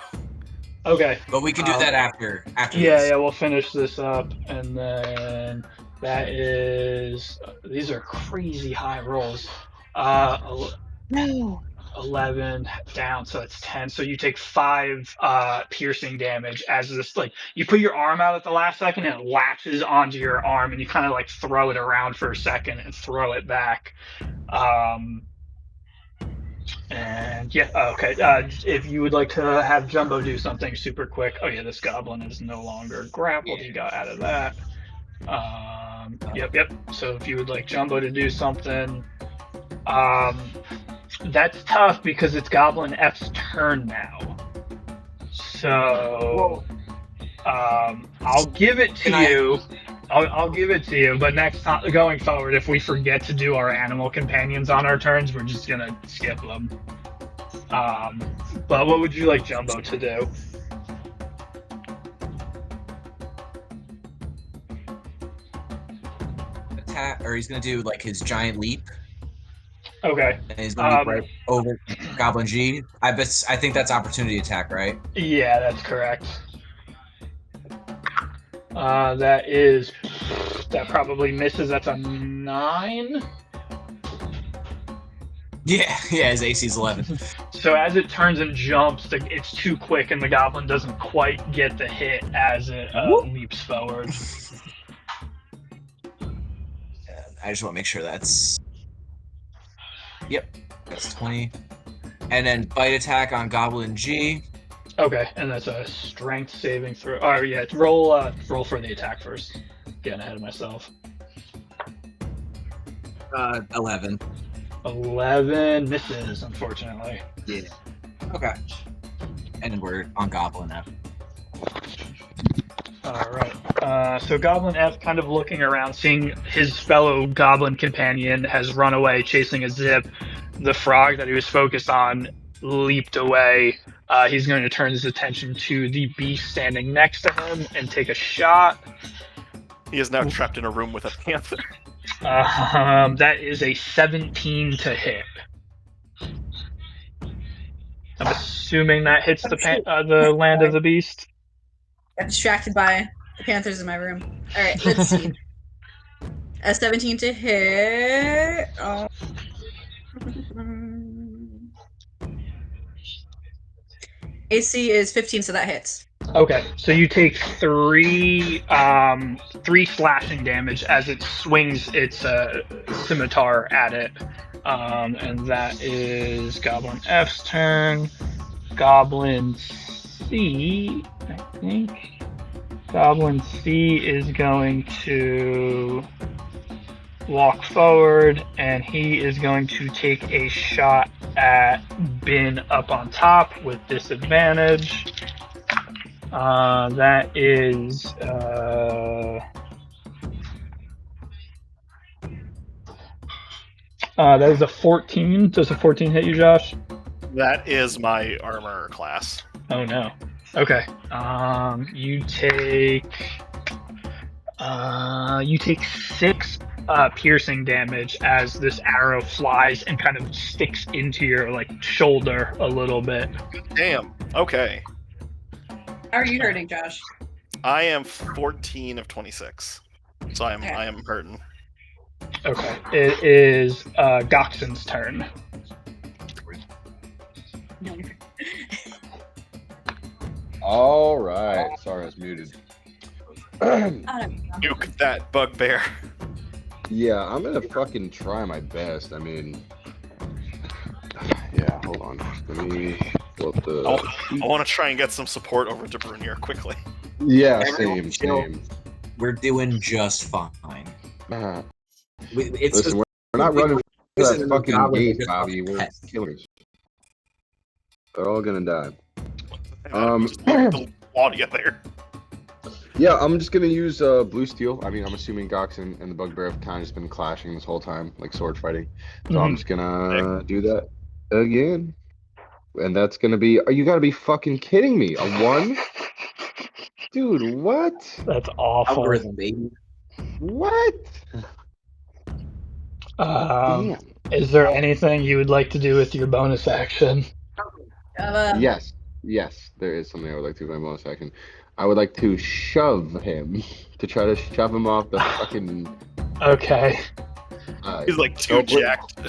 Okay. but we can do that after Yeah, this. yeah, we'll finish this up, and then that is. These are crazy high rolls. No. 11 down, so it's 10. So you take 5 piercing damage as this, like, you put your arm out at the last second and it latches onto your arm, and you kind of like throw it around for a second and throw it back. And yeah, okay. If you would like to have Jumbo do something super quick. Oh yeah, this goblin is no longer grappled. He got out of that. Yep. So if you would like Jumbo to do something, that's tough because it's Goblin F's turn now. So I'll give it to you. I'll give it to you, but next time, going forward, if we forget to do our animal companions on our turns, we're just gonna skip them. But what would you like Jumbo to do? Attack, or he's gonna do like his giant leap, Okay. and he's gonna leap right over Goblin G. I think that's opportunity attack, right? Yeah, that's correct. That probably misses. That's a 9. Yeah, his AC's 11. So as it turns and jumps, it's too quick, and the goblin doesn't quite get the hit as it leaps forward. I just want to make sure that's. Yep, that's 20. And then bite attack on Goblin G. Okay, and that's a strength saving throw. Oh yeah, roll for the attack first. Getting ahead of myself. 11. 11 misses, unfortunately. Yeah. Okay. And then we're on Goblin F. Alright. So Goblin F, kind of looking around, seeing his fellow goblin companion has run away chasing a zip. The frog that he was focused on leaped away. He's going to turn his attention to the beast standing next to him and take a shot. He is now trapped in a room with a panther. That is a 17 to hit. I'm assuming that hits the land of the beast. Got distracted by the panthers in my room. All right, let's see. A 17 to hit. Oh. AC is 15, so that hits. Okay, so you take three slashing damage as it swings its scimitar at it, and that is Goblin F's turn. Goblin C, I think. Goblin C is going to walk forward, and he is going to take a shot at Bin up on top with disadvantage. That is a 14. Does a 14 hit you, Josh? That is my armor class. Oh no. Okay. You take 6 piercing damage as this arrow flies and kind of sticks into your shoulder a little bit. Damn. Okay. How are you hurting, Josh? I am 14 of 26, so I am hurting. Okay. It is Goxon's turn. All right. Sorry, I was muted. Nuke that bugbear. Yeah, I'm gonna fucking try my best. I mean, yeah. Hold on. Let me pull up the. I want to try and get some support over to Brunier quickly. Yeah, Everyone same. We're doing just fine. It's Listen, we're not running for that fucking gate, Bobby. We're killers. They're all gonna die. Just the Claudia there. Yeah, I'm just gonna use blue steel. I mean, I'm assuming Gox and the Bugbear have kind of just been clashing this whole time, like sword fighting. So I'm just gonna do that again, and that's gonna be. You gotta be fucking kidding me! A 1, dude. What? That's awful. Algorithm, baby. What? Damn. Is there anything you would like to do with your bonus action? Yes, there is something I would like to do with my bonus action. I would like to shove him to try to shove him off the fucking. Okay. He's too jacked.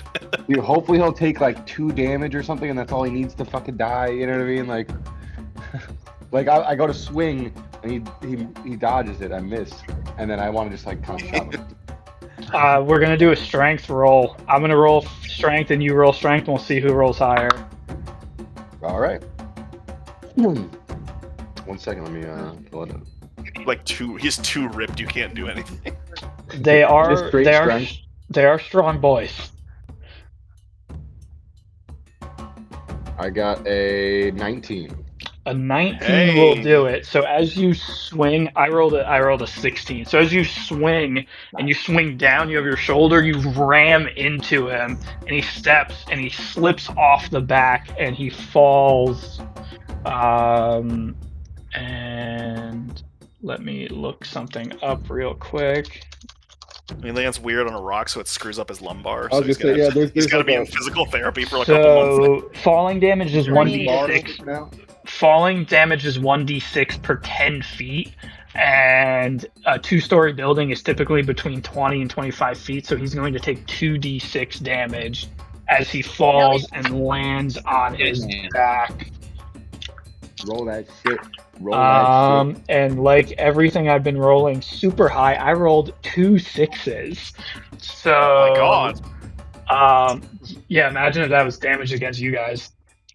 Dude, hopefully he'll take 2 damage or something, and that's all he needs to fucking die. You know what I mean? I go to swing, and he dodges it. I miss, and then I want to just kind of shove him. We're gonna do a strength roll. I'm gonna roll strength, and you roll strength, and we'll see who rolls higher. All right. 1 second, let me pull it up. He's too ripped. You can't do anything. They are strength. They are strong boys. I got a 19. A 19 will do it. So as you swing, I rolled a 16. So as you swing and you swing down, you have your shoulder, you ram into him, and he steps and he slips off the back and he falls. And let me look something up real quick. He lands weird on a rock, so it screws up his lumbar. I was So gonna say, he's got to be in physical therapy for a couple months. So falling damage is 1d6. Falling damage is 1d6 per 10 feet, and a 2-story building is typically between 20 and 25 feet. So he's going to take 2d6 damage as he falls and lands on his Man. back. Roll that shit. Roll that shit. And like everything I've been rolling super high, I rolled 2 6s. So, Oh my god. yeah, imagine if that was damage against you guys.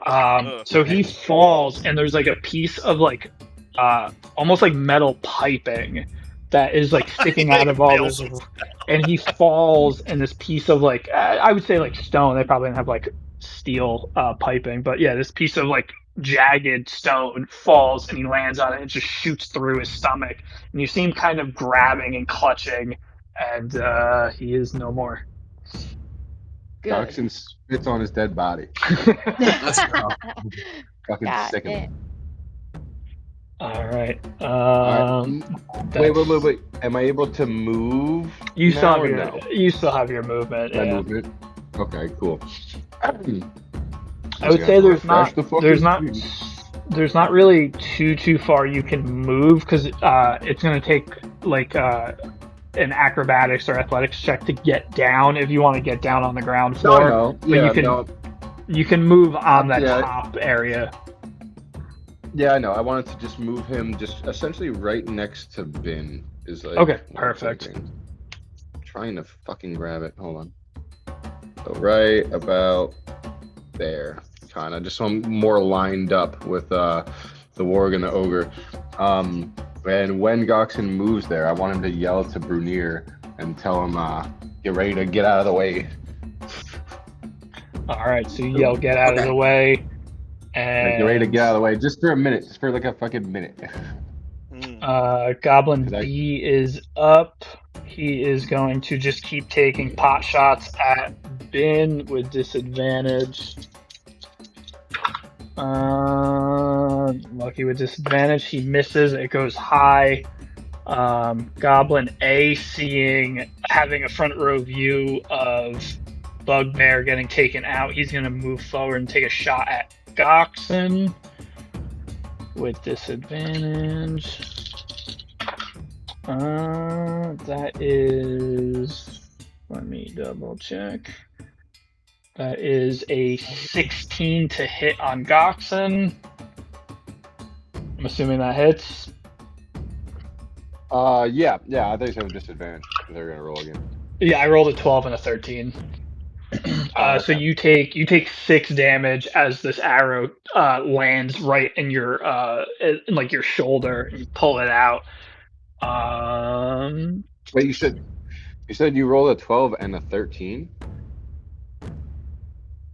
Ugh. So he falls, and there's like a piece of like, almost like metal piping that is like sticking out of all this, and he falls, and this piece of like, I would say like stone. They probably didn't have like steel piping, but yeah, this piece of like jagged stone falls, and he lands on it and just shoots through his stomach, and you see him kind of grabbing and clutching, and he is no more. Good. Coxon spits on his dead body. Let's go. Fucking God sick of it. damn. All right. Wait. Am I able to move? You now still have or your no? you still have your movement. My Yeah. movement. Okay, cool. I would say there's not really too far you can move, because it's gonna take like an acrobatics or athletics check to get down if you want to get down on the ground floor. No, But yeah, you can no. you can move on that Yeah. top area. Yeah, I know. I wanted to just move him just essentially right next to Bin. Is like Okay, what I'm perfect. thinking. Trying to fucking grab it. Hold on. So right about there, kind of, just so I'm more lined up with the warg and the ogre. And when Goxon moves there, I want him to yell to Brunir and tell him, get ready to get out of the way. All right, so you yell, "Get out of the way!" And Get ready to get out of the way, just for a minute, just for like a fucking minute. Goblin Cause B is up. He is going to just keep taking pot shots at Bin with disadvantage. Lucky with disadvantage. He misses. It goes high. Goblin A, having a front row view of Bugbear getting taken out, he's going to move forward and take a shot at Goxon with disadvantage. That is, let me double check. That is a 16 to hit on Goxon. I'm assuming that hits. Yeah, I think so with disadvantage, because they're gonna roll again. Yeah, I rolled a 12 and a 13. Okay. So you take 6 damage as this arrow lands right in your in like your shoulder. You pull it out. Wait, you said you rolled a 12 and a 13?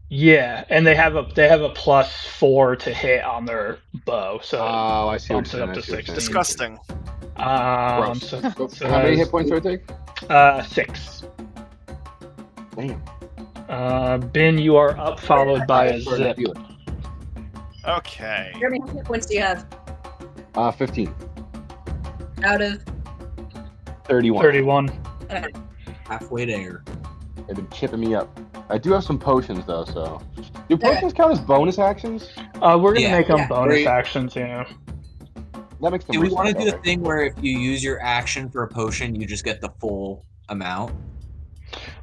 Yeah, and they have a +4 to hit on their bow, so Oh, I see what bumps you're it up to saying. 16. Disgusting. Gross. So How many hit points do I take? 6. Damn. Bin, you are up, followed by a Sorry to zip. feel it. Okay. Jeremy, how many points do you have 15. out of? 31. 31. Halfway there. They've been chipping me up. I do have some potions though, so. Do potions count as bonus actions? We're gonna Yeah, make them yeah. bonus Great. actions, yeah. That makes them. Do we want to do the thing where if you use your action for a potion, you just get the full amount?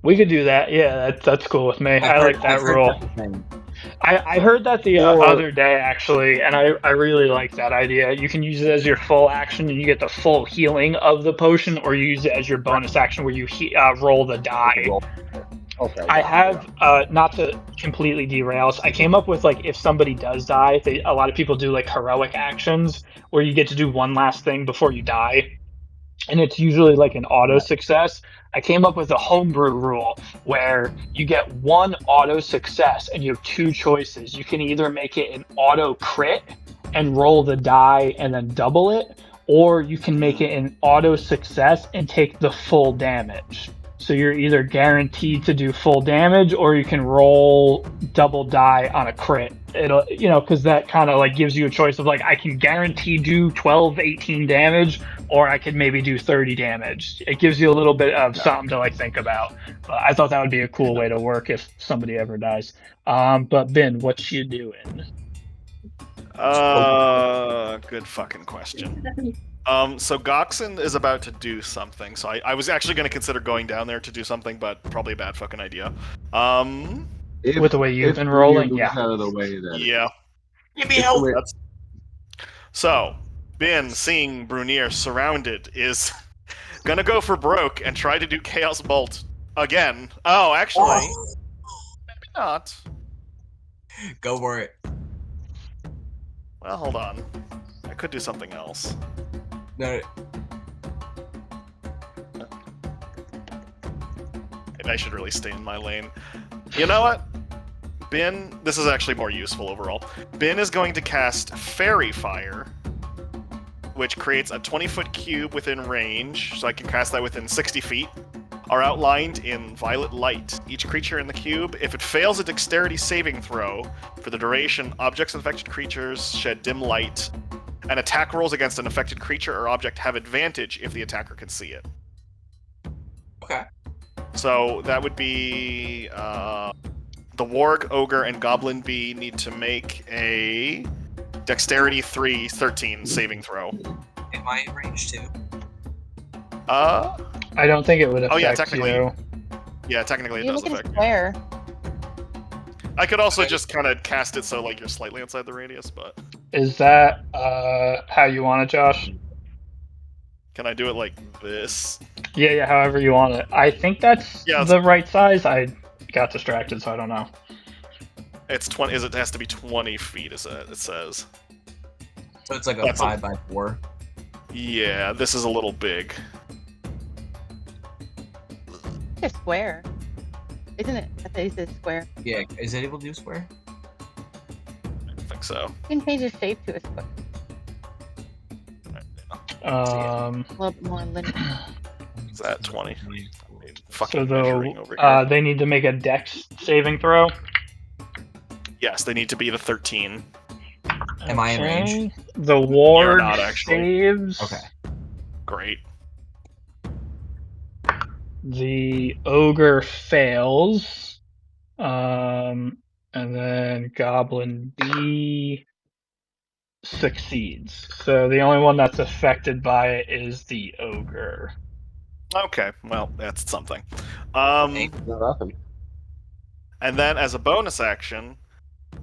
We could do that. Yeah, that's cool with me. I like that I've heard rule. that's a thing. I heard that the Or- other day actually, and I really like that idea. You can use it as your full action, and you get the full healing of the potion, or you use it as your bonus action where you roll the die. Okay. I have not to completely derail us. I came up with like if somebody does die, a lot of people do like heroic actions where you get to do one last thing before you die, and it's usually like an auto success. I came up with a homebrew rule where you get one auto success and you have 2 choices. You can either make it an auto crit and roll the die and then double it, or you can make it an auto success and take the full damage. So you're either guaranteed to do full damage, or you can roll double die on a crit. It'll, because that kind of like gives you a choice of like, I can guarantee do 12, 18 damage, or I could maybe do 30 damage. It gives you a little bit of something to like think about. I thought that would be a cool way to work if somebody ever dies. But Ben, what you doing? Good fucking question. So Goxon is about to do something. So I was actually going to consider going down there to do something, but probably a bad fucking idea. If, With the way you've if been Brunier rolling, moves yeah. out of the way, then Yeah. Give me If help. the way- So, Ben, seeing Brunier surrounded, is gonna go for broke and try to do Chaos Bolt again. Oh, actually, Oh, maybe not. go for it. Well, hold on. I could do something else. No, Maybe I should really stay in my lane. You know what? Ben, this is actually more useful overall. Ben is going to cast Fairy Fire, which creates a 20-foot cube within range, so I can cast that within 60 feet, are outlined in violet light. Each creature in the cube, if it fails a dexterity saving throw, for the duration, objects and affected creatures shed dim light, and attack rolls against an affected creature or object have advantage if the attacker can see it. okay. So that would be the Warg, Ogre, and Goblin Bee need to make a Dexterity 3 13 saving throw. Am I in range too? I don't think it would affect Oh, yeah, technically. you. Yeah, technically it You does make it a affect you. square. I could also just kind of cast it so like you're slightly outside the radius, but Is that how you want it, Josh? can I do it like this? Yeah, however you want it. I think that's Yeah, the right size. I got distracted, so I don't know. It's 20. It has to be 20 feet. It says. So it's like a That's a- 5x4. Yeah, this is a little big. It's a square. Isn't it? I think it's a square. Yeah, is it able to do square? I think so. You can change the shape to a square. A little bit more linear. Is that 20? I mean, So fucking measuring though, over here. they need to make a Dex saving throw. Yes, they need to be the 13. Am I in range? The ward not, actually. saves. Okay. Great. The ogre fails. And then Goblin B succeeds. So the only one that's affected by it is the ogre. Okay, well, that's something. nothing. And then as a bonus action,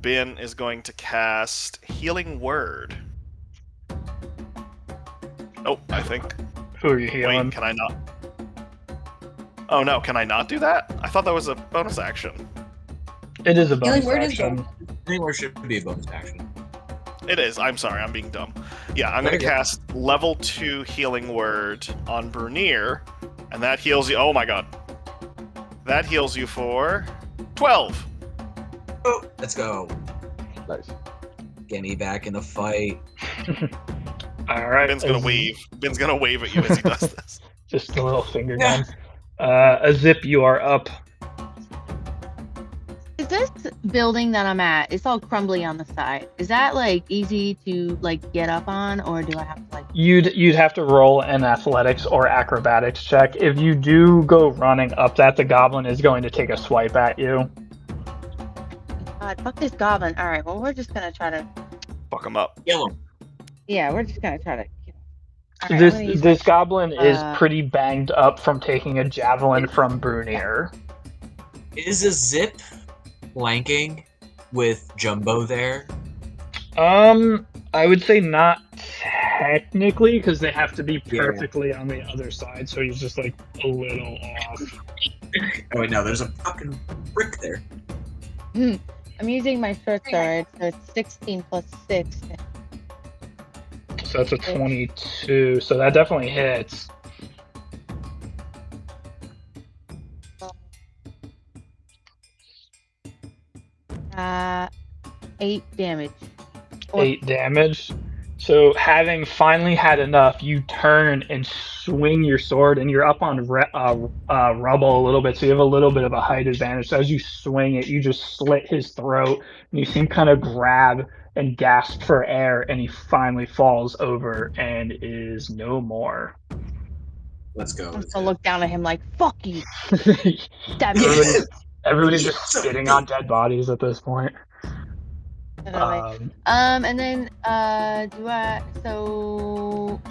Ben is going to cast Healing Word. Oh, I think. Who are you healing? Wait, can I not? Oh no, can I not do that? I thought that was a bonus action. It is a Healing bonus word is action. Anywhere should be a bonus action. It is. I'm sorry, I'm being dumb. Yeah, I'm going to Okay. cast level 2 Healing Word on Brunier, and that heals you. Oh my god. That heals you for 12. Oh, let's go. Nice. Get me back in the fight. All right. Ben's going to wave. Ben's going to wave at you as he does this. Just a little finger Yeah. gun. A zip, you are up. Is this building that I'm at? It's all crumbly on the side. Is that like easy to like get up on, or do I have to like? You'd have to roll an athletics or acrobatics check. If you do go running up that, the goblin is going to take a swipe at you. God, fuck this goblin. All right. Well, we're just gonna try to. Fuck him up. Kill him. Yeah, we're just gonna try to. All right, I'm gonna use This goblin is uh, pretty banged up from taking a javelin from Brunier. Is a zip flanking with Jumbo there? I would say not technically, because they have to be Yeah. perfectly on the other side, so he's just like a little off. Oh wait, no, there's a fucking brick there. I'm using my short sword, so it's 16 plus 6. So that's a 22. So that definitely hits. Uh, 8 damage. Or- 8 damage. So having finally had enough, you turn and swing your sword, and you're up on rubble a little bit, so you have a little bit of a height advantage. So as you swing it, you just slit his throat, and you see him kind of grab and gasp for air, and he finally falls over and is no more. Let's go. I'm gonna look down at him like, fuck you. Stab Everybody's just spitting on dead bodies at this point. And then, do I, so,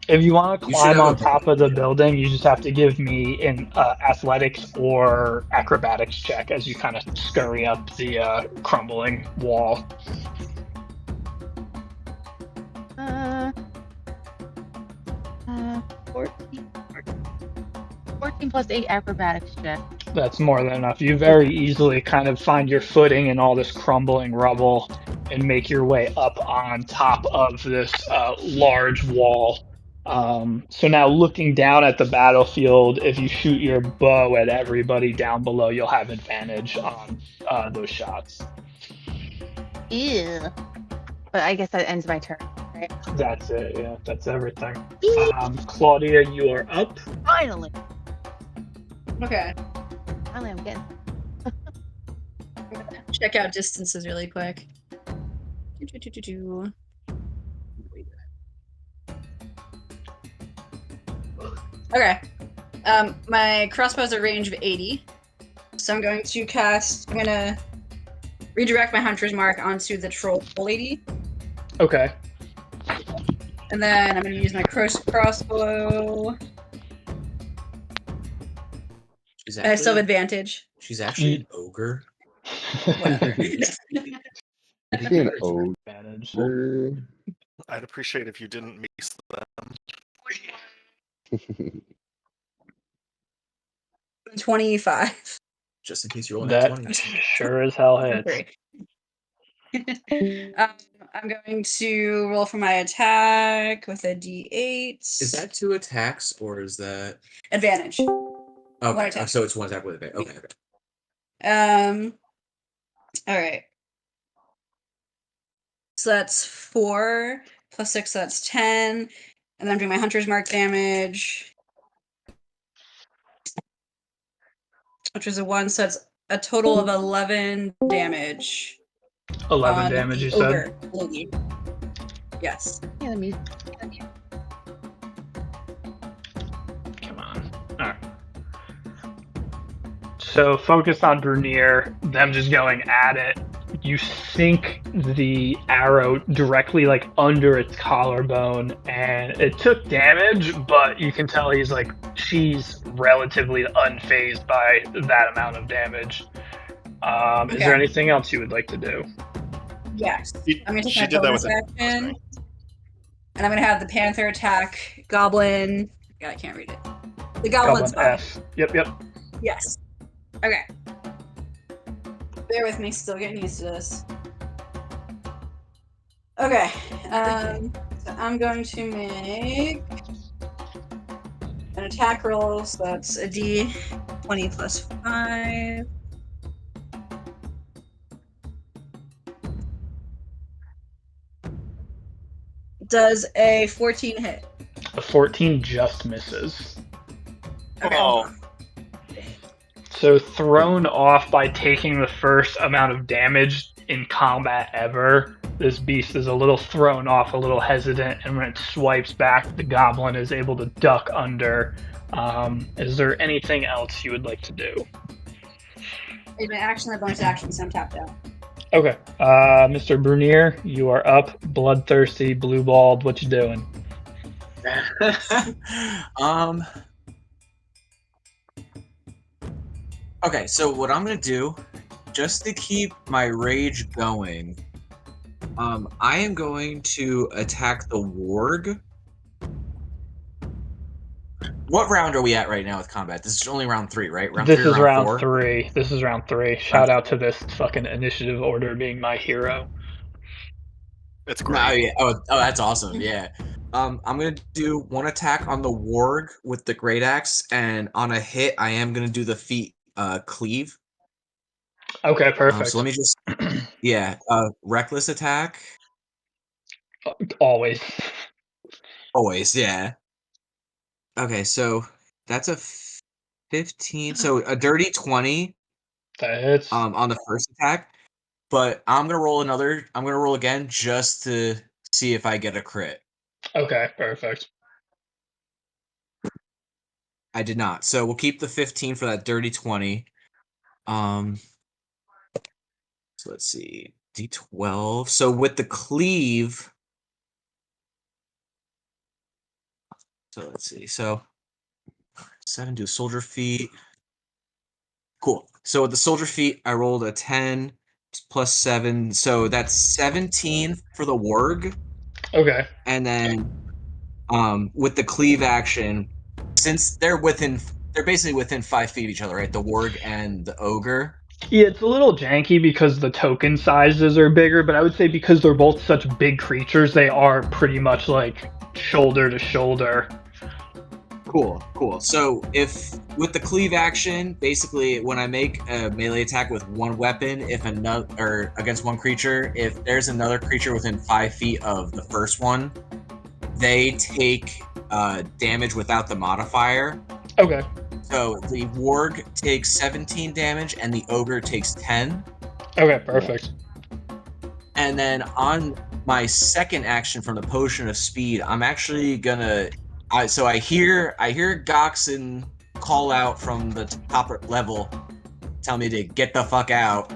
If you want to You should climb have on a top of the building, you just have to give me an athletics or acrobatics check as you kind of scurry up the crumbling wall. Uh, 14. 14 plus 8 acrobatics check. That's more than enough. You very easily kind of find your footing in all this crumbling rubble and make your way up on top of this large wall. So now looking down at the battlefield, if you shoot your bow at everybody down below, you'll have advantage on those shots. Ew. But I guess that ends my turn, right? That's it, yeah, that's everything. Claudia, you are up. Finally! Okay. Finally, I'm getting. I'm gonna check out distances really quick. Do. Okay. My crossbow has a range of 80. So I'm going to redirect my hunter's mark onto the troll lady. Okay. And then I'm gonna use my crossbow. She's I still have actually, advantage. she's actually an ogre. Whatever. Is he an ogre? Advantage. I'd appreciate if you didn't miss them. 25. Just in case you roll That 20s. sure as hell hits. I'm going to roll for my attack with a d8. Is that 2 attacks or is that advantage? One okay? attack. So it's 1 attack with advantage. Okay, okay. All right. So that's 4 plus 6. So that's 10, and then I'm doing my hunter's mark damage, which is a 1. So that's a total of 11 damage. 11 on damage, the you said? ogre lady. Yes. Yeah, the music. Come on. Alright. So focus on Bernier, them just going at it. You sink the arrow directly like under its collarbone, and it took damage, but you can tell she's relatively unfazed by that amount of damage. Is there Okay. anything else you would like to do? Yes. I'm gonna take She my did that bonus with action, and I'm gonna have the panther attack goblin. God, I can't read it. The goblin Goblin spy. F. Yep. Yes. Okay. Bear with me, still getting used to this. Okay. So I'm going to make an attack roll, so that's a d20 plus 5. Does a 14 hit? A 14 just misses. Okay. Oh, So thrown off by taking the first amount of damage in combat ever, this beast is a little thrown off, a little hesitant, and when it swipes back, the goblin is able to duck under. Is there anything else you would like to do? It's my action, my bonus action, so I'm tapped out. Okay, Mr. Bernier, you are up, bloodthirsty, blue-balled. What you doing? Okay, so what I'm gonna do, just to keep my rage going, I am going to attack the warg. What round are we at right now with combat? This is only round 3, right? Round This 3 or is round round 4? 3. This is round 3. Shout out to this fucking initiative order being my hero. it's No, great. yeah. Oh, that's awesome. Yeah. I'm gonna do 1 attack on the warg with the great axe, and on a hit, I am gonna do the feat cleave. Okay, perfect. So let me just reckless attack. Always. Always, yeah. Okay, so that's a 15. So a dirty 20 That hits. on the first attack. But I'm gonna roll again just to see if I get a crit. Okay, perfect. I did not. So we'll keep the 15 for that dirty 20. So let's see. D12. So with the cleave, So let's see. So 7 do soldier feet. Cool. So with the soldier feet, I rolled a 10 plus 7. So that's 17 for the warg. Okay. And then with the cleave action, since they're basically within 5 feet of each other, right? The warg and the ogre. Yeah, it's a little janky because the token sizes are bigger, but I would say because they're both such big creatures, they are pretty much like shoulder to shoulder. Cool. So if with the cleave action, basically when I make a melee attack with one weapon, if another or against one creature, if there's another creature within 5 feet of the first one, they take damage without the modifier. Okay. So the warg takes 17 damage and the ogre takes 10. Okay, perfect. And then on my second action from the potion of speed, I'm actually gonna. I hear Goxon call out from the top I'm tell me to get the fuck out.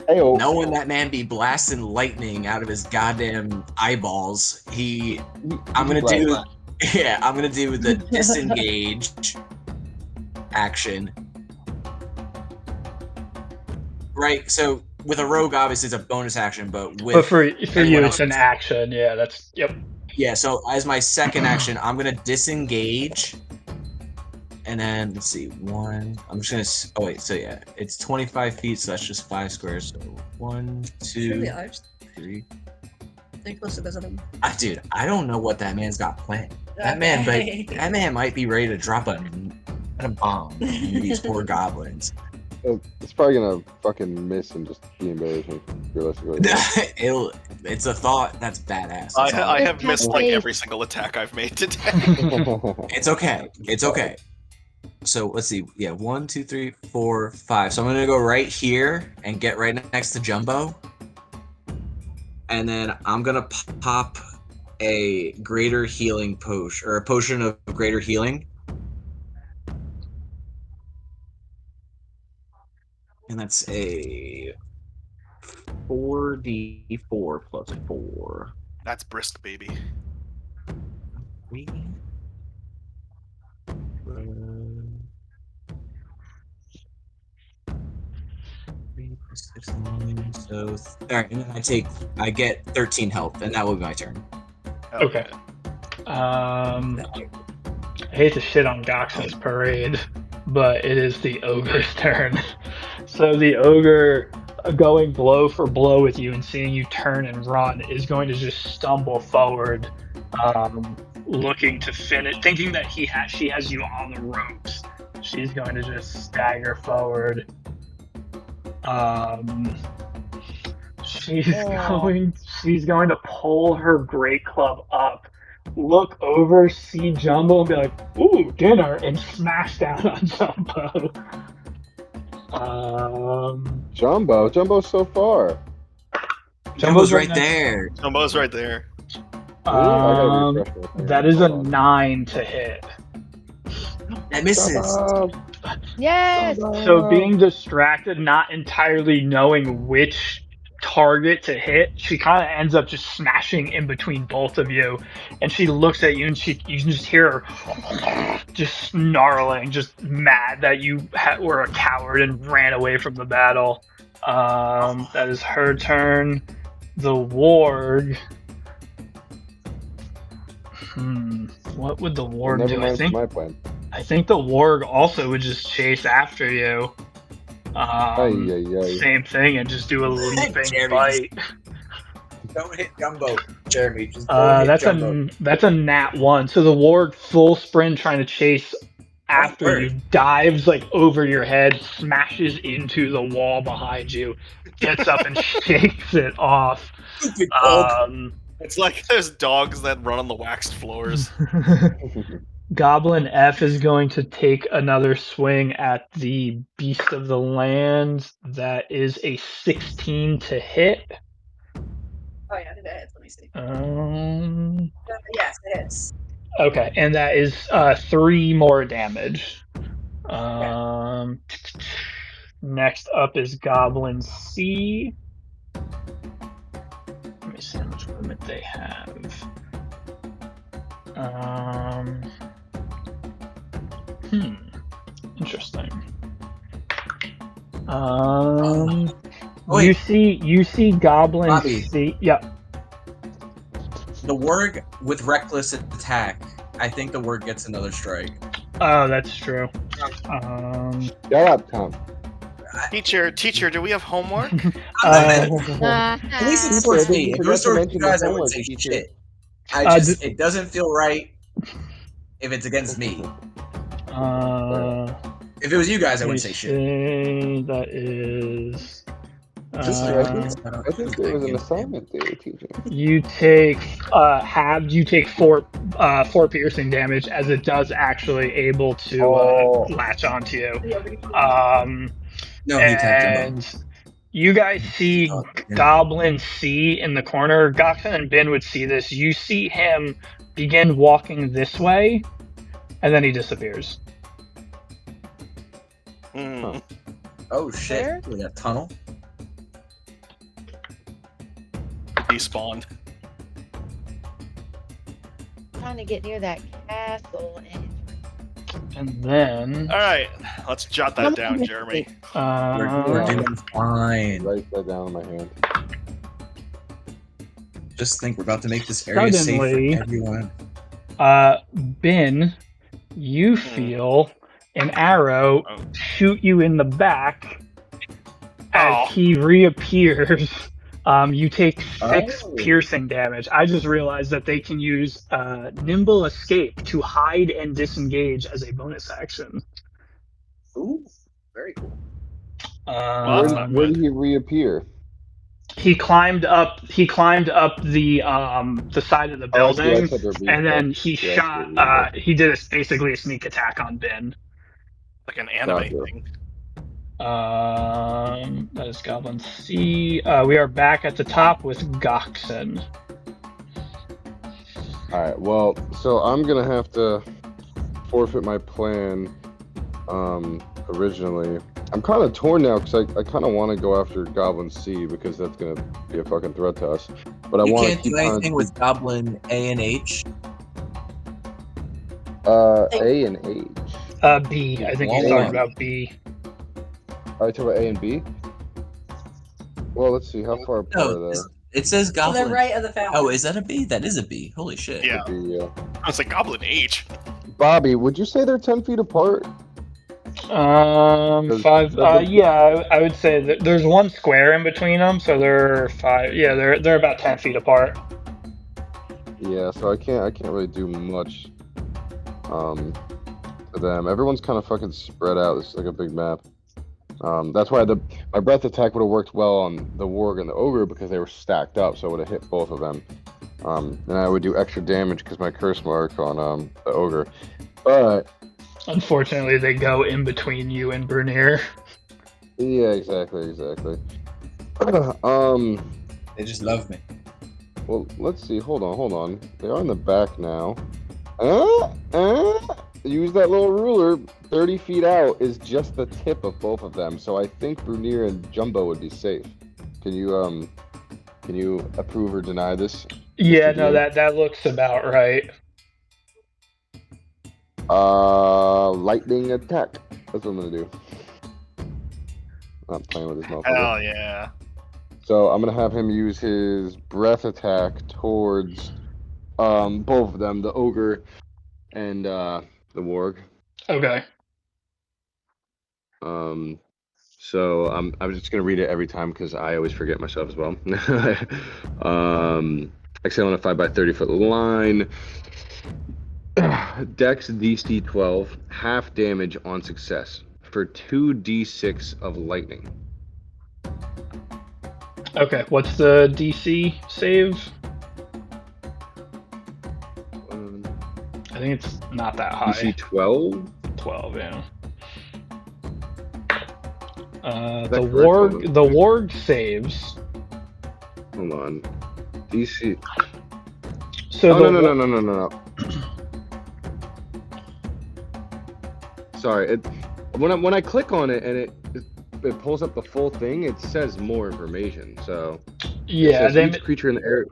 Hey-o. Knowing that man be blasting lightning out of his goddamn eyeballs, I'm gonna do the disengage action. Right, so with a rogue, obviously it's a bonus action, but with But for you, anyone it's an else- action. Yeah, that's yep. Yeah, so as my second action, I'm gonna disengage, and then let's see, one. I'm just gonna. Oh wait, so yeah, it's 25 feet, so that's just 5 squares. So 1, 2, Surely ours. 3. They're close to those of them. Dude, I don't know what that man's got planned. That man might be ready to drop a bomb on these poor goblins. It's probably gonna fucking miss and just be embarrassing, realistically. It's a thought that's badass. I have It's missed like okay. every single attack I've made today. It's okay. It's okay. So let's see. Yeah, 1, 2, 3, 4, 5. So I'm gonna go right here and get right next to Jumbo, and then I'm gonna pop a greater healing potion or a potion of greater healing. And that's a 4d4 plus 4. That's brisk, baby. 3 plus 6, 9. So, alright, and then I get 13 health, and that will be my turn. Okay. I hate to shit on Goxon's parade, but it is the ogre's turn. So the ogre, going blow for blow with you and seeing you turn and run, is going to just stumble forward, looking to finish, thinking that she has you on the ropes. She's going to just stagger forward. She's going to pull her great club up, look over, see Jumbo, and be like, "Ooh, dinner," and smash down on Jumbo. Jumbo's so far. Jumbo's right next- there. Jumbo's right there. That is a 9 to hit. That misses. Yes. So being distracted, not entirely knowing which target to hit, she kind of ends up just smashing in between both of you, and she looks at you, and you can just hear her just snarling, just mad that you were a coward and ran away from the battle. That is her turn. The warg. What would the warg Never do? mind my plan. I think the warg also would just chase after you. Same thing, and just do a leaping Jeremy, bite. Don't hit Jumbo, Jeremy. Just don't hit Jumbo. That's a nat 1. So the warg full sprint trying to chase after you, dives like over your head, smashes into the wall behind you, gets up and shakes it off. Stupid dog. It's like those dogs that run on the waxed floors. Goblin F is going to take another swing at the Beast of the Land. That is a 16 to hit. Oh yeah, it hits. Let me see. Yes, it hits. Okay, and that is 3 more damage. Next up is Goblin C. Let me see how much movement they have. Interesting. wait. You see goblins Bobby. see. Yep. The warg with reckless attack. I think the warg gets another strike. Oh, that's true. Shut up, Tom. Teacher, do we have homework? At least it's towards Teacher, me. you If it was forgot to towards you mention the guys, I wouldn't homework, say teacher. shit. It doesn't feel right if it's against me. If it was you guys, I wouldn't say shit. That is. I think there was an assignment there, teacher. You take halved. You take four piercing damage, as it does actually able to latch onto you. No, he attacked him. And you guys see Goblin C in the corner. Goxen and Bin would see this. You see him begin walking this way, and then he disappears. Oh shit! Where? We got a tunnel. He spawned. Trying to get near that castle. And then. All right, let's jot that down, Jeremy. We're doing fine. Write that down in my hand. Just think we're about to make this area safe Suddenly, for everyone. Bin, you feel an arrow shoot you in the back as he reappears. You take 6 piercing damage. I just realized that they can use Nimble Escape to hide and disengage as a bonus action. Ooh, very cool. Where did he reappear? He climbed up. He climbed up the side of the building, and then he shot. He did basically a sneak attack on Ben. Like an anime thing. That is Goblin C. We are back at the top with Goxen. Alright, well, so I'm gonna have to forfeit my plan originally. I'm kind of torn now because I kind of want to go after Goblin C because that's gonna be a fucking threat to us. But You I want can't do anything with Goblin A and H. A and H. B. I think he's talking about B. Are you talking about A and B? Well, let's see. How far apart are they? It says Goblin. To the right of the fountain. Oh, is that a B? That is a B. Holy shit. Yeah. B, yeah. I was like, Goblin H. Bobby, would you say they're 10 feet apart? 5. Yeah, I would say that there's one square in between them, so they're 5. Yeah, they're about 10 feet apart. Yeah, so I can't really do much to them. Everyone's kind of fucking spread out. This is like a big map. That's why my breath attack would have worked well on the warg and the ogre because they were stacked up, so it would have hit both of them. And I would do extra damage because my curse mark on the ogre. But unfortunately, they go in between you and Brunier. Yeah, exactly. They just love me. Well, let's see. Hold on. They are in the back now. Use that little ruler. 30 feet out is just the tip of both of them, so I think Brunier and Jumbo would be safe. Can you approve or deny this? Yeah, no, that looks about right. Lightning attack. That's what I'm gonna do. Not playing with his mouth. Hell yeah. So I'm gonna have him use his breath attack towards both of them, the ogre and the warg. Okay. So I'm just gonna read it every time because I always forget myself as well. Exhale on a 5x30 foot line. Dex DC 12, half damage on success for 2d6 of lightning. Okay, what's the DC save? I think it's not that high. DC 12? 12, yeah. Is that the correct? warg saves. Hold on. DC. So No. Sorry. When I click on it and it pulls up the full thing, it says more information. So yeah, each creature in the area.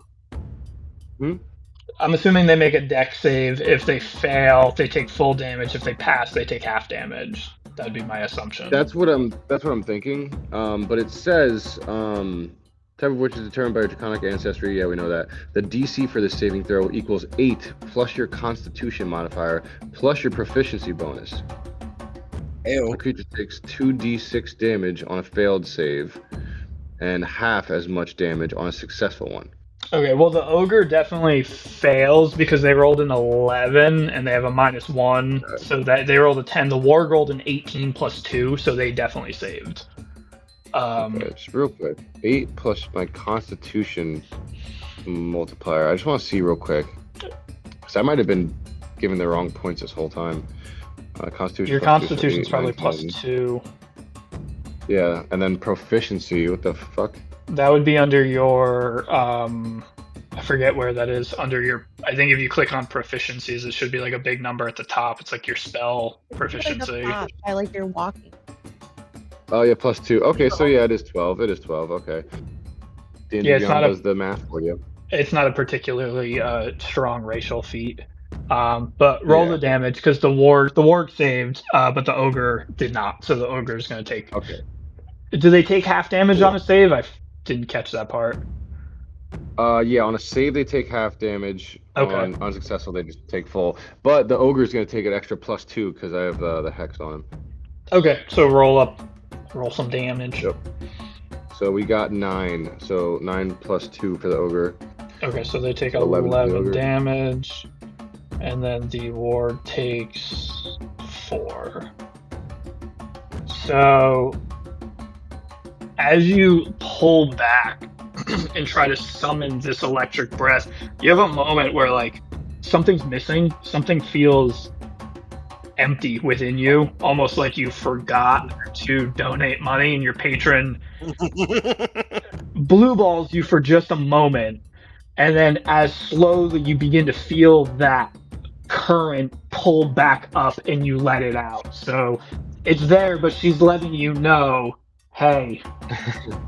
I'm assuming they make a dex save. If they fail, they take full damage. If they pass, they take half damage. That'd be my assumption. That's what I'm thinking. But it says type of which is determined by your draconic ancestry. Yeah, we know that. The DC for the saving throw equals 8 plus your Constitution modifier plus your proficiency bonus. Ew. The creature takes 2d6 damage on a failed save, and half as much damage on a successful one. Okay, well, the ogre definitely fails because they rolled an 11 and they have a -1, so that they rolled a 10. The warg rolled an 18 plus 2, so they definitely saved. Okay, just real quick. 8 plus my Constitution multiplier. I just want to see real quick, because I might have been given the wrong points this whole time. Constitution. Your plus 2, so Constitution's 8, probably 19. +2. Yeah, and then proficiency. What the fuck? That would be under your, I forget where that is, under your, I think if you click on proficiencies, it should be like a big number at the top. It's like your spell proficiency. I like you're walking. Oh yeah, +2. Okay, so yeah, it is 12. It is 12. Okay. Yeah, it's not does the math for you. It's not a particularly strong racial feat. But roll the damage because the warg saved, but the ogre did not. So the ogre is going to take. Okay. Do they take half damage on a save? I didn't catch that part. Yeah, on a save they take half damage. Okay. On unsuccessful they just take full. But the ogre is going to take an extra +2 because I have the hex on him. Okay, so roll some damage. Yep. So we got 9. So 9 plus 2 for the ogre. Okay, so they take 11 for the 11 ogre. damage, and then the ward takes 4. So as you pull back and try to summon this electric breath, you have a moment where like something's missing, something feels empty within you, almost like you forgot to donate money and your patron blue balls you for just a moment, and then as slowly you begin to feel that current pull back up and you let it out. So it's there, but she's letting you know, hey,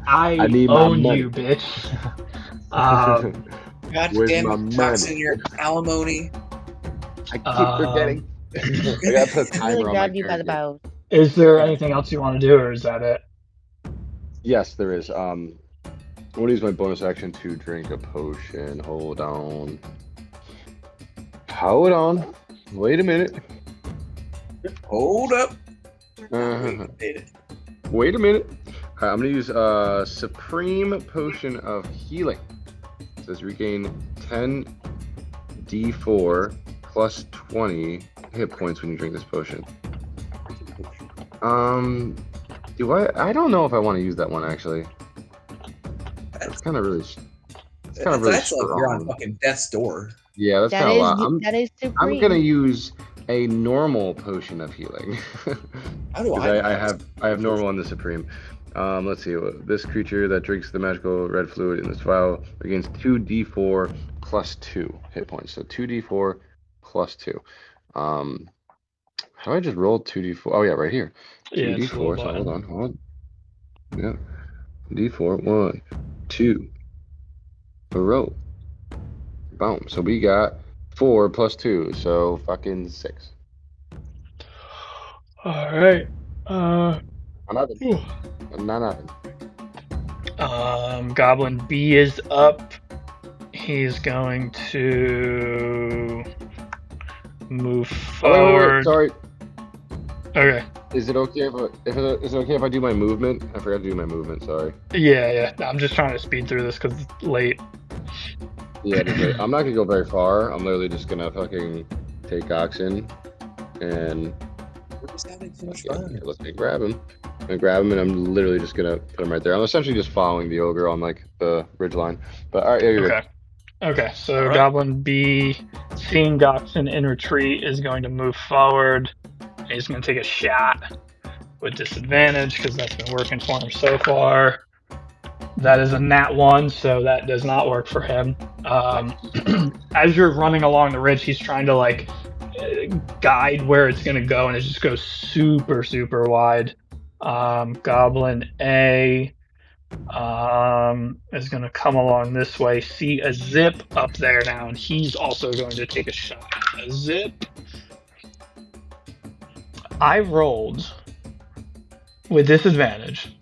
I need my own money. you, bitch. God Where's damn my it, taxing money? your alimony. I keep forgetting. I gotta put a I really timer on my grabbed you by the character. bow. Is there anything else you want to do, or is that it? Yes, there is. I want to use my bonus action to drink a potion. Hold on. Hold on. Wait a minute. Hold up. Wait a minute. I'm gonna use Supreme Potion of Healing. It says regain 10 D4 plus 20 hit points when you drink this potion. Do I don't know if I want to use that one actually. It's kind of really. It's kind of really That's like you're on strong. fucking death's door. Yeah, that's That kind of a is lot. that is supreme. I'm gonna use a normal potion of healing. How do Because I have normal on the supreme. Let's see. This creature that drinks the magical red fluid in this vial regains 2d4 plus 2 hit points. So 2d4 plus 2. How do I just roll 2d4? Oh yeah, right here. Yeah, it's a little 2d4. So button. hold on. Yeah. D4. 1, 2. A row. Boom. So we got 4 plus 2. So fucking 6. All right. Another. Whew. Nothing. Goblin B is up. He's going to move Oh, wait, forward. sorry. Okay. Is it okay is it okay if I do my movement? I forgot to do my movement. Sorry. Yeah. I'm just trying to speed through this because it's late. Yeah, I'm not gonna go very far. I'm literally just gonna fucking take oxen and We're just having so much yeah, fun. let me grab him. I'm gonna grab him and I'm literally just gonna put him right there. I'm essentially just following the ogre on like the ridge line. But all right, yeah, you're good. Okay, so All right. Goblin B, seeing Goxen in retreat, is going to move forward. He's going to take a shot with disadvantage because that's been working for him so far. That is a nat 1, so that does not work for him. As you're running along the ridge, he's trying to like guide where it's going to go, and it just goes super, super wide. Goblin A is going to come along this way. See a Zip up there now, and he's also going to take a shot. A Zip. I rolled with disadvantage.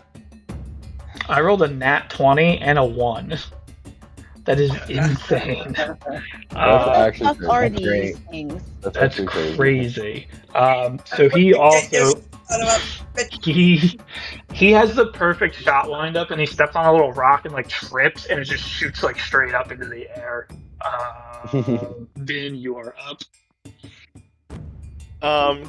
I rolled a nat 20 and a 1. That is insane. That's actually What crazy. are That's these great. things? That's actually crazy. crazy. So he also he has the perfect shot lined up, and he steps on a little rock and like trips, and it just shoots like straight up into the air. Vin, you are up.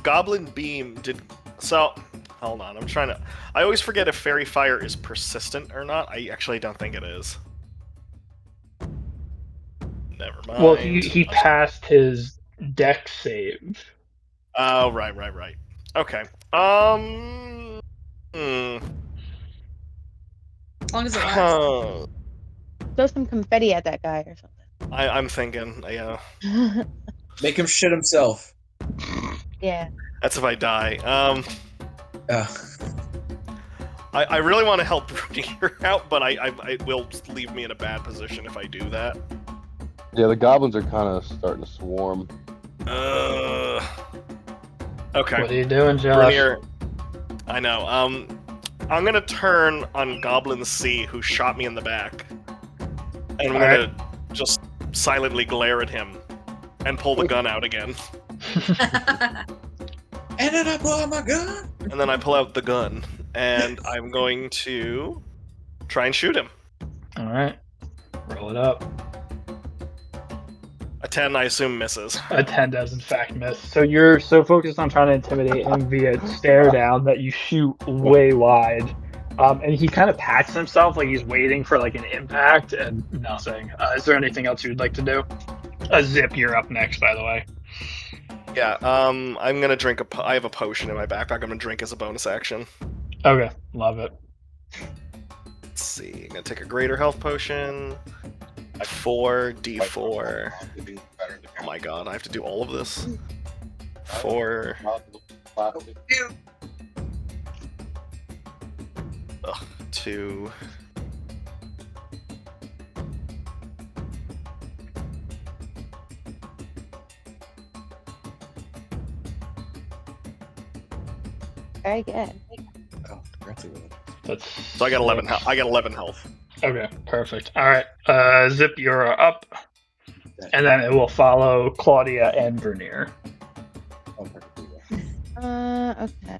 Goblin Beam did. So, hold on. I'm trying to. I always forget if Fairy Fire is persistent or not. I actually don't think it is. Never mind. Well, he passed his deck save. Oh, right. Okay. As long as it lasts. Throw some confetti at that guy or something. I'm thinking, yeah. Make him shit himself. Yeah. That's if I die. Ugh. I really want to help Brunier out, but I will leave me in a bad position if I do that. Yeah, the goblins are kind of starting to swarm. Okay. What are you doing, Josh? Brunier. I know. I'm gonna turn on Goblin C, who shot me in the back, and I'm gonna just silently glare at him and pull the gun out again. And then I pull out my gun. And then I pull out the gun, and I'm going to try and shoot him. All right, roll it up. A 10, I assume, misses. A 10 does in fact miss. So you're so focused on trying to intimidate him via stare down that you shoot way wide. And he kind of pats himself like he's waiting for like an impact and nothing. Is there anything else you'd like to do? A Zip, you're up next, by the way. Yeah, I'm gonna drink I have a potion in my backpack. I'm gonna drink as a bonus action. Okay, love it. Let's see. I'm gonna take a greater health potion. 4d4. Oh my god, I have to do all of this. 4. Ugh, 2. Very good. Oh, congratulations. That's So I got 11 health. I got 11 health. Okay, perfect. All right, Zip, you're up. And then it will follow Claudia and Vernier. Okay.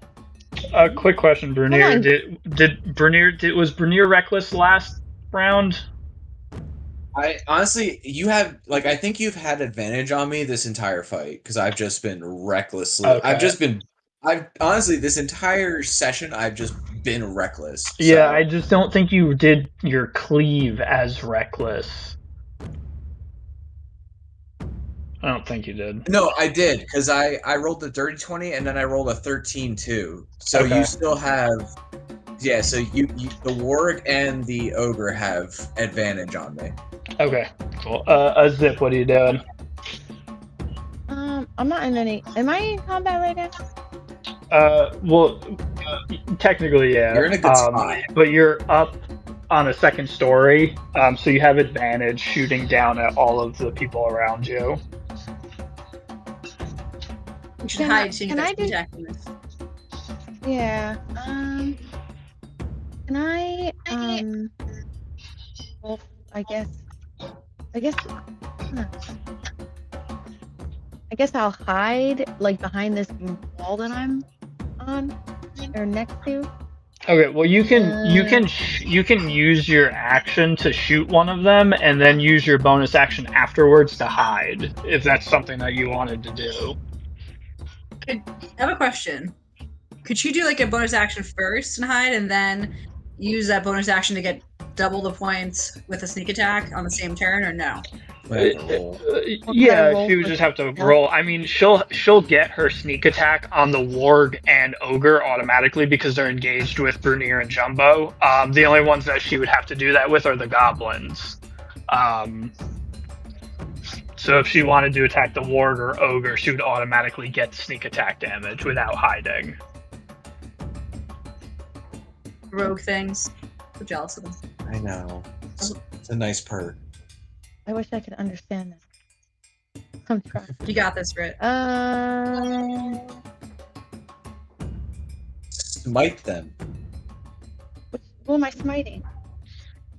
A quick question, Vernier. Hold on. Was Vernier reckless last round? I honestly, you have I think you've had advantage on me this entire fight because I've just been recklessly. Okay. I've honestly this entire session I've just been reckless. Yeah, so- I just don't think you did your cleave as reckless. I don't think you did. No, I did because I rolled the dirty 20 and then I rolled a 13 too. So Okay. you still have, yeah. So you the warg and the ogre have advantage on me. Okay, cool. Zip, what are you doing? I'm not in any. Am I in combat right now? Well, technically, yeah. You're in a good spot. But you're up on a second story, so you have advantage shooting down at all of the people around you. You should hide so you Can I can do- attack this. Yeah. Can I? Well, I guess. Huh. I guess I'll hide like behind this wall that I'm on or next to. Okay, well you can use your action to shoot one of them, and then use your bonus action afterwards to hide, if that's something that you wanted to do. I have a question. Could you do like a bonus action first and hide, and then use that bonus action to get double the points with a sneak attack on the same turn, or no? Yeah, roll she would for just have to stealth? roll. I mean, she'll get her sneak attack on the warg and ogre automatically because they're engaged with Brunier and Jumbo. The only ones that she would have to do that with are the goblins. So if she wanted to attack the warg or ogre, she would automatically get sneak attack damage without hiding. Rogue things. I'm jealous of them. I know. It's a nice perk. I wish I could understand that. I'm trying. You got this, Britt. Smite them. Who am I smiting?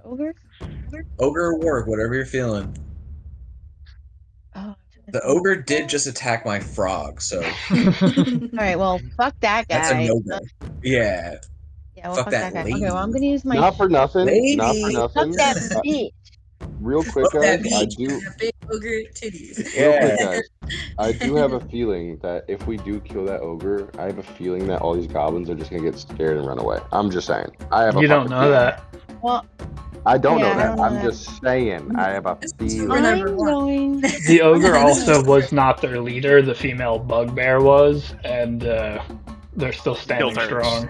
Ogre? Ogre or warg, whatever you're feeling. Oh, The ogre did just attack my frog, so Alright, well, fuck that guy. that's a no-go. Yeah. Yeah, well, fuck fuck that that guy. lady. Okay, well, I'm gonna use my. Not for nothing. Not for Lady. Fuck nothing. that bitch. Real quick, Fuck that guys. I beach. do. That big ogre titties. Real Yeah. quick, guys. I do have a feeling that if we do kill that ogre, I have a feeling that all these goblins are just gonna get scared and run away. I'm just saying. I have a You don't fucking know feeling. that. Well, I don't Yeah, know I that. don't know I'm that. just saying. I have a We're feeling. number I'm one. going. The ogre also This is was not their leader. The female bugbear was, and they're still standing Killed her. strong.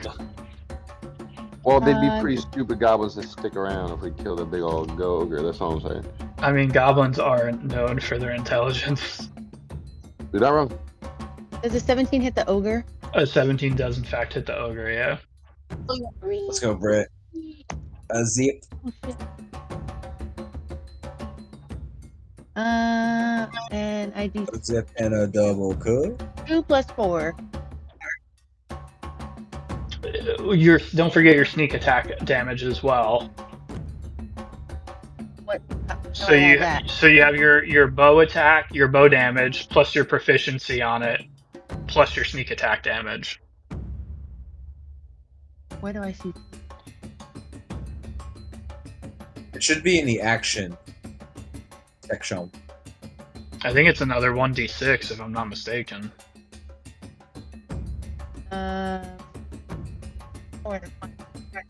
Well, they'd be pretty stupid goblins to stick around if we killed a big old ogre. That's all I'm saying. I mean, goblins aren't known for their intelligence. You're not wrong. Does a 17 hit the ogre? A 17 does in fact hit the ogre, yeah. Let's go, Britt. Zip. Oh, shit. And I do A zip and a double cook. 2 plus 4. Don't forget your sneak attack damage as well. What? So you have your bow attack, your bow damage, plus your proficiency on it, plus your sneak attack damage. Where do I see? It should be in the action section. I think it's another 1d6 if I'm not mistaken. Where to find it?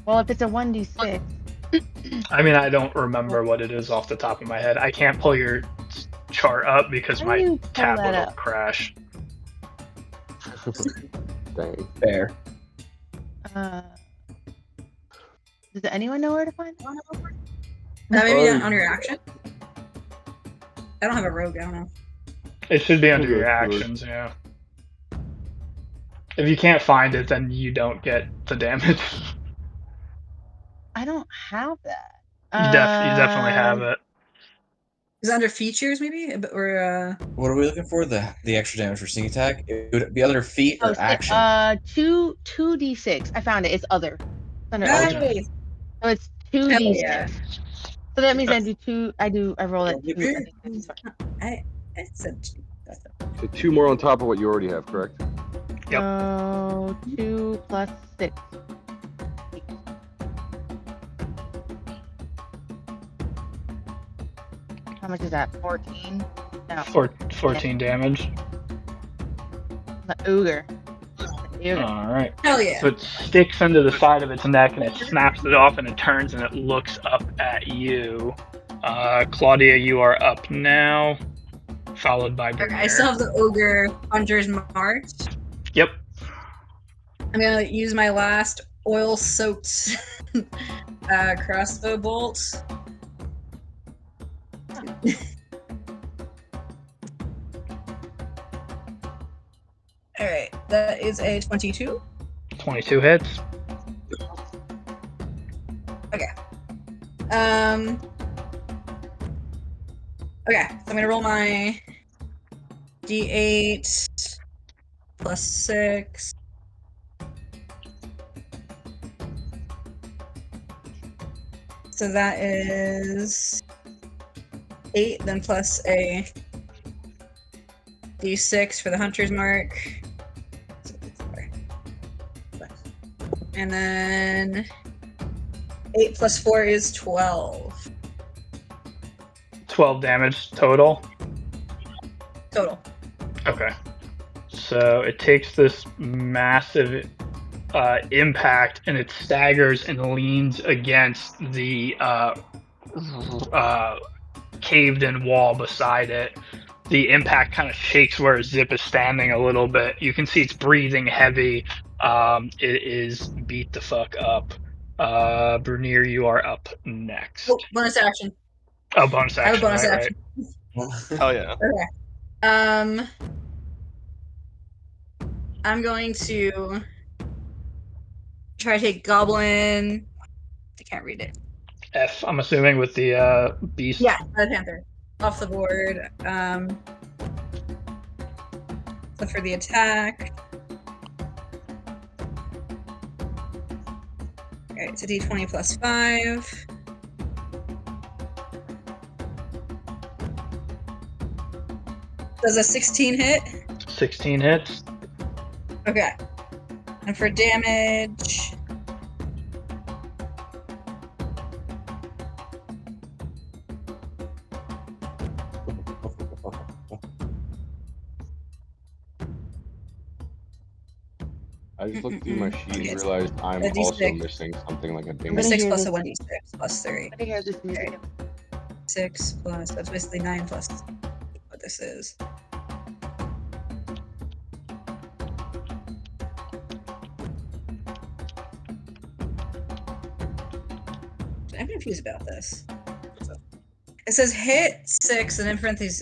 Well, if it's a 1d6, I mean, I don't remember what it is off the top of my head. I can't pull your chart up because How do my you pull tab that will up? crash. Dang. Fair. Does anyone know where to find that? Maybe on your action? I don't have a rogue, I don't know. It should be under We'll your go through it. actions, yeah. If you can't find it, then you don't get the damage. I don't have that. You definitely have it. Is it under features, maybe? Or, What are we looking for? The extra damage for sneak attack? It would be other feat or action. 2d6. I found it. It's other. It's under other. Nice. So it's Hell 2d6. yeah. So that means I do 2. I roll it. Yeah, 2. you I think that's fine. I said that's So 2 more on top of what you already have, correct? Yep. So 2 plus 6. How much is that? 14? No. 14 damage. The ogre. The ogre. Alright. Hell yeah. So it sticks into the side of its neck and it snaps it off and it turns and it looks up at you. Claudia, you are up now, followed by Okay, I Bugbear. still have the ogre hunter's march. Yep. I'm gonna use my last oil-soaked crossbow bolt. Alright, that is a 22. 22 hits. Okay, so I'm gonna roll my d8 plus 6. So that is 8, then plus a d6 for the hunter's mark. And then 8 plus 4 is 12 12 damage total. total. Okay. So it takes this massive impact and it staggers and leans against the caved in wall beside it. The impact kind of shakes where Zip is standing a little bit. You can see it's breathing heavy. It is beat the fuck up. Brunier, you are up next. Oh, bonus action. Oh, bonus I have a action. bonus right, action. Hell yeah. I'm going to try to take Goblin. I can't read it. F, I'm assuming, with the beast. Yeah, Red Panther. Off the board. So for the attack. Okay, it's a d20 plus 5. Does a 16 hit? 16 hits. Okay. And for damage. I just looked through my sheet and Okay, realized I'm a D6. also missing something like a I'm ding. gonna 6 hear plus this. a 1d6 plus 3. I'm gonna hear this music. 6 plus, that's basically 9 plus what this is. I'm confused about this. It says hit 6, and in parentheses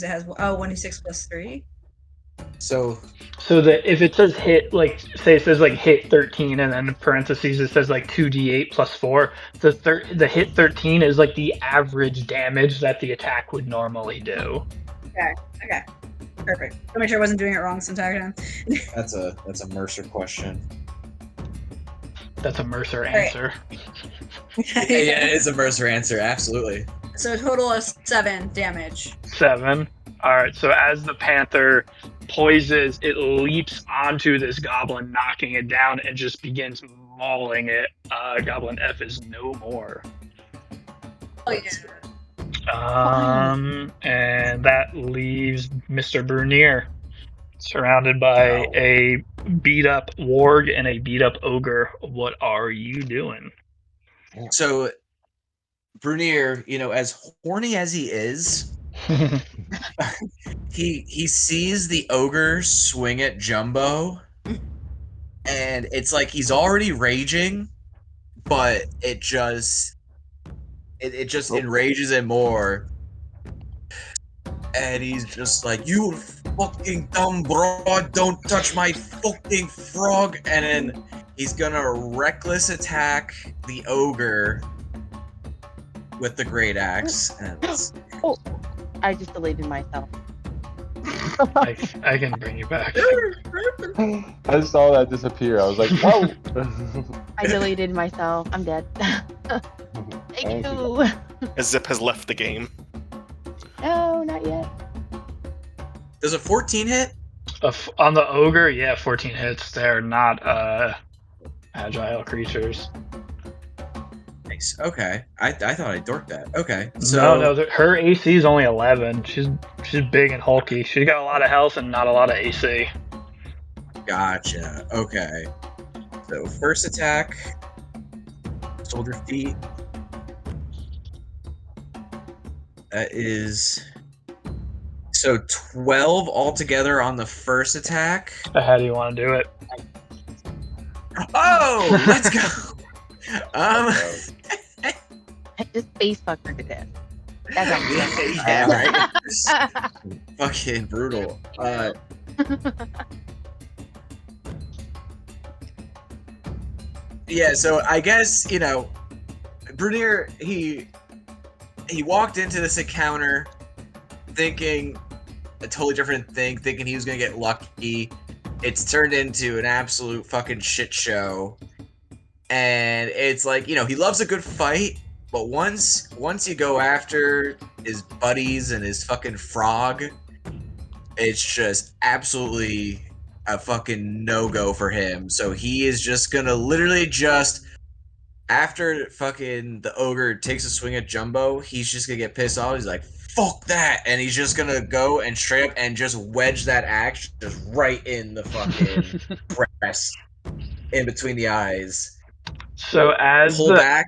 it has 1d6 plus 3. So So that if it says hit, like say it says like hit 13, and then in parentheses it says like 2d8 plus 4. The hit 13 is like the average damage that the attack would normally do. Okay. Perfect. I'll make sure I wasn't doing it wrong this entire time. that's a Mercer question. That's a Mercer right. answer. Yeah, it's a Mercer answer, absolutely. So a total of 7 damage. 7. All right. So as the panther poises, it leaps onto this goblin, knocking it down, and just begins mauling it. Goblin F is no more. Oh yeah. And that leaves Mr. Bernier surrounded by a beat up warg and a beat up ogre. What are you doing? So Brunier, as horny as he is, he sees the ogre swing at Jumbo, and it's like he's already raging, but it just enrages him more. And he's just like, "You fucking dumb broad, don't touch my fucking frog!" And then he's gonna reckless attack the ogre with the great axe. And Oh, I just deleted myself. I can bring you back. I saw that disappear. I was like, whoa! I deleted myself. I'm dead. Thank you. Zip has left the game. No, not yet. Does a 14 hit? On the ogre, yeah, 14 hits. They're not agile creatures. Nice. Okay. I thought I dorked that. Okay. So No, her AC is only 11. She's big and hulky. She's got a lot of health and not a lot of AC. Gotcha. Okay. So first attack, soldier feet. That is so 12 altogether on the first attack. How do you want to do it? Oh, let's go. Just face fucker to death. That's Yeah, right. Fucking brutal. Yeah, so I guess, Brunier, he walked into this encounter thinking a totally different thing, thinking he was gonna get lucky. It's turned into an absolute fucking shit show. And it's like, he loves a good fight, but once you go after his buddies and his fucking frog, it's just absolutely a fucking no-go for him. So he is just gonna literally just, after fucking the ogre takes a swing at Jumbo, he's just gonna get pissed off. He's like, fuck that! And he's just gonna go and straight up and just wedge that axe just right in the fucking breast, in between the eyes. So as Pull back.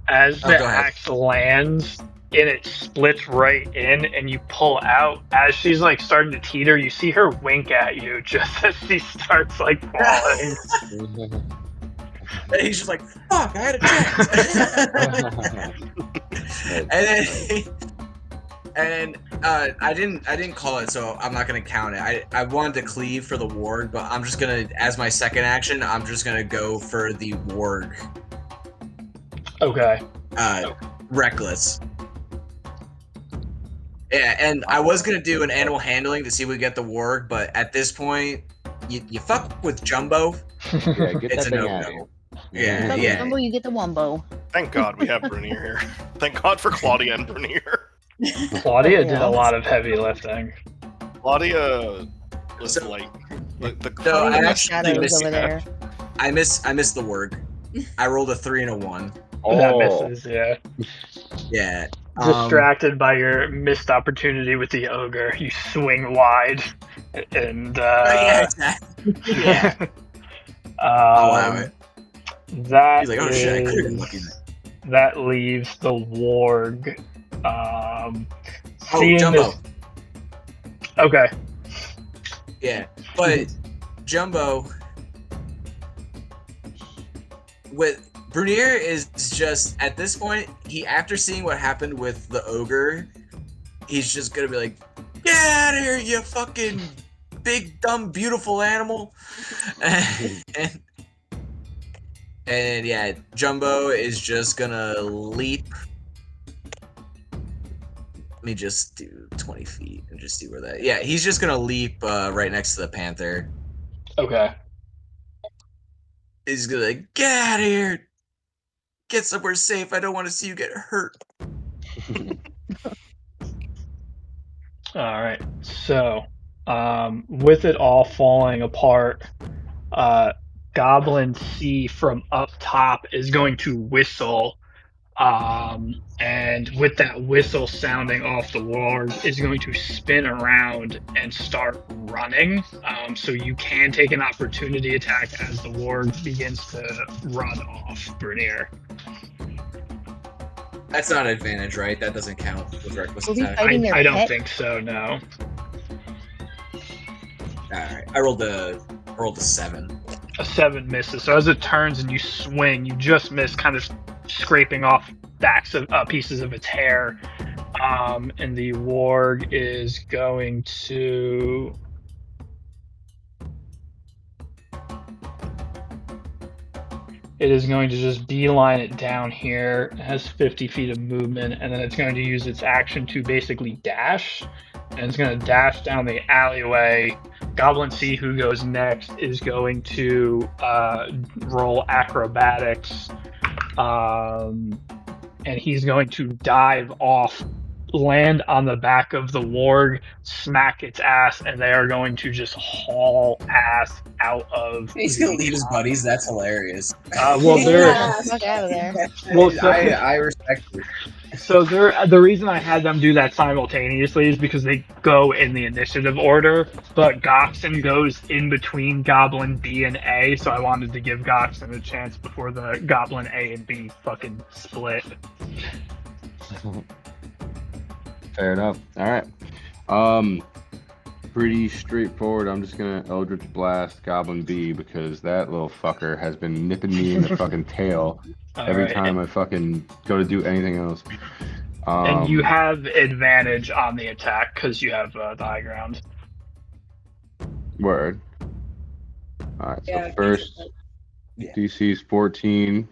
As Oh, the go ahead. axe lands and it splits right in, and you pull out, as she's like starting to teeter, you see her wink at you just as she starts like falling. And he's just like, fuck, I had a chance. And then I didn't call it, so I'm not gonna count it. I wanted to cleave for the warg, but I'm just gonna, as my second action, I'm just gonna go for the warg. Okay. Reckless. Yeah, and I was gonna do an animal handling to see if we get the warg, but at this point, you fuck with Jumbo, Yeah, get it's that a thing no out of go. here. Yeah, Fuck yeah. Jumbo, you get the wombo. Thank God we have Brunier here. Thank God for Claudia and Brunier. Claudia did a Yeah. lot of heavy lifting. Claudia was So- like the No, I Even the actually shadows missed. over there. I missed the warg. I rolled a 3 and a 1. That Oh, misses, yeah. Yeah. Distracted by your missed opportunity with the ogre, you swing wide, and Yeah, exactly. Yeah. I'll allow it. That He's like, oh shit, I could have been lucky. that leaves the warg. Oh, Seeing Jumbo. this, okay. Yeah, but Jumbo with Brunier is just at this point. He, after seeing what happened with the ogre, he's just gonna be like, "Get out of here, you fucking big, dumb, beautiful animal!" and yeah, Jumbo is just gonna leap. Let me just do 20 feet and just see where that. Yeah, he's just gonna leap right next to the panther. Okay. He's gonna like, get out of here, get somewhere safe. I don't want to see you get hurt. All right. So, with it all falling apart, Goblin C from up top is going to whistle. And with that whistle sounding off the warg, is going to spin around and start running. So you can take an opportunity attack as the warg begins to run off Brunier. That's not an advantage, right? That doesn't count with reckless Will be attack. fighting their I don't pet? think so. No. All right, I rolled a 7. A 7 misses. So as it turns and you swing, you just miss, kind of scraping off backs of pieces of its hair. And the warg is going to. It is going to just beeline it down here. It has 50 feet of movement, and then it's going to use its action to basically dash. And it's going to dash down the alleyway. Goblin C, who goes next, is going to roll acrobatics. And he's going to dive off, land on the back of the warg, smack its ass, and they are going to just haul ass out of. He's gonna leave his buddies. That's hilarious. Well, they're Fuck out of there. well, so, I respect it. so they're the reason I had them do that simultaneously is because they go in the initiative order, but Goxon goes in between Goblin B and A, so I wanted to give Goxon a chance before the Goblin A and B fucking split. Fair enough. All right. Pretty straightforward. I'm just gonna Eldritch Blast Goblin B because that little fucker has been nipping me in the fucking tail every Alright. time I fucking go to do anything else. And you have advantage on the attack because you have the high ground. Word. All right. So Yeah, first, Yeah. DC's 14.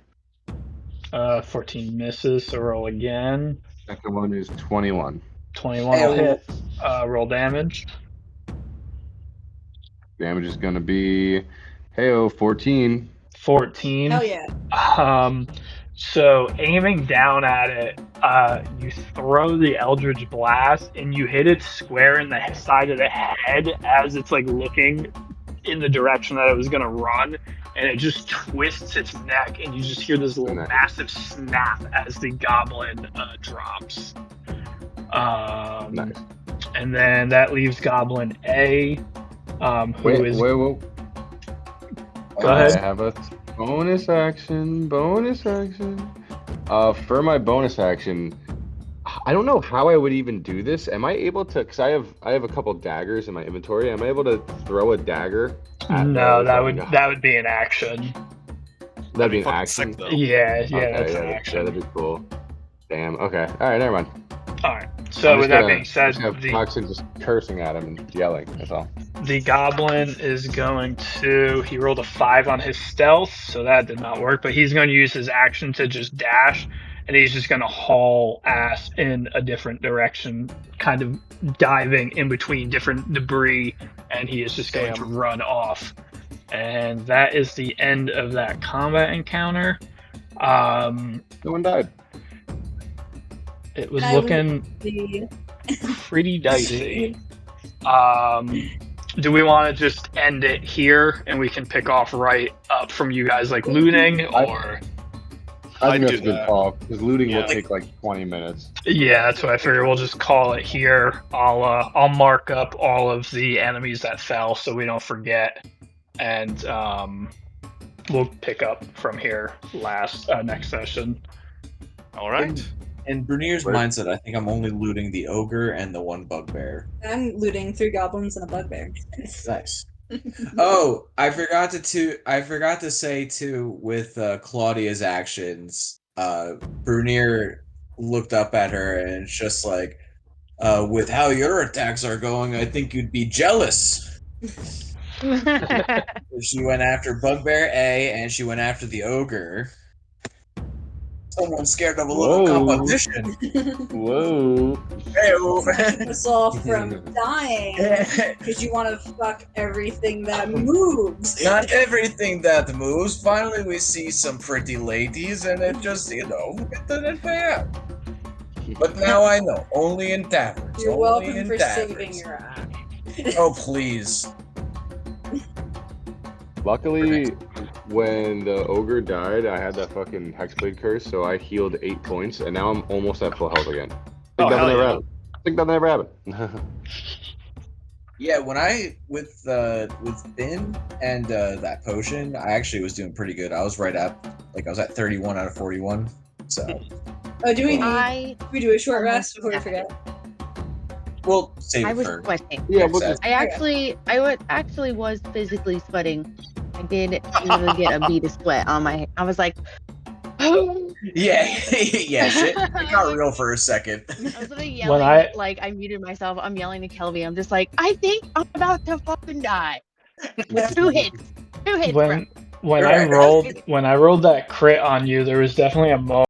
14 misses, so roll again. Second one is 21. 21 will Hey, hit. Roll damage. Damage is gonna be, heyo, 14. 14. Hell yeah. So aiming down at it, you throw the Eldritch Blast and you hit it square in the side of the head as it's like looking in the direction that it was gonna run, and it just twists its neck, and you just hear this little Nice. massive snap as the goblin drops. Nice. And then that leaves Goblin A, who Wait. is. Go ahead. I have a bonus action. For my bonus action, I don't know how I would even do this. Am I able to? Because I have a couple daggers in my inventory. Am I able to throw a dagger? At No, the that fucking- would be an action. That'd be an Fucking action. sick, though. Yeah, Okay, that's an yeah, action. that'd be cool. Damn. Okay. All right. Never mind. All right. So with that being said, just have Moxon just cursing at him and yelling. That's all. the goblin is going to. He rolled a 5 on his stealth, so that did not work. But he's going to use his action to just dash, and he's just going to haul ass in a different direction, kind of diving in between different debris, and he is just going to run off. And that is the end of that combat encounter. No one died. It was I looking The- pretty dicey. Do we want to just end it here and we can pick off right up from you guys, like looting, or? I I'd think that's do a good that. call because looting Yeah. will take like 20 minutes. Yeah, that's what I figured. We'll just call it here. I'll mark up all of the enemies that fell so we don't forget, and we'll pick up from here next session. All right. In Brunier's Right. mindset, I think I'm only looting the ogre and the one bugbear. I'm looting 3 goblins and a bugbear. Nice. Oh, I forgot to say too with Claudia's actions. Brunier looked up at her and it's just like, with how your attacks are going, I think you'd be jealous. She went after Bugbear A and she went after the ogre. Someone's scared of a little Whoa. competition. Whoa. Us off from dying because you want to fuck everything that moves. Not everything that moves. Finally, we see some pretty ladies, and it just, it didn't pay out. But now I know, only in taverns. You're only welcome in for taverns. saving your eye. Oh, please. Luckily, when the ogre died, I had that fucking hexblade curse, so I healed 8 points, and now I'm almost at full health again. Oh, hell yeah. Think nothing ever happened. Yeah, when with Finn and that potion, I actually was doing pretty good. I was right at I was at 31 out of 41. So, Oh, do we do a short rest before we forget? we'll save I it was for sweating. Yeah, next we'll session. just- I actually was physically sweating. I did literally get a bead of sweat on my. I was like, Yeah, yeah, shit. It got real for a second. I was literally When yelling. I- Like I muted myself. I'm yelling to Kelby. I'm just like, I think I'm about to fucking die. With 2 hits. 2 hits. When bro. I rolled that crit on you, there was definitely a moment